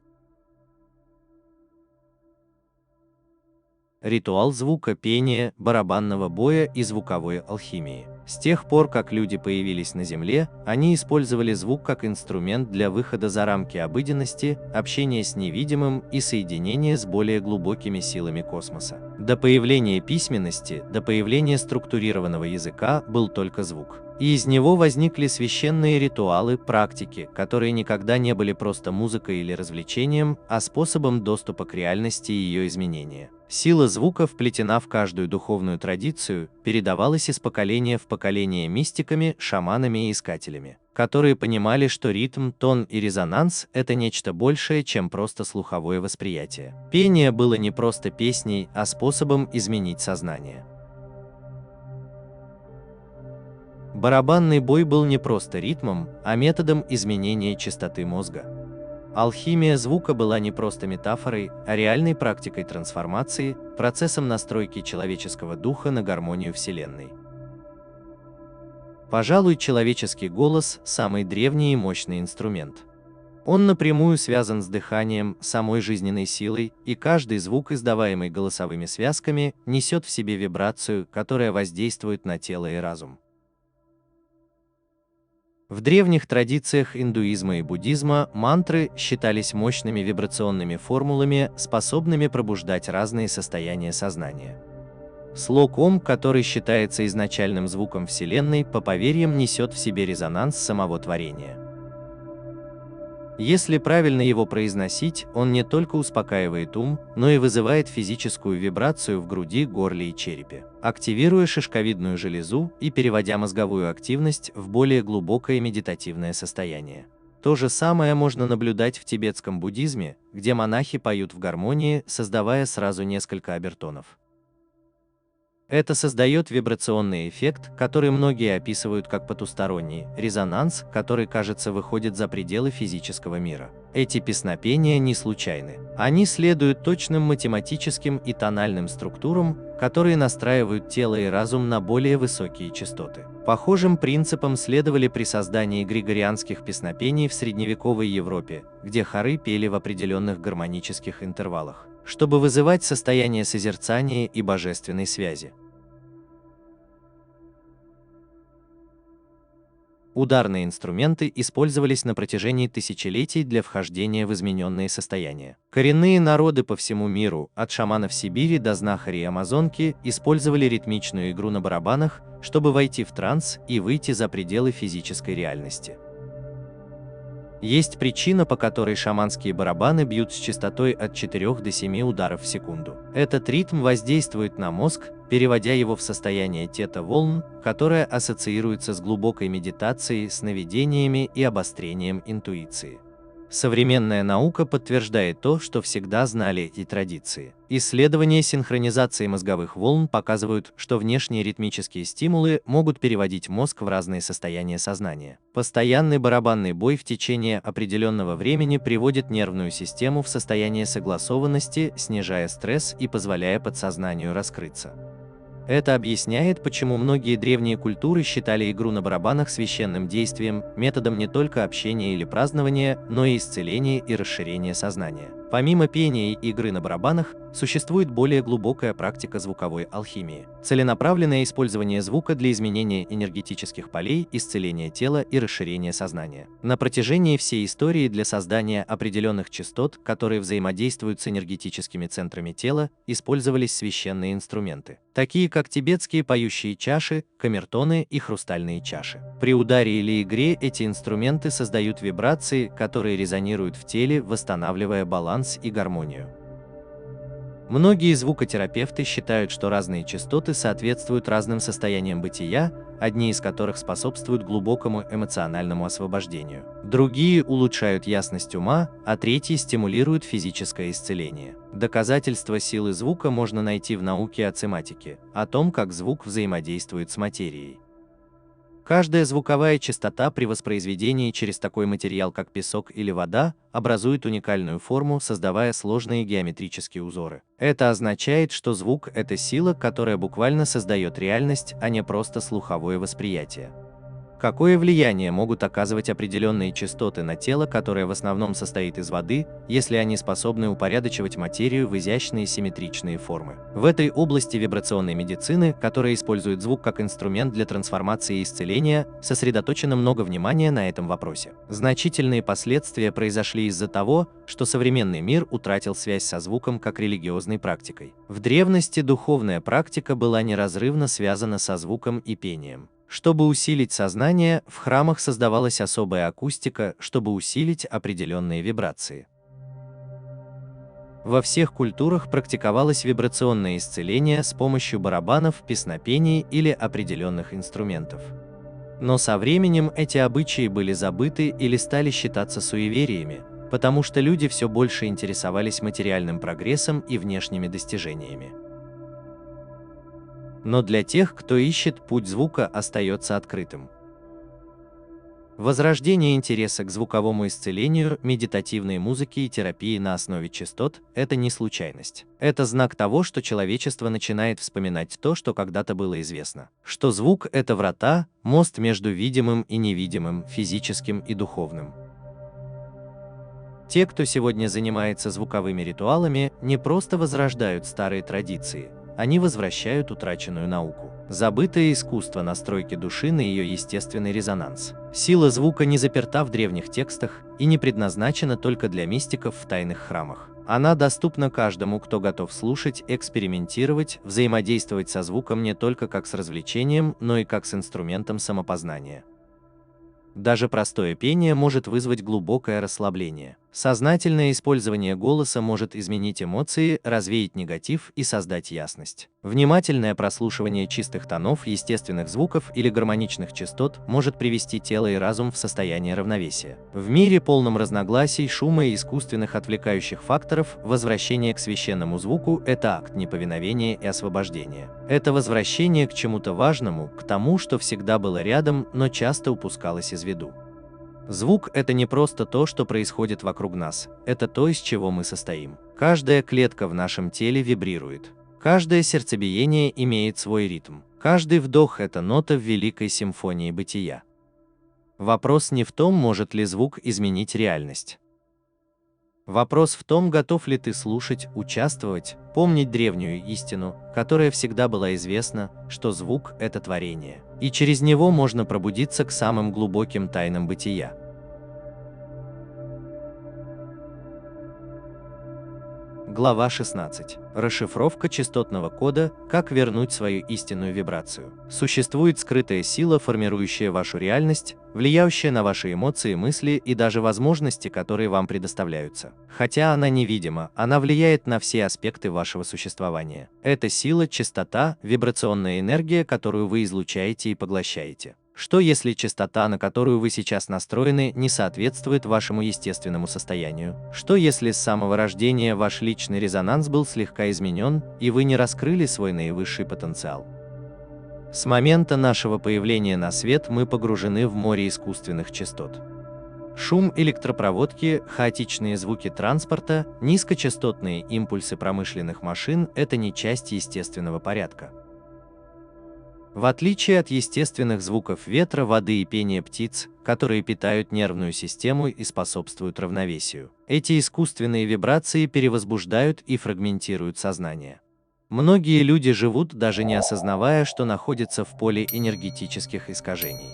Ритуал звука, пения, барабанного боя и звуковой алхимии. С тех пор, как люди появились на Земле, они использовали звук как инструмент для выхода за рамки обыденности, общения с невидимым и соединения с более глубокими силами космоса. До появления письменности, до появления структурированного языка был только звук. И из него возникли священные ритуалы, практики, которые никогда не были просто музыкой или развлечением, а способом доступа к реальности и ее изменения. Сила звука вплетена в каждую духовную традицию, передавалась из поколения в поколение мистиками, шаманами и искателями, которые понимали, что ритм, тон и резонанс – это нечто большее, чем просто слуховое восприятие. Пение было не просто песней, а способом изменить сознание. Барабанный бой был не просто ритмом, а методом изменения частоты мозга. Алхимия звука была не просто метафорой, а реальной практикой трансформации, процессом настройки человеческого духа на гармонию Вселенной. Пожалуй, человеческий голос – самый древний и мощный инструмент. Он напрямую связан с дыханием, самой жизненной силой, и каждый звук, издаваемый голосовыми связками, несет в себе вибрацию, которая воздействует на тело и разум. В древних традициях индуизма и буддизма мантры считались мощными вибрационными формулами, способными пробуждать разные состояния сознания. Слог Ом, который считается изначальным звуком Вселенной, по поверьям несет в себе резонанс самого творения. Если правильно его произносить, он не только успокаивает ум, но и вызывает физическую вибрацию в груди, горле и черепе, активируя шишковидную железу и переводя мозговую активность в более глубокое медитативное состояние. То же самое можно наблюдать в тибетском буддизме, где монахи поют в гармонии, создавая сразу несколько обертонов. Это создает вибрационный эффект, который многие описывают как потусторонний резонанс, который, кажется, выходит за пределы физического мира. Эти песнопения не случайны. Они следуют точным математическим и тональным структурам, которые настраивают тело и разум на более высокие частоты. Похожим принципам следовали при создании григорианских песнопений в средневековой Европе, где хоры пели в определенных гармонических интервалах, чтобы вызывать состояние созерцания и божественной связи. Ударные инструменты использовались на протяжении тысячелетий для вхождения в измененные состояния. Коренные народы по всему миру, от шаманов Сибири до знахарей Амазонки, использовали ритмичную игру на барабанах, чтобы войти в транс и выйти за пределы физической реальности. Есть причина, по которой шаманские барабаны бьют с частотой от 4 до 7 ударов в секунду. Этот ритм воздействует на мозг, переводя его в состояние тета-волн, которое ассоциируется с глубокой медитацией, сновидениями и обострением интуиции. Современная наука подтверждает то, что всегда знали эти традиции. Исследования синхронизации мозговых волн показывают, что внешние ритмические стимулы могут переводить мозг в разные состояния сознания. Постоянный барабанный бой в течение определенного времени приводит нервную систему в состояние согласованности, снижая стресс и позволяя подсознанию раскрыться. Это объясняет, почему многие древние культуры считали игру на барабанах священным действием, методом не только общения или празднования, но и исцеления и расширения сознания. Помимо пения и игры на барабанах, существует более глубокая практика звуковой алхимии. Целенаправленное использование звука для изменения энергетических полей, исцеления тела и расширения сознания. На протяжении всей истории для создания определенных частот, которые взаимодействуют с энергетическими центрами тела, использовались священные инструменты, такие как тибетские поющие чаши, камертоны и хрустальные чаши. При ударе или игре эти инструменты создают вибрации, которые резонируют в теле, восстанавливая баланс баланс и гармонию. Многие звукотерапевты считают, что разные частоты соответствуют разным состояниям бытия, одни из которых способствуют глубокому эмоциональному освобождению. Другие улучшают ясность ума, а третьи стимулируют физическое исцеление. Доказательства силы звука можно найти в науке о циматике, о том, как звук взаимодействует с материей. Каждая звуковая частота при воспроизведении через такой материал, как песок или вода, образует уникальную форму, создавая сложные геометрические узоры. Это означает, что звук – это сила, которая буквально создает реальность, а не просто слуховое восприятие. Какое влияние могут оказывать определенные частоты на тело, которое в основном состоит из воды, если они способны упорядочивать материю в изящные симметричные формы? В этой области вибрационной медицины, которая использует звук как инструмент для трансформации и исцеления, сосредоточено много внимания на этом вопросе. Значительные последствия произошли из-за того, что современный мир утратил связь со звуком как религиозной практикой. В древности духовная практика была неразрывно связана со звуком и пением. Чтобы усилить сознание, в храмах создавалась особая акустика, чтобы усилить определенные вибрации. Во всех культурах практиковалось вибрационное исцеление с помощью барабанов, песнопений или определенных инструментов. Но со временем эти обычаи были забыты или стали считаться суевериями, потому что люди все больше интересовались материальным прогрессом и внешними достижениями. Но для тех, кто ищет, путь звука остается открытым. Возрождение интереса к звуковому исцелению, медитативной музыке и терапии на основе частот – это не случайность. Это знак того, что человечество начинает вспоминать то, что когда-то было известно. Что звук – это врата, мост между видимым и невидимым, физическим и духовным. Те, кто сегодня занимается звуковыми ритуалами, не просто возрождают старые традиции, они возвращают утраченную науку. Забытое искусство настройки души на ее естественный резонанс. Сила звука не заперта в древних текстах и не предназначена только для мистиков в тайных храмах. Она доступна каждому, кто готов слушать, экспериментировать, взаимодействовать со звуком не только как с развлечением, но и как с инструментом самопознания. Даже простое пение может вызвать глубокое расслабление. Сознательное использование голоса может изменить эмоции, развеять негатив и создать ясность. Внимательное прослушивание чистых тонов, естественных звуков или гармоничных частот может привести тело и разум в состояние равновесия. В мире, полном разногласий, шума и искусственных отвлекающих факторов, возвращение к священному звуку – это акт неповиновения и освобождения. Это возвращение к чему-то важному, к тому, что всегда было рядом, но часто упускалось из виду. Звук – это не просто то, что происходит вокруг нас, это то, из чего мы состоим. Каждая клетка в нашем теле вибрирует. Каждое сердцебиение имеет свой ритм. Каждый вдох – это нота в великой симфонии бытия. Вопрос не в том, может ли звук изменить реальность. Вопрос в том, готов ли ты слушать, участвовать, помнить древнюю истину, которая всегда была известна, что звук – это творение, и через него можно пробудиться к самым глубоким тайнам бытия. Глава 16. Расшифровка частотного кода. Как вернуть свою истинную вибрацию. Существует скрытая сила, формирующая вашу реальность, влияющая на ваши эмоции, мысли и даже возможности, которые вам предоставляются. Хотя она невидима, она влияет на все аспекты вашего существования. Это сила, частота, вибрационная энергия, которую вы излучаете и поглощаете. Что если частота, на которую вы сейчас настроены, не соответствует вашему естественному состоянию? Что если с самого рождения ваш личный резонанс был слегка изменен, и вы не раскрыли свой наивысший потенциал? С момента нашего появления на свет мы погружены в море искусственных частот. Шум электропроводки, хаотичные звуки транспорта, низкочастотные импульсы промышленных машин – это не часть естественного порядка. В отличие от естественных звуков ветра, воды и пения птиц, которые питают нервную систему и способствуют равновесию, эти искусственные вибрации перевозбуждают и фрагментируют сознание. Многие люди живут, даже не осознавая, что находятся в поле энергетических искажений.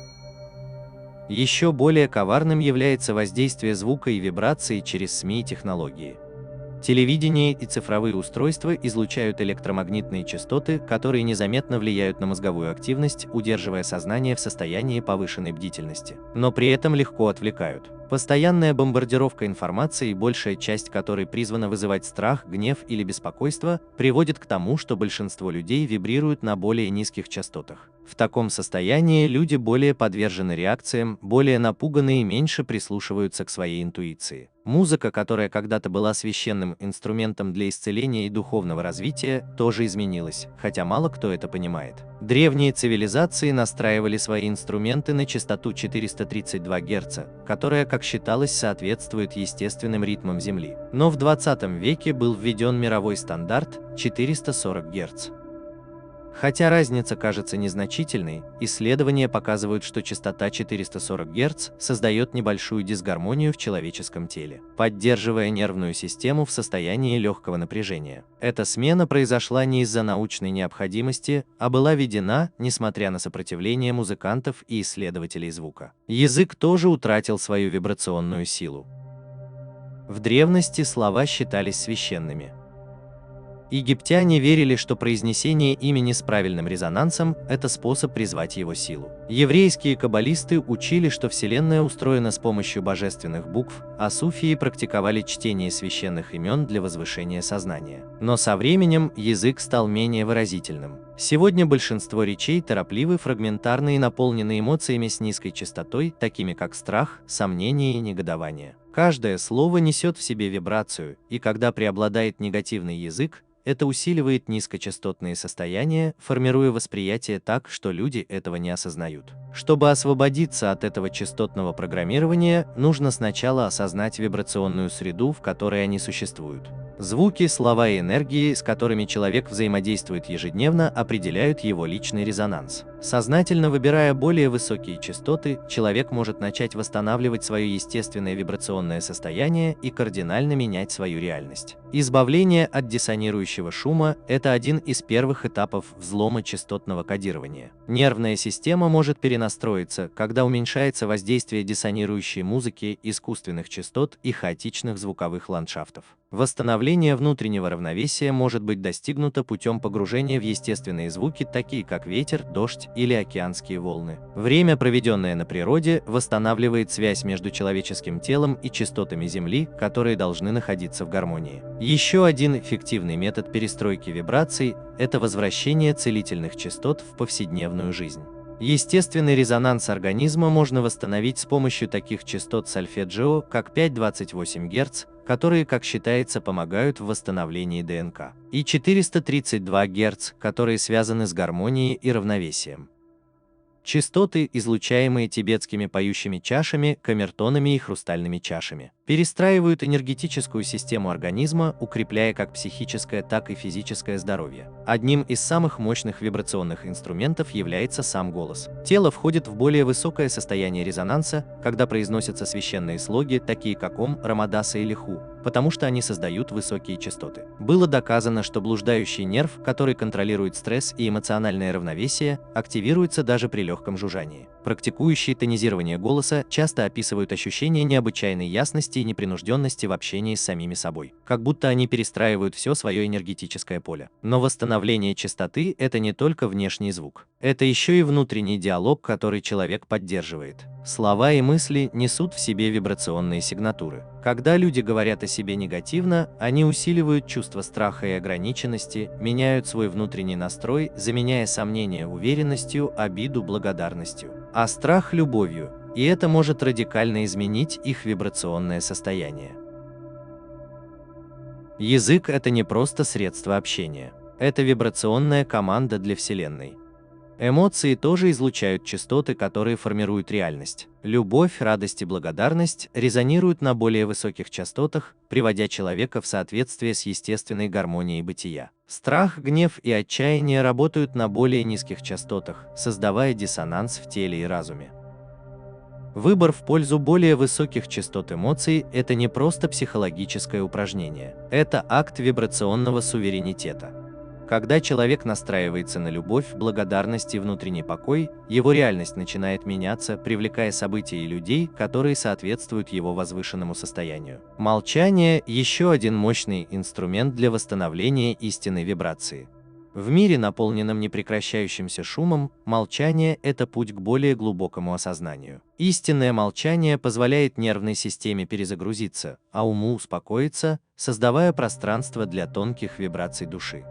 Еще более коварным является воздействие звука и вибраций через СМИ и технологии. Телевидение и цифровые устройства излучают электромагнитные частоты, которые незаметно влияют на мозговую активность, удерживая сознание в состоянии повышенной бдительности, но при этом легко отвлекают. Постоянная бомбардировка информацией, большая часть которой призвана вызывать страх, гнев или беспокойство, приводит к тому, что большинство людей вибрируют на более низких частотах. В таком состоянии люди более подвержены реакциям, более напуганы и меньше прислушиваются к своей интуиции. Музыка, которая когда-то была священным инструментом для исцеления и духовного развития, тоже изменилась, хотя мало кто это понимает. Древние цивилизации настраивали свои инструменты на частоту 432 Гц, которая, как считалось, соответствует естественным ритмам Земли. Но в 20 веке был введен мировой стандарт 440 Гц. Хотя разница кажется незначительной, исследования показывают, что частота 440 Гц создает небольшую дисгармонию в человеческом теле, поддерживая нервную систему в состоянии легкого напряжения. Эта смена произошла не из-за научной необходимости, а была введена, несмотря на сопротивление музыкантов и исследователей звука. Язык тоже утратил свою вибрационную силу. В древности слова считались священными. Египтяне верили, что произнесение имени с правильным резонансом – это способ призвать его силу. Еврейские каббалисты учили, что Вселенная устроена с помощью божественных букв, а суфии практиковали чтение священных имен для возвышения сознания. Но со временем язык стал менее выразительным. Сегодня большинство речей торопливы, фрагментарны и наполнены эмоциями с низкой частотой, такими как страх, сомнение и негодование. Каждое слово несет в себе вибрацию, и когда преобладает негативный язык, это усиливает низкочастотные состояния, формируя восприятие так, что люди этого не осознают. Чтобы освободиться от этого частотного программирования, нужно сначала осознать вибрационную среду, в которой они существуют. Звуки, слова и энергии, с которыми человек взаимодействует ежедневно, определяют его личный резонанс. Сознательно выбирая более высокие частоты, человек может начать восстанавливать свое естественное вибрационное состояние и кардинально менять свою реальность. Избавление от диссонирующего шума – это один из первых этапов взлома частотного кодирования. Нервная система может перенастроиться, когда уменьшается воздействие диссонирующей музыки, искусственных частот и хаотичных звуковых ландшафтов. Восстановление внутреннего равновесия может быть достигнуто путем погружения в естественные звуки, такие как ветер, дождь или океанские волны. Время, проведенное на природе, восстанавливает связь между человеческим телом и частотами Земли, которые должны находиться в гармонии. Еще один эффективный метод перестройки вибраций – это возвращение целительных частот в повседневную жизнь. Естественный резонанс организма можно восстановить с помощью таких частот сольфеджио, как 528 Гц, которые, как считается, помогают в восстановлении ДНК, и 432 Гц, которые связаны с гармонией и равновесием. Частоты, излучаемые тибетскими поющими чашами, камертонами и хрустальными чашами, перестраивают энергетическую систему организма, укрепляя как психическое, так и физическое здоровье. Одним из самых мощных вибрационных инструментов является сам голос. Тело входит в более высокое состояние резонанса, когда произносятся священные слоги, такие как Ом, Рамадаса или Ху, потому что они создают высокие частоты. Было доказано, что блуждающий нерв, который контролирует стресс и эмоциональное равновесие, активируется даже при легком жужжании. Практикующие тонизирование голоса часто описывают ощущение необычайной ясности и непринужденности в общении с самими собой, как будто они перестраивают все свое энергетическое поле. Но восстановление частоты – это не только внешний звук. Это еще и внутренний диалог, который человек поддерживает. Слова и мысли несут в себе вибрационные сигнатуры. Когда люди говорят о себе негативно, они усиливают чувство страха и ограниченности, меняют свой внутренний настрой, заменяя сомнения уверенностью, обиду благодарностью, а страх любовью, и это может радикально изменить их вибрационное состояние. Язык – это не просто средство общения. Это вибрационная команда для Вселенной. Эмоции тоже излучают частоты, которые формируют реальность. Любовь, радость и благодарность резонируют на более высоких частотах, приводя человека в соответствие с естественной гармонией бытия. Страх, гнев и отчаяние работают на более низких частотах, создавая диссонанс в теле и разуме. Выбор в пользу более высоких частот эмоций – это не просто психологическое упражнение. Это акт вибрационного суверенитета. Когда человек настраивается на любовь, благодарность и внутренний покой, его реальность начинает меняться, привлекая события и людей, которые соответствуют его возвышенному состоянию. Молчание – еще один мощный инструмент для восстановления истинной вибрации. В мире, наполненном непрекращающимся шумом, молчание – это путь к более глубокому осознанию. Истинное молчание позволяет нервной системе перезагрузиться, а уму успокоиться, создавая пространство для тонких вибраций души.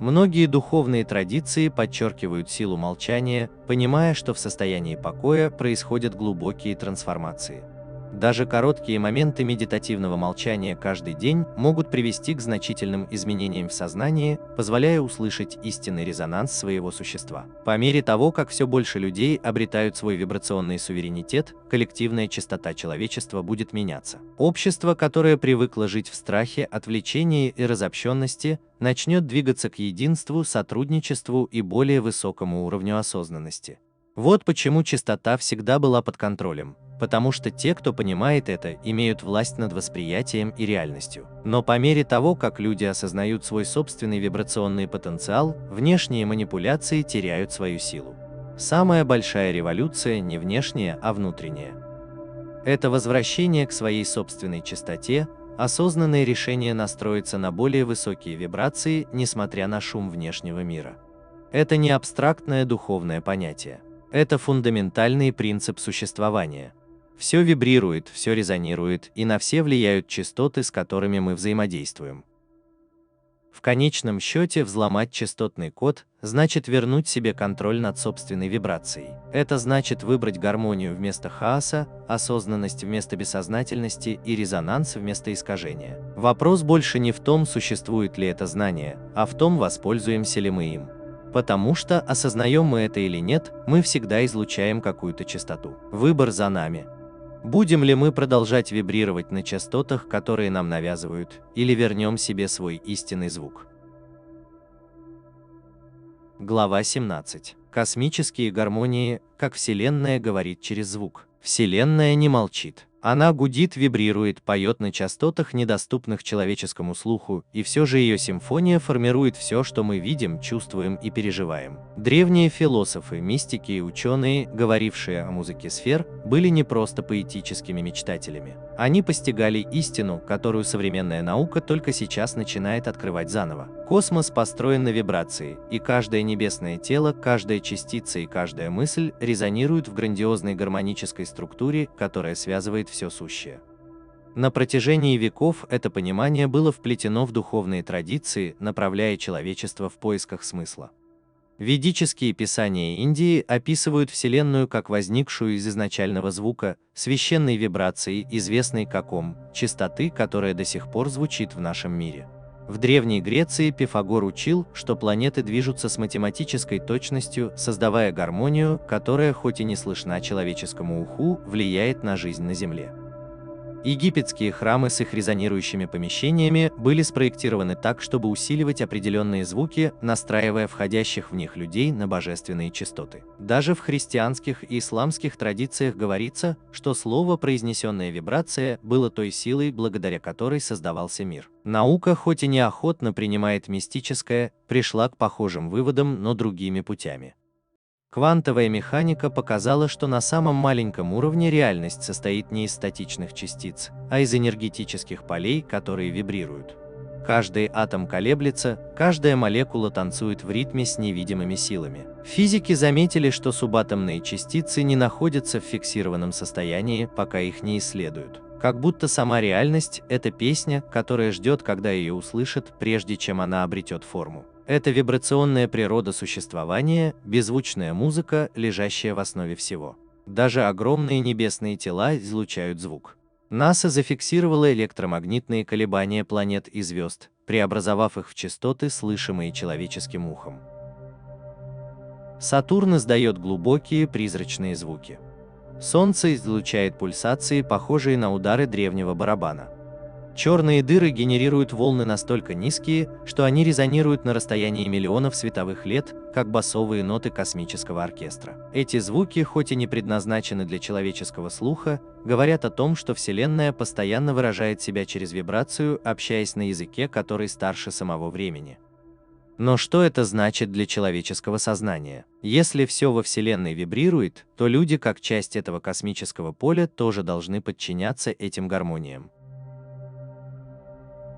Многие духовные традиции подчеркивают силу молчания, понимая, что в состоянии покоя происходят глубокие трансформации. Даже короткие моменты медитативного молчания каждый день могут привести к значительным изменениям в сознании, позволяя услышать истинный резонанс своего существа. По мере того, как все больше людей обретают свой вибрационный суверенитет, коллективная чистота человечества будет меняться. Общество, которое привыкло жить в страхе, отвлечении и разобщенности, начнет двигаться к единству, сотрудничеству и более высокому уровню осознанности. Вот почему чистота всегда была под контролем. Потому что те, кто понимает это, имеют власть над восприятием и реальностью. Но по мере того, как люди осознают свой собственный вибрационный потенциал, внешние манипуляции теряют свою силу. Самая большая революция не внешняя, а внутренняя. Это возвращение к своей собственной чистоте, осознанное решение настроиться на более высокие вибрации, несмотря на шум внешнего мира. Это не абстрактное духовное понятие. Это фундаментальный принцип существования. Все вибрирует, все резонирует, и на все влияют частоты, с которыми мы взаимодействуем. В конечном счете, взломать частотный код значит вернуть себе контроль над собственной вибрацией. Это значит выбрать гармонию вместо хаоса, осознанность вместо бессознательности и резонанс вместо искажения. Вопрос больше не в том, существует ли это знание, а в том, воспользуемся ли мы им. Потому что, осознаем мы это или нет, мы всегда излучаем какую-то частоту. Выбор за нами. Будем ли мы продолжать вибрировать на частотах, которые нам навязывают, или вернем себе свой истинный звук? Глава 17. Космические гармонии, как Вселенная говорит через звук. Вселенная не молчит. Она гудит, вибрирует, поет на частотах, недоступных человеческому слуху, и все же ее симфония формирует все, что мы видим, чувствуем и переживаем. Древние философы, мистики и ученые, говорившие о музыке сфер, были не просто поэтическими мечтателями. Они постигали истину, которую современная наука только сейчас начинает открывать заново. Космос построен на вибрации, и каждое небесное тело, каждая частица и каждая мысль резонируют в грандиозной гармонической структуре, которая связывает все сущее. На протяжении веков это понимание было вплетено в духовные традиции, направляя человечество в поисках смысла. Ведические писания Индии описывают Вселенную как возникшую из изначального звука, священной вибрации, известной как Ом, частоты, которая до сих пор звучит в нашем мире. В Древней Греции Пифагор учил, что планеты движутся с математической точностью, создавая гармонию, которая, хоть и не слышна человеческому уху, влияет на жизнь на Земле. Египетские храмы с их резонирующими помещениями были спроектированы так, чтобы усиливать определенные звуки, настраивая входящих в них людей на божественные частоты. Даже в христианских и исламских традициях говорится, что слово, произнесенная вибрация, было той силой, благодаря которой создавался мир. Наука, хоть и неохотно принимает мистическое, пришла к похожим выводам, но другими путями. Квантовая механика показала, что на самом маленьком уровне реальность состоит не из статичных частиц, а из энергетических полей, которые вибрируют. Каждый атом колеблется, каждая молекула танцует в ритме с невидимыми силами. Физики заметили, что субатомные частицы не находятся в фиксированном состоянии, пока их не исследуют. Как будто сама реальность – это песня, которая ждет, когда ее услышат, прежде чем она обретет форму. Это вибрационная природа существования, беззвучная музыка, лежащая в основе всего. Даже огромные небесные тела излучают звук. НАСА зафиксировала электромагнитные колебания планет и звезд, преобразовав их в частоты, слышимые человеческим ухом. Сатурн издает глубокие призрачные звуки. Солнце излучает пульсации, похожие на удары древнего барабана. Черные дыры генерируют волны настолько низкие, что они резонируют на расстоянии миллионов световых лет, как басовые ноты космического оркестра. Эти звуки, хоть и не предназначены для человеческого слуха, говорят о том, что Вселенная постоянно выражает себя через вибрацию, общаясь на языке, который старше самого времени. Но что это значит для человеческого сознания? Если все во Вселенной вибрирует, то люди, как часть этого космического поля, тоже должны подчиняться этим гармониям.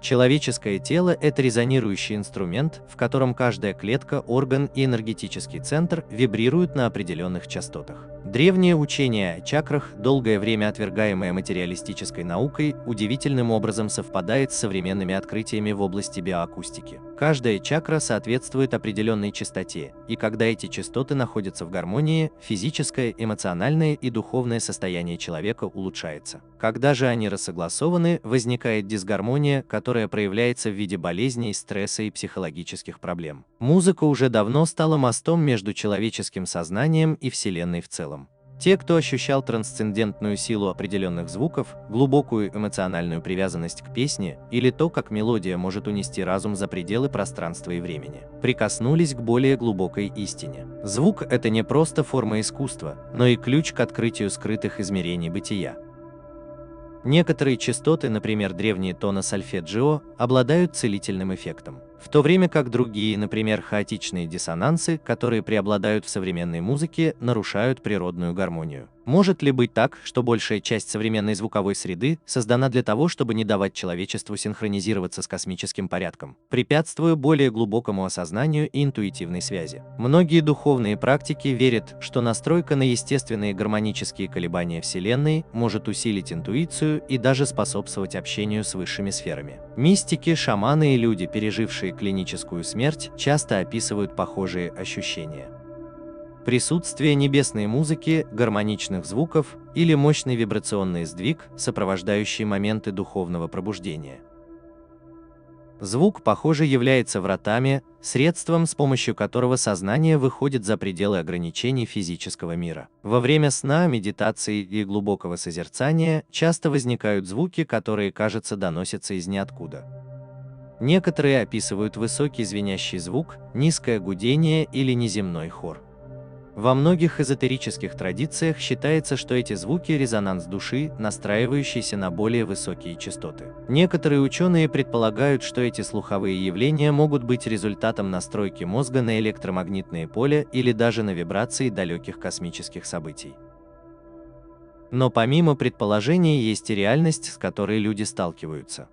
Человеческое тело – это резонирующий инструмент, в котором каждая клетка, орган и энергетический центр вибрируют на определенных частотах. Древнее учение о чакрах, долгое время отвергаемое материалистической наукой, удивительным образом совпадает с современными открытиями в области биоакустики. Каждая чакра соответствует определенной частоте, и когда эти частоты находятся в гармонии, физическое, эмоциональное и духовное состояние человека улучшается. Когда же они рассогласованы, возникает дисгармония, которая проявляется в виде болезней, стресса и психологических проблем. Музыка уже давно стала мостом между человеческим сознанием и Вселенной в целом. Те, кто ощущал трансцендентную силу определенных звуков, глубокую эмоциональную привязанность к песне или то, как мелодия может унести разум за пределы пространства и времени, прикоснулись к более глубокой истине. Звук – это не просто форма искусства, но и ключ к открытию скрытых измерений бытия. Некоторые частоты, например, древние тоны сольфеджио, обладают целительным эффектом, в то время как другие, например, хаотичные диссонансы, которые преобладают в современной музыке, нарушают природную гармонию. Может ли быть так, что большая часть современной звуковой среды создана для того, чтобы не давать человечеству синхронизироваться с космическим порядком, препятствуя более глубокому осознанию и интуитивной связи? Многие духовные практики верят, что настройка на естественные гармонические колебания Вселенной может усилить интуицию и даже способствовать общению с высшими сферами. Мистики, шаманы и люди, пережившие клиническую смерть, часто описывают похожие ощущения. Присутствие небесной музыки, гармоничных звуков или мощный вибрационный сдвиг, сопровождающий моменты духовного пробуждения. Звук, похоже, является вратами, средством, с помощью которого сознание выходит за пределы ограничений физического мира. Во время сна, медитации и глубокого созерцания часто возникают звуки, которые, кажется, доносятся из ниоткуда. Некоторые описывают высокий звенящий звук, низкое гудение или неземной хор. Во многих эзотерических традициях считается, что эти звуки – резонанс души, настраивающийся на более высокие частоты. Некоторые ученые предполагают, что эти слуховые явления могут быть результатом настройки мозга на электромагнитные поля или даже на вибрации далеких космических событий. Но помимо предположений есть и реальность, с которой люди сталкиваются.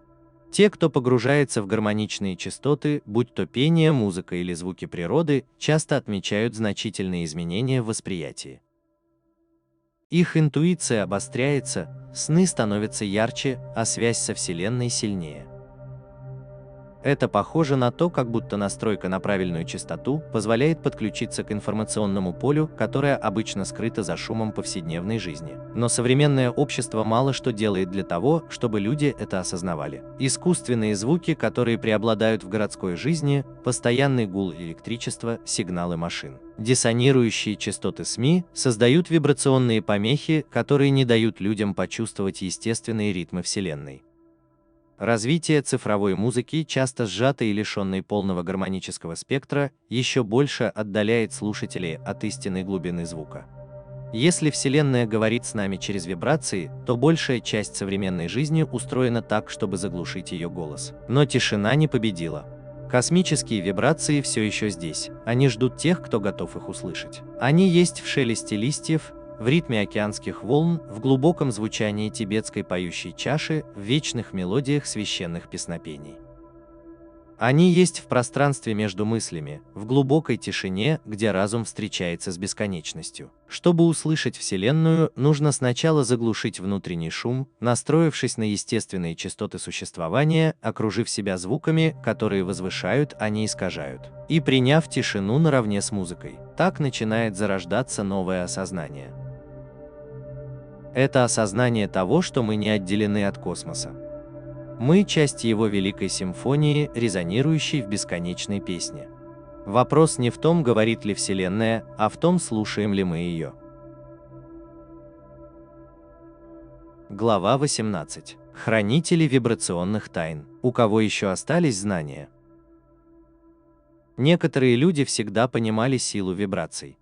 Те, кто погружается в гармоничные частоты, будь то пение, музыка или звуки природы, часто отмечают значительные изменения в восприятии. Их интуиция обостряется, сны становятся ярче, а связь со Вселенной сильнее. Это похоже на то, как будто настройка на правильную частоту позволяет подключиться к информационному полю, которое обычно скрыто за шумом повседневной жизни. Но современное общество мало что делает для того, чтобы люди это осознавали. Искусственные звуки, которые преобладают в городской жизни, постоянный гул электричества, сигналы машин. Диссонирующие частоты СМИ создают вибрационные помехи, которые не дают людям почувствовать естественные ритмы Вселенной. Развитие цифровой музыки, часто сжатой и лишенной полного гармонического спектра, еще больше отдаляет слушателей от истинной глубины звука. Если Вселенная говорит с нами через вибрации, то большая часть современной жизни устроена так, чтобы заглушить ее голос. Но тишина не победила. Космические вибрации все еще здесь, они ждут тех, кто готов их услышать. Они есть в шелесте листьев, в ритме океанских волн, в глубоком звучании тибетской поющей чаши, в вечных мелодиях священных песнопений. Они есть в пространстве между мыслями, в глубокой тишине, где разум встречается с бесконечностью. Чтобы услышать Вселенную, нужно сначала заглушить внутренний шум, настроившись на естественные частоты существования, окружив себя звуками, которые возвышают, а не искажают, и приняв тишину наравне с музыкой. Так начинает зарождаться новое осознание. Это осознание того, что мы не отделены от космоса. Мы – часть его великой симфонии, резонирующей в бесконечной песне. Вопрос не в том, говорит ли Вселенная, а в том, слушаем ли мы ее. Глава 18. Хранители вибрационных тайн. У кого еще остались знания? Некоторые люди всегда понимали силу вибраций.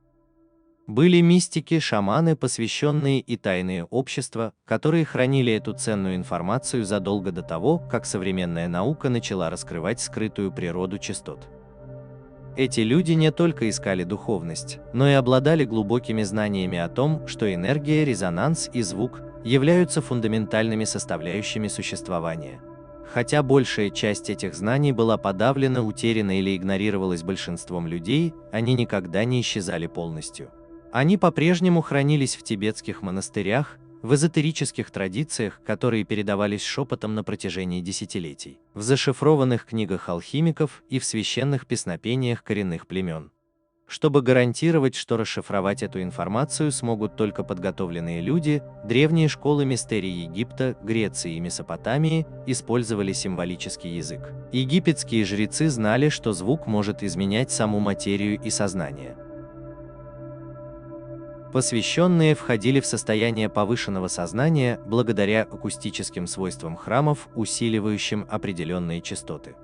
Были мистики, шаманы, посвященные и тайные общества, которые хранили эту ценную информацию задолго до того, как современная наука начала раскрывать скрытую природу частот. Эти люди не только искали духовность, но и обладали глубокими знаниями о том, что энергия, резонанс и звук являются фундаментальными составляющими существования. Хотя большая часть этих знаний была подавлена, утеряна или игнорировалась большинством людей, они никогда не исчезали полностью. Они по-прежнему хранились в тибетских монастырях, в эзотерических традициях, которые передавались шепотом на протяжении десятилетий, в зашифрованных книгах алхимиков и в священных песнопениях коренных племен. Чтобы гарантировать, что расшифровать эту информацию смогут только подготовленные люди, древние школы мистерий Египта, Греции и Месопотамии использовали символический язык. Египетские жрецы знали, что звук может изменять саму материю и сознание. Посвященные входили в состояние повышенного сознания благодаря акустическим свойствам храмов, усиливающим определенные частоты.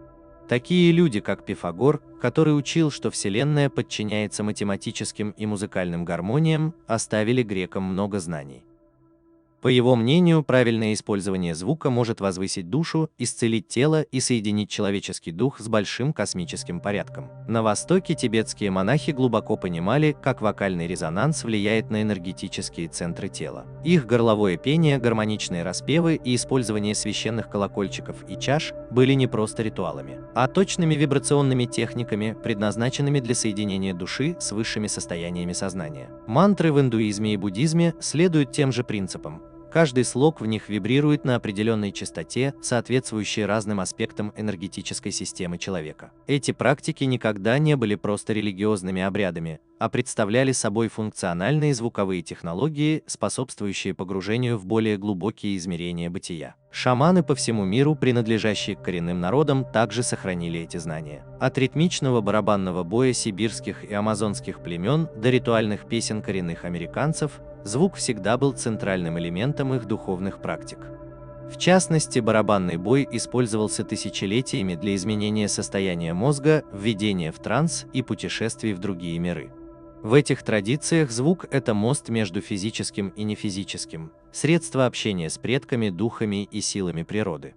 Такие люди, как Пифагор, который учил, что Вселенная подчиняется математическим и музыкальным гармониям, оставили грекам много знаний. По его мнению, правильное использование звука может возвысить душу, исцелить тело и соединить человеческий дух с большим космическим порядком. На Востоке тибетские монахи глубоко понимали, как вокальный резонанс влияет на энергетические центры тела. Их горловое пение, гармоничные распевы и использование священных колокольчиков и чаш были не просто ритуалами, а точными вибрационными техниками, предназначенными для соединения души с высшими состояниями сознания. Мантры в индуизме и буддизме следуют тем же принципам. Каждый слог в них вибрирует на определенной частоте, соответствующей разным аспектам энергетической системы человека. Эти практики никогда не были просто религиозными обрядами, а представляли собой функциональные звуковые технологии, способствующие погружению в более глубокие измерения бытия. Шаманы по всему миру, принадлежащие к коренным народам, также сохранили эти знания. От ритмичного барабанного боя сибирских и амазонских племен до ритуальных песен коренных американцев, звук всегда был центральным элементом их духовных практик. В частности, барабанный бой использовался тысячелетиями для изменения состояния мозга, введения в транс и путешествий в другие миры. В этих традициях звук – это мост между физическим и нефизическим, средство общения с предками, духами и силами природы.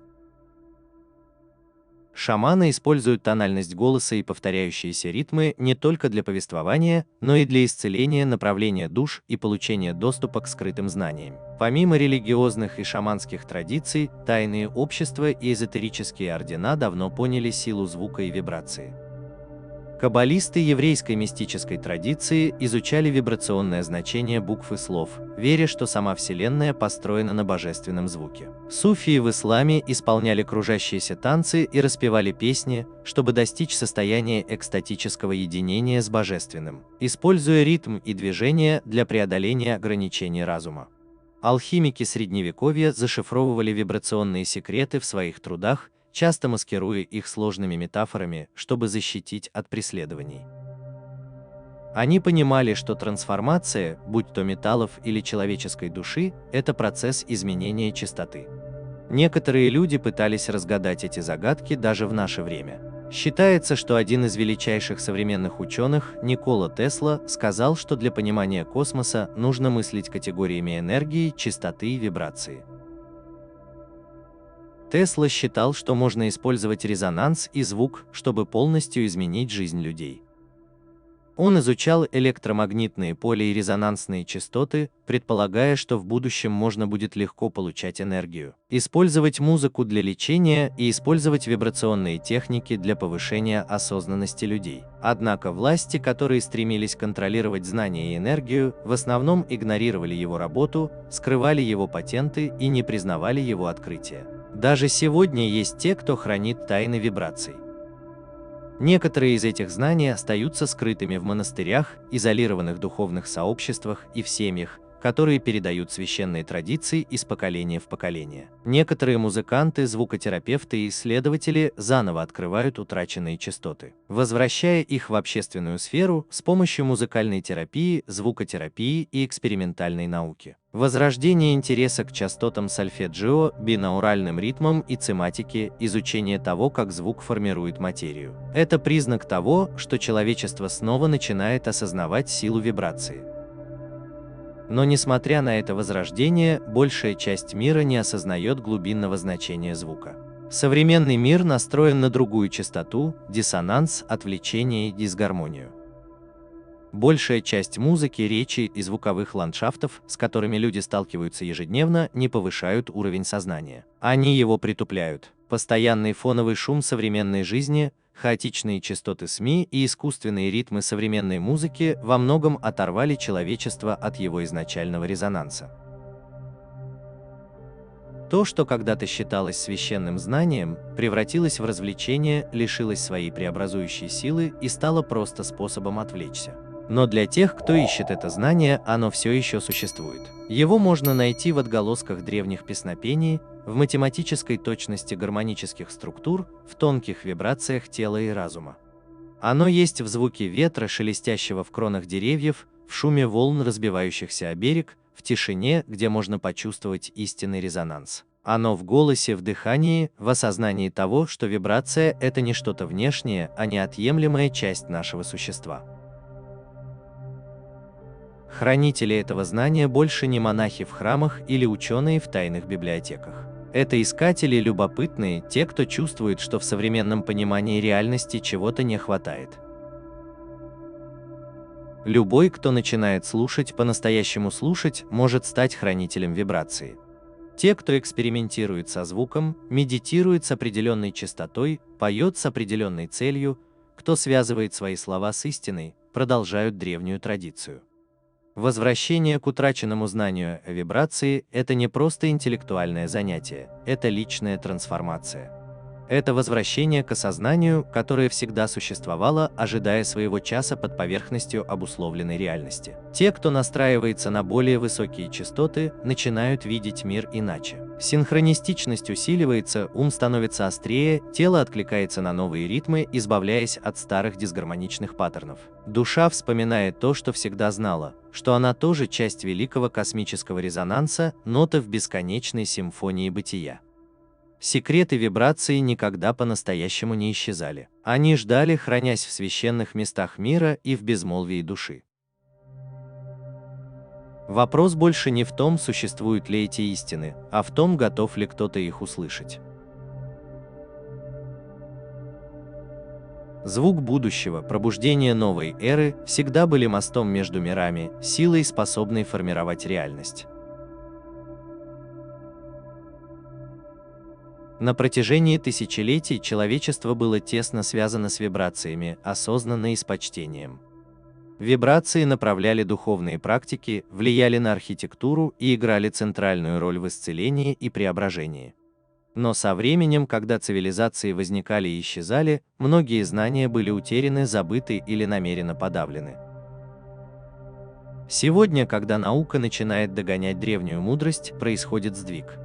Шаманы используют тональность голоса и повторяющиеся ритмы не только для повествования, но и для исцеления, направления душ и получения доступа к скрытым знаниям. Помимо религиозных и шаманских традиций, тайные общества и эзотерические ордена давно поняли силу звука и вибрации. Каббалисты еврейской мистической традиции изучали вибрационное значение букв и слов, веря, что сама Вселенная построена на божественном звуке. Суфии в исламе исполняли кружащиеся танцы и распевали песни, чтобы достичь состояния экстатического единения с божественным, используя ритм и движение для преодоления ограничений разума. Алхимики Средневековья зашифровывали вибрационные секреты в своих трудах, часто маскируя их сложными метафорами, чтобы защитить от преследований. Они понимали, что трансформация, будь то металлов или человеческой души, это процесс изменения частоты. Некоторые люди пытались разгадать эти загадки даже в наше время. Считается, что один из величайших современных ученых, Никола Тесла, сказал, что для понимания космоса нужно мыслить категориями энергии, частоты и вибрации. Тесла считал, что можно использовать резонанс и звук, чтобы полностью изменить жизнь людей. Он изучал электромагнитные поля и резонансные частоты, предполагая, что в будущем можно будет легко получать энергию, использовать музыку для лечения и использовать вибрационные техники для повышения осознанности людей. Однако власти, которые стремились контролировать знания и энергию, в основном игнорировали его работу, скрывали его патенты и не признавали его открытия. Даже сегодня есть те, кто хранит тайны вибраций. Некоторые из этих знаний остаются скрытыми в монастырях, изолированных духовных сообществах и в семьях, которые передают священные традиции из поколения в поколение. Некоторые музыканты, звукотерапевты и исследователи заново открывают утраченные частоты, возвращая их в общественную сферу с помощью музыкальной терапии, звукотерапии и экспериментальной науки. Возрождение интереса к частотам сольфеджио, бинауральным ритмам и циматике, изучение того, как звук формирует материю. Это признак того, что человечество снова начинает осознавать силу вибрации. Но несмотря на это возрождение, большая часть мира не осознает глубинного значения звука. Современный мир настроен на другую частоту, диссонанс, отвлечение и дисгармонию. Большая часть музыки, речи и звуковых ландшафтов, с которыми люди сталкиваются ежедневно, не повышают уровень сознания. Они его притупляют. Постоянный фоновый шум современной жизни, хаотичные частоты СМИ и искусственные ритмы современной музыки во многом оторвали человечество от его изначального резонанса. То, что когда-то считалось священным знанием, превратилось в развлечение, лишилось своей преобразующей силы и стало просто способом отвлечься. Но для тех, кто ищет это знание, оно все еще существует. Его можно найти в отголосках древних песнопений, в математической точности гармонических структур, в тонких вибрациях тела и разума. Оно есть в звуке ветра, шелестящего в кронах деревьев, в шуме волн, разбивающихся о берег, в тишине, где можно почувствовать истинный резонанс. Оно в голосе, в дыхании, в осознании того, что вибрация – это не что-то внешнее, а неотъемлемая часть нашего существа. Хранители этого знания больше не монахи в храмах или ученые в тайных библиотеках. Это искатели любопытные, те, кто чувствует, что в современном понимании реальности чего-то не хватает. Любой, кто начинает слушать, по-настоящему слушать, может стать хранителем вибрации. Те, кто экспериментирует со звуком, медитирует с определенной частотой, поет с определенной целью, кто связывает свои слова с истиной, продолжают древнюю традицию. Возвращение к утраченному знанию о вибрации – это не просто интеллектуальное занятие, это личная трансформация. Это возвращение к осознанию, которое всегда существовало, ожидая своего часа под поверхностью обусловленной реальности. Те, кто настраивается на более высокие частоты, начинают видеть мир иначе. Синхронистичность усиливается, ум становится острее, тело откликается на новые ритмы, избавляясь от старых дисгармоничных паттернов. Душа вспоминает то, что всегда знала, что она тоже часть великого космического резонанса, нота в бесконечной симфонии бытия. Секреты вибрации никогда по-настоящему не исчезали. Они ждали, хранясь в священных местах мира и в безмолвии души. Вопрос больше не в том, существуют ли эти истины, а в том, готов ли кто-то их услышать. Звук будущего, пробуждение новой эры всегда были мостом между мирами, силой, способной формировать реальность. На протяжении тысячелетий человечество было тесно связано с вибрациями, осознанно и с почтением. Вибрации направляли духовные практики, влияли на архитектуру и играли центральную роль в исцелении и преображении. Но со временем, когда цивилизации возникали и исчезали, многие знания были утеряны, забыты или намеренно подавлены. Сегодня, когда наука начинает догонять древнюю мудрость, происходит сдвиг.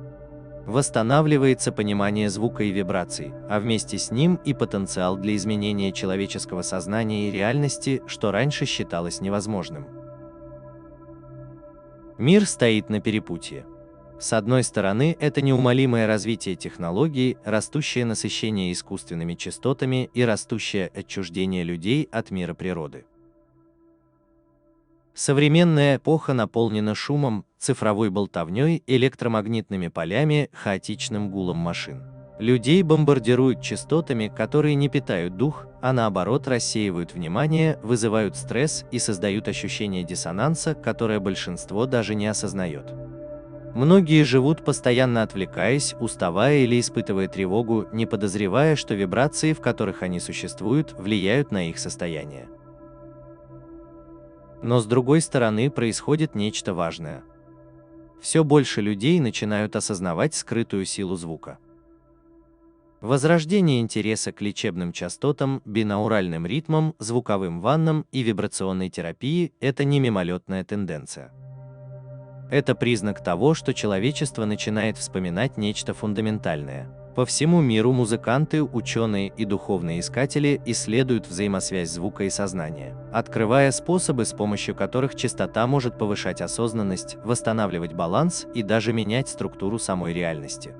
Восстанавливается понимание звука и вибраций, а вместе с ним и потенциал для изменения человеческого сознания и реальности, что раньше считалось невозможным. Мир стоит на перепутье. С одной стороны, это неумолимое развитие технологий, растущее насыщение искусственными частотами и растущее отчуждение людей от мира природы. Современная эпоха наполнена шумом, цифровой болтовней, электромагнитными полями, хаотичным гулом машин. Людей бомбардируют частотами, которые не питают дух, а наоборот рассеивают внимание, вызывают стресс и создают ощущение диссонанса, которое большинство даже не осознает. Многие живут, постоянно отвлекаясь, уставая или испытывая тревогу, не подозревая, что вибрации, в которых они существуют, влияют на их состояние. Но с другой стороны происходит нечто важное. Все больше людей начинают осознавать скрытую силу звука. Возрождение интереса к лечебным частотам, бинауральным ритмам, звуковым ваннам и вибрационной терапии – это не мимолетная тенденция. Это признак того, что человечество начинает вспоминать нечто фундаментальное. По всему миру музыканты, ученые и духовные искатели исследуют взаимосвязь звука и сознания, открывая способы, с помощью которых частота может повышать осознанность, восстанавливать баланс и даже менять структуру самой реальности.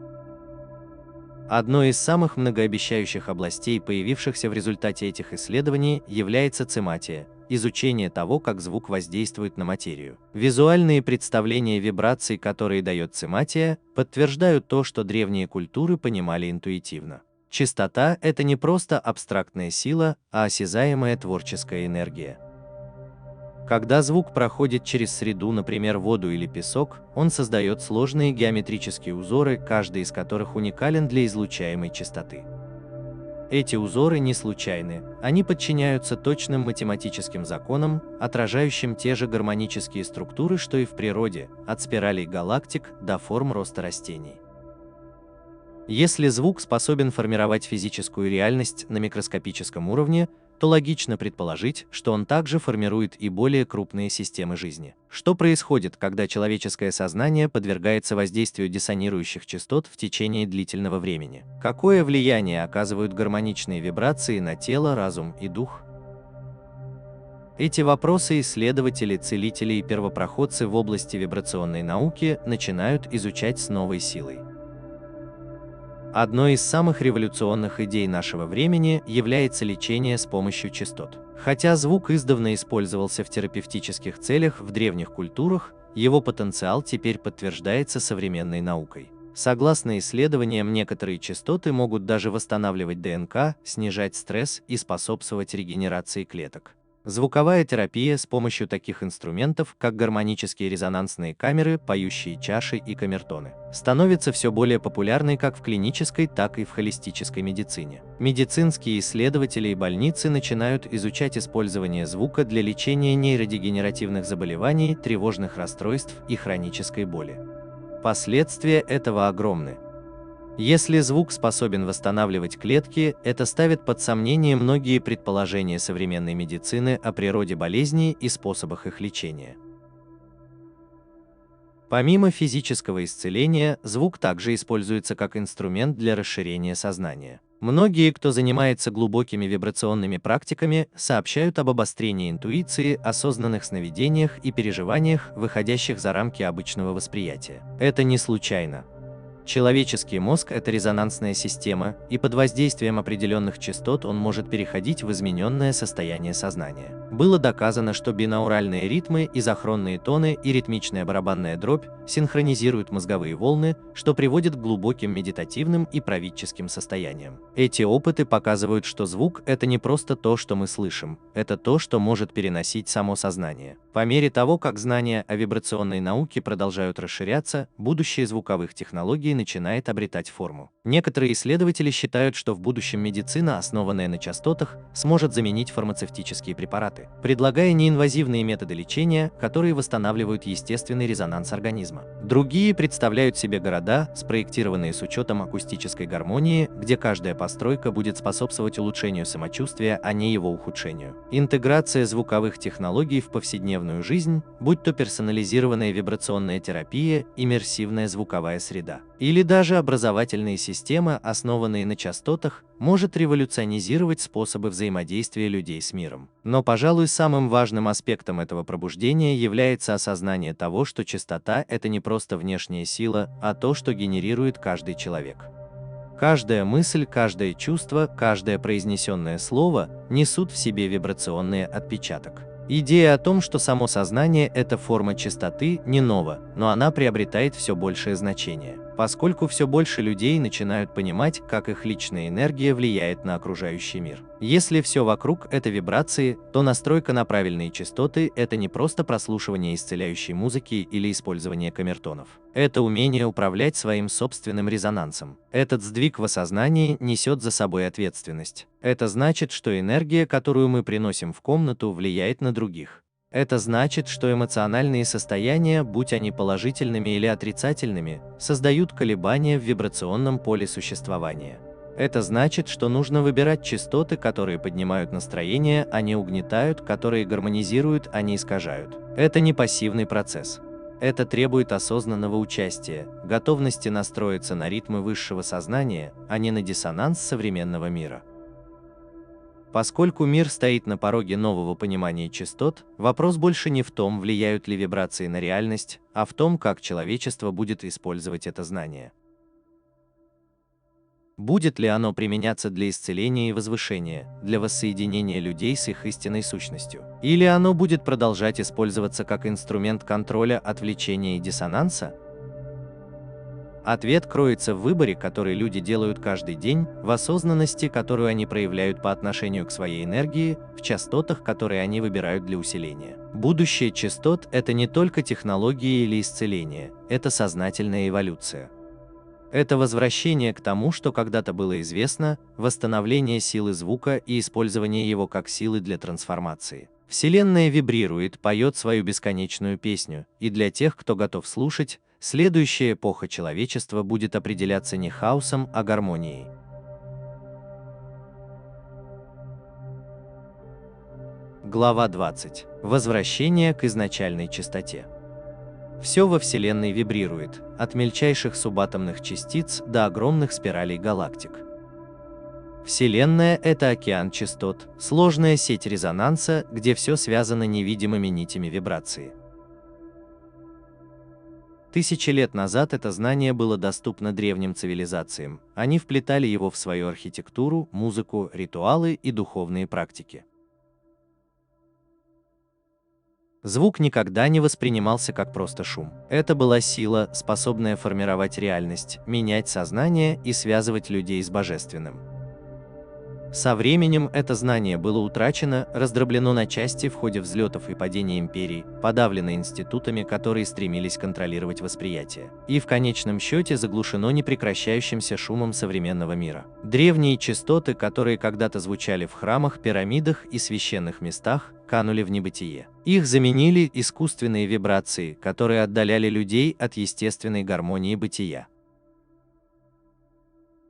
Одной из самых многообещающих областей, появившихся в результате этих исследований, является циматия, изучение того, как звук воздействует на материю. Визуальные представления вибраций, которые дает циматия, подтверждают то, что древние культуры понимали интуитивно. Чистота – это не просто абстрактная сила, а осязаемая творческая энергия. Когда звук проходит через среду, например, воду или песок, он создает сложные геометрические узоры, каждый из которых уникален для излучаемой частоты. Эти узоры не случайны, они подчиняются точным математическим законам, отражающим те же гармонические структуры, что и в природе, от спиралей галактик до форм роста растений. Если звук способен формировать физическую реальность на микроскопическом уровне, то логично предположить, что он также формирует и более крупные системы жизни. Что происходит, когда человеческое сознание подвергается воздействию диссонирующих частот в течение длительного времени? Какое влияние оказывают гармоничные вибрации на тело, разум и дух? Эти вопросы исследователи, целители и первопроходцы в области вибрационной науки начинают изучать с новой силой. Одной из самых революционных идей нашего времени является лечение с помощью частот. Хотя звук издавна использовался в терапевтических целях в древних культурах, его потенциал теперь подтверждается современной наукой. Согласно исследованиям, некоторые частоты могут даже восстанавливать ДНК, снижать стресс и способствовать регенерации клеток. Звуковая терапия с помощью таких инструментов, как гармонические резонансные камеры, поющие чаши и камертоны, становится все более популярной как в клинической, так и в холистической медицине. Медицинские исследователи и больницы начинают изучать использование звука для лечения нейродегенеративных заболеваний, тревожных расстройств и хронической боли. Последствия этого огромны. Если звук способен восстанавливать клетки, это ставит под сомнение многие предположения современной медицины о природе болезней и способах их лечения. Помимо физического исцеления, звук также используется как инструмент для расширения сознания. Многие, кто занимается глубокими вибрационными практиками, сообщают об обострении интуиции, осознанных сновидениях и переживаниях, выходящих за рамки обычного восприятия. Это не случайно. Человеческий мозг – это резонансная система, и под воздействием определенных частот он может переходить в измененное состояние сознания. Было доказано, что бинауральные ритмы, изохронные тоны и ритмичная барабанная дробь синхронизируют мозговые волны, что приводит к глубоким медитативным и правительским состояниям. Эти опыты показывают, что звук – это не просто то, что мы слышим, это то, что может переносить само сознание. По мере того, как знания о вибрационной науке продолжают расширяться, будущее звуковых технологий начинает обретать форму. Некоторые исследователи считают, что в будущем медицина, основанная на частотах, сможет заменить фармацевтические препараты, предлагая неинвазивные методы лечения, которые восстанавливают естественный резонанс организма. Другие представляют себе города, спроектированные с учетом акустической гармонии, где каждая постройка будет способствовать улучшению самочувствия, а не его ухудшению. Интеграция звуковых технологий в повседневную жизнь, будь то персонализированная вибрационная терапия, иммерсивная звуковая среда, или даже образовательные системы, основанные на частотах, может революционизировать способы взаимодействия людей с миром. Но, пожалуй, самым важным аспектом этого пробуждения является осознание того, что частота – это не просто внешняя сила, а то, что генерирует каждый человек. Каждая мысль, каждое чувство, каждое произнесенное слово несут в себе вибрационный отпечаток. Идея о том, что само сознание – это форма частоты, не нова, но она приобретает все большее значение, поскольку все больше людей начинают понимать, как их личная энергия влияет на окружающий мир. Если все вокруг – это вибрации, то настройка на правильные частоты – это не просто прослушивание исцеляющей музыки или использование камертонов. Это умение управлять своим собственным резонансом. Этот сдвиг в осознании несет за собой ответственность. Это значит, что энергия, которую мы приносим в комнату, влияет на других. Это значит, что эмоциональные состояния, будь они положительными или отрицательными, создают колебания в вибрационном поле существования. Это значит, что нужно выбирать частоты, которые поднимают настроение, а не угнетают, которые гармонизируют, а не искажают. Это не пассивный процесс. Это требует осознанного участия, готовности настроиться на ритмы высшего сознания, а не на диссонанс современного мира. Поскольку мир стоит на пороге нового понимания частот, вопрос больше не в том, влияют ли вибрации на реальность, а в том, как человечество будет использовать это знание. Будет ли оно применяться для исцеления и возвышения, для воссоединения людей с их истинной сущностью? Или оно будет продолжать использоваться как инструмент контроля, отвлечения и диссонанса? Ответ кроется в выборе, который люди делают каждый день, в осознанности, которую они проявляют по отношению к своей энергии, в частотах, которые они выбирают для усиления. Будущее частот – это не только технологии или исцеление, это сознательная эволюция. Это возвращение к тому, что когда-то было известно, восстановление силы звука и использование его как силы для трансформации. Вселенная вибрирует, поет свою бесконечную песню, и для тех, кто готов слушать, следующая эпоха человечества будет определяться не хаосом, а гармонией. Глава 20. Возвращение к изначальной чистоте. Все во Вселенной вибрирует, от мельчайших субатомных частиц до огромных спиралей галактик. Вселенная – это океан частот, сложная сеть резонанса, где все связано невидимыми нитями вибрации. Тысячи лет назад это знание было доступно древним цивилизациям, они вплетали его в свою архитектуру, музыку, ритуалы и духовные практики. Звук никогда не воспринимался как просто шум. Это была сила, способная формировать реальность, менять сознание и связывать людей с божественным. Со временем это знание было утрачено, раздроблено на части в ходе взлетов и падений империй, подавлено институтами, которые стремились контролировать восприятие, и в конечном счете заглушено непрекращающимся шумом современного мира. Древние частоты, которые когда-то звучали в храмах, пирамидах и священных местах, канули в небытие. Их заменили искусственные вибрации, которые отдаляли людей от естественной гармонии бытия.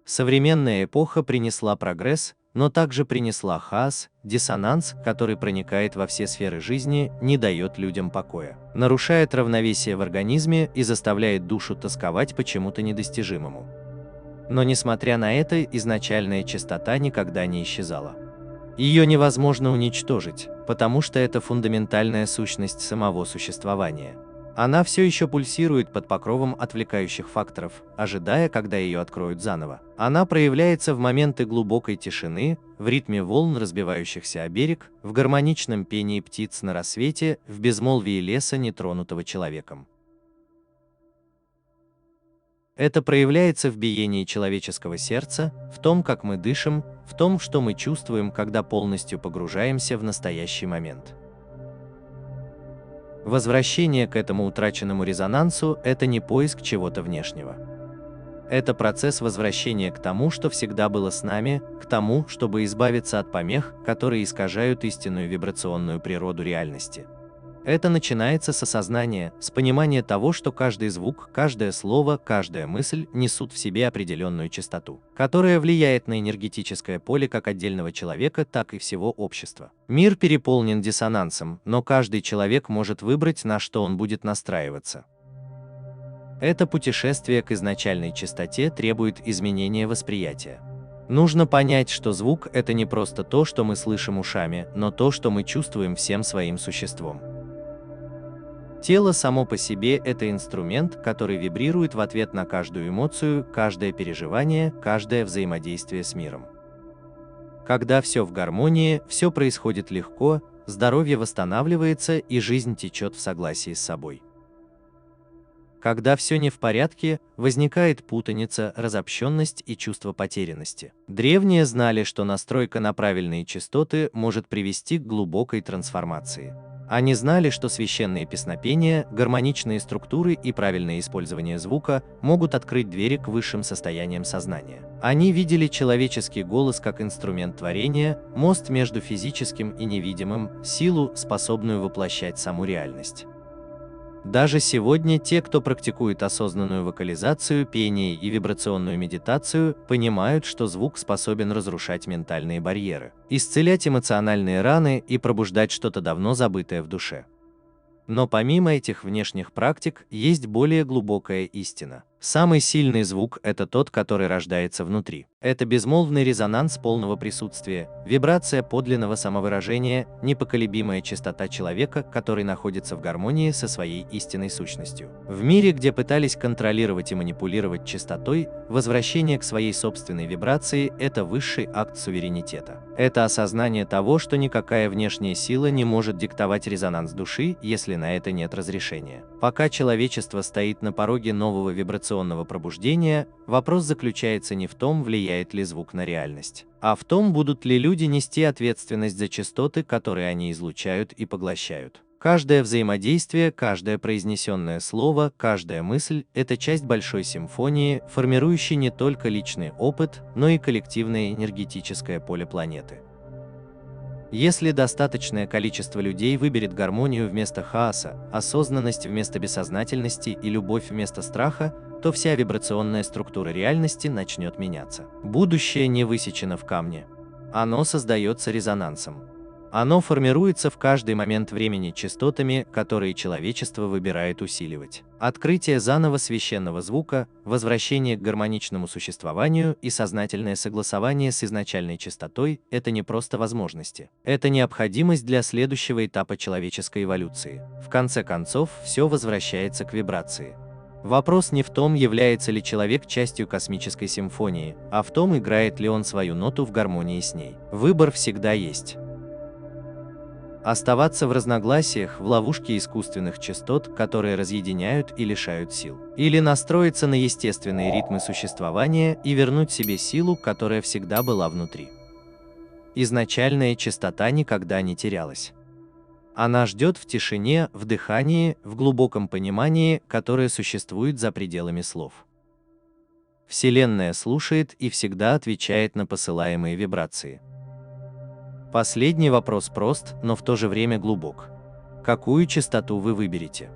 Современная эпоха принесла прогресс, но также принесла хаос, диссонанс, который проникает во все сферы жизни, не дает людям покоя, нарушает равновесие в организме и заставляет душу тосковать по чему-то недостижимому. Но несмотря на это, изначальная чистота никогда не исчезала. Ее невозможно уничтожить, потому что это фундаментальная сущность самого существования. Она все еще пульсирует под покровом отвлекающих факторов, ожидая, когда ее откроют заново. Она проявляется в моменты глубокой тишины, в ритме волн, разбивающихся о берег, в гармоничном пении птиц на рассвете, в безмолвии леса, нетронутого человеком. Это проявляется в биении человеческого сердца, в том, как мы дышим, в том, что мы чувствуем, когда полностью погружаемся в настоящий момент. Возвращение к этому утраченному резонансу – это не поиск чего-то внешнего. Это процесс возвращения к тому, что всегда было с нами, к тому, чтобы избавиться от помех, которые искажают истинную вибрационную природу реальности. Это начинается с осознания, с понимания того, что каждый звук, каждое слово, каждая мысль несут в себе определенную частоту, которая влияет на энергетическое поле как отдельного человека, так и всего общества. Мир переполнен диссонансом, но каждый человек может выбрать, на что он будет настраиваться. Это путешествие к изначальной чистоте требует изменения восприятия. Нужно понять, что звук – это не просто то, что мы слышим ушами, но то, что мы чувствуем всем своим существом. Тело само по себе – это инструмент, который вибрирует в ответ на каждую эмоцию, каждое переживание, каждое взаимодействие с миром. Когда все в гармонии, все происходит легко, здоровье восстанавливается и жизнь течет в согласии с собой. Когда все не в порядке, возникает путаница, разобщенность и чувство потерянности. Древние знали, что настройка на правильные частоты может привести к глубокой трансформации. Они знали, что священные песнопения, гармоничные структуры и правильное использование звука могут открыть двери к высшим состояниям сознания. Они видели человеческий голос как инструмент творения, мост между физическим и невидимым, силу, способную воплощать саму реальность. Даже сегодня те, кто практикует осознанную вокализацию, пение и вибрационную медитацию, понимают, что звук способен разрушать ментальные барьеры, исцелять эмоциональные раны и пробуждать что-то давно забытое в душе. Но помимо этих внешних практик, есть более глубокая истина. Самый сильный звук – это тот, который рождается внутри. Это безмолвный резонанс полного присутствия, вибрация подлинного самовыражения, непоколебимая чистота человека, который находится в гармонии со своей истинной сущностью. В мире, где пытались контролировать и манипулировать чистотой, возвращение к своей собственной вибрации – это высший акт суверенитета. Это осознание того, что никакая внешняя сила не может диктовать резонанс души, если на это нет разрешения. Пока человечество стоит на пороге нового вибрационного пробуждения, вопрос заключается не в том, влияет ли звук на реальность, а в том, будут ли люди нести ответственность за частоты, которые они излучают и поглощают. Каждое взаимодействие, каждое произнесенное слово, каждая мысль – это часть большой симфонии, формирующей не только личный опыт, но и коллективное энергетическое поле планеты. Если достаточное количество людей выберет гармонию вместо хаоса, осознанность вместо бессознательности и любовь вместо страха, то вся вибрационная структура реальности начнет меняться. Будущее не высечено в камне. Оно создается резонансом. Оно формируется в каждый момент времени частотами, которые человечество выбирает усиливать. Открытие заново священного звука, возвращение к гармоничному существованию и сознательное согласование с изначальной частотой – это не просто возможности. Это необходимость для следующего этапа человеческой эволюции. В конце концов, все возвращается к вибрации. Вопрос не в том, является ли человек частью космической симфонии, а в том, играет ли он свою ноту в гармонии с ней. Выбор всегда есть. Оставаться в разногласиях, в ловушке искусственных частот, которые разъединяют и лишают сил. Или настроиться на естественные ритмы существования и вернуть себе силу, которая всегда была внутри. Изначальная частота никогда не терялась. Она ждет в тишине, в дыхании, в глубоком понимании, которое существует за пределами слов. Вселенная слушает и всегда отвечает на посылаемые вибрации. Последний вопрос прост, но в то же время глубок. Какую частоту вы выберете?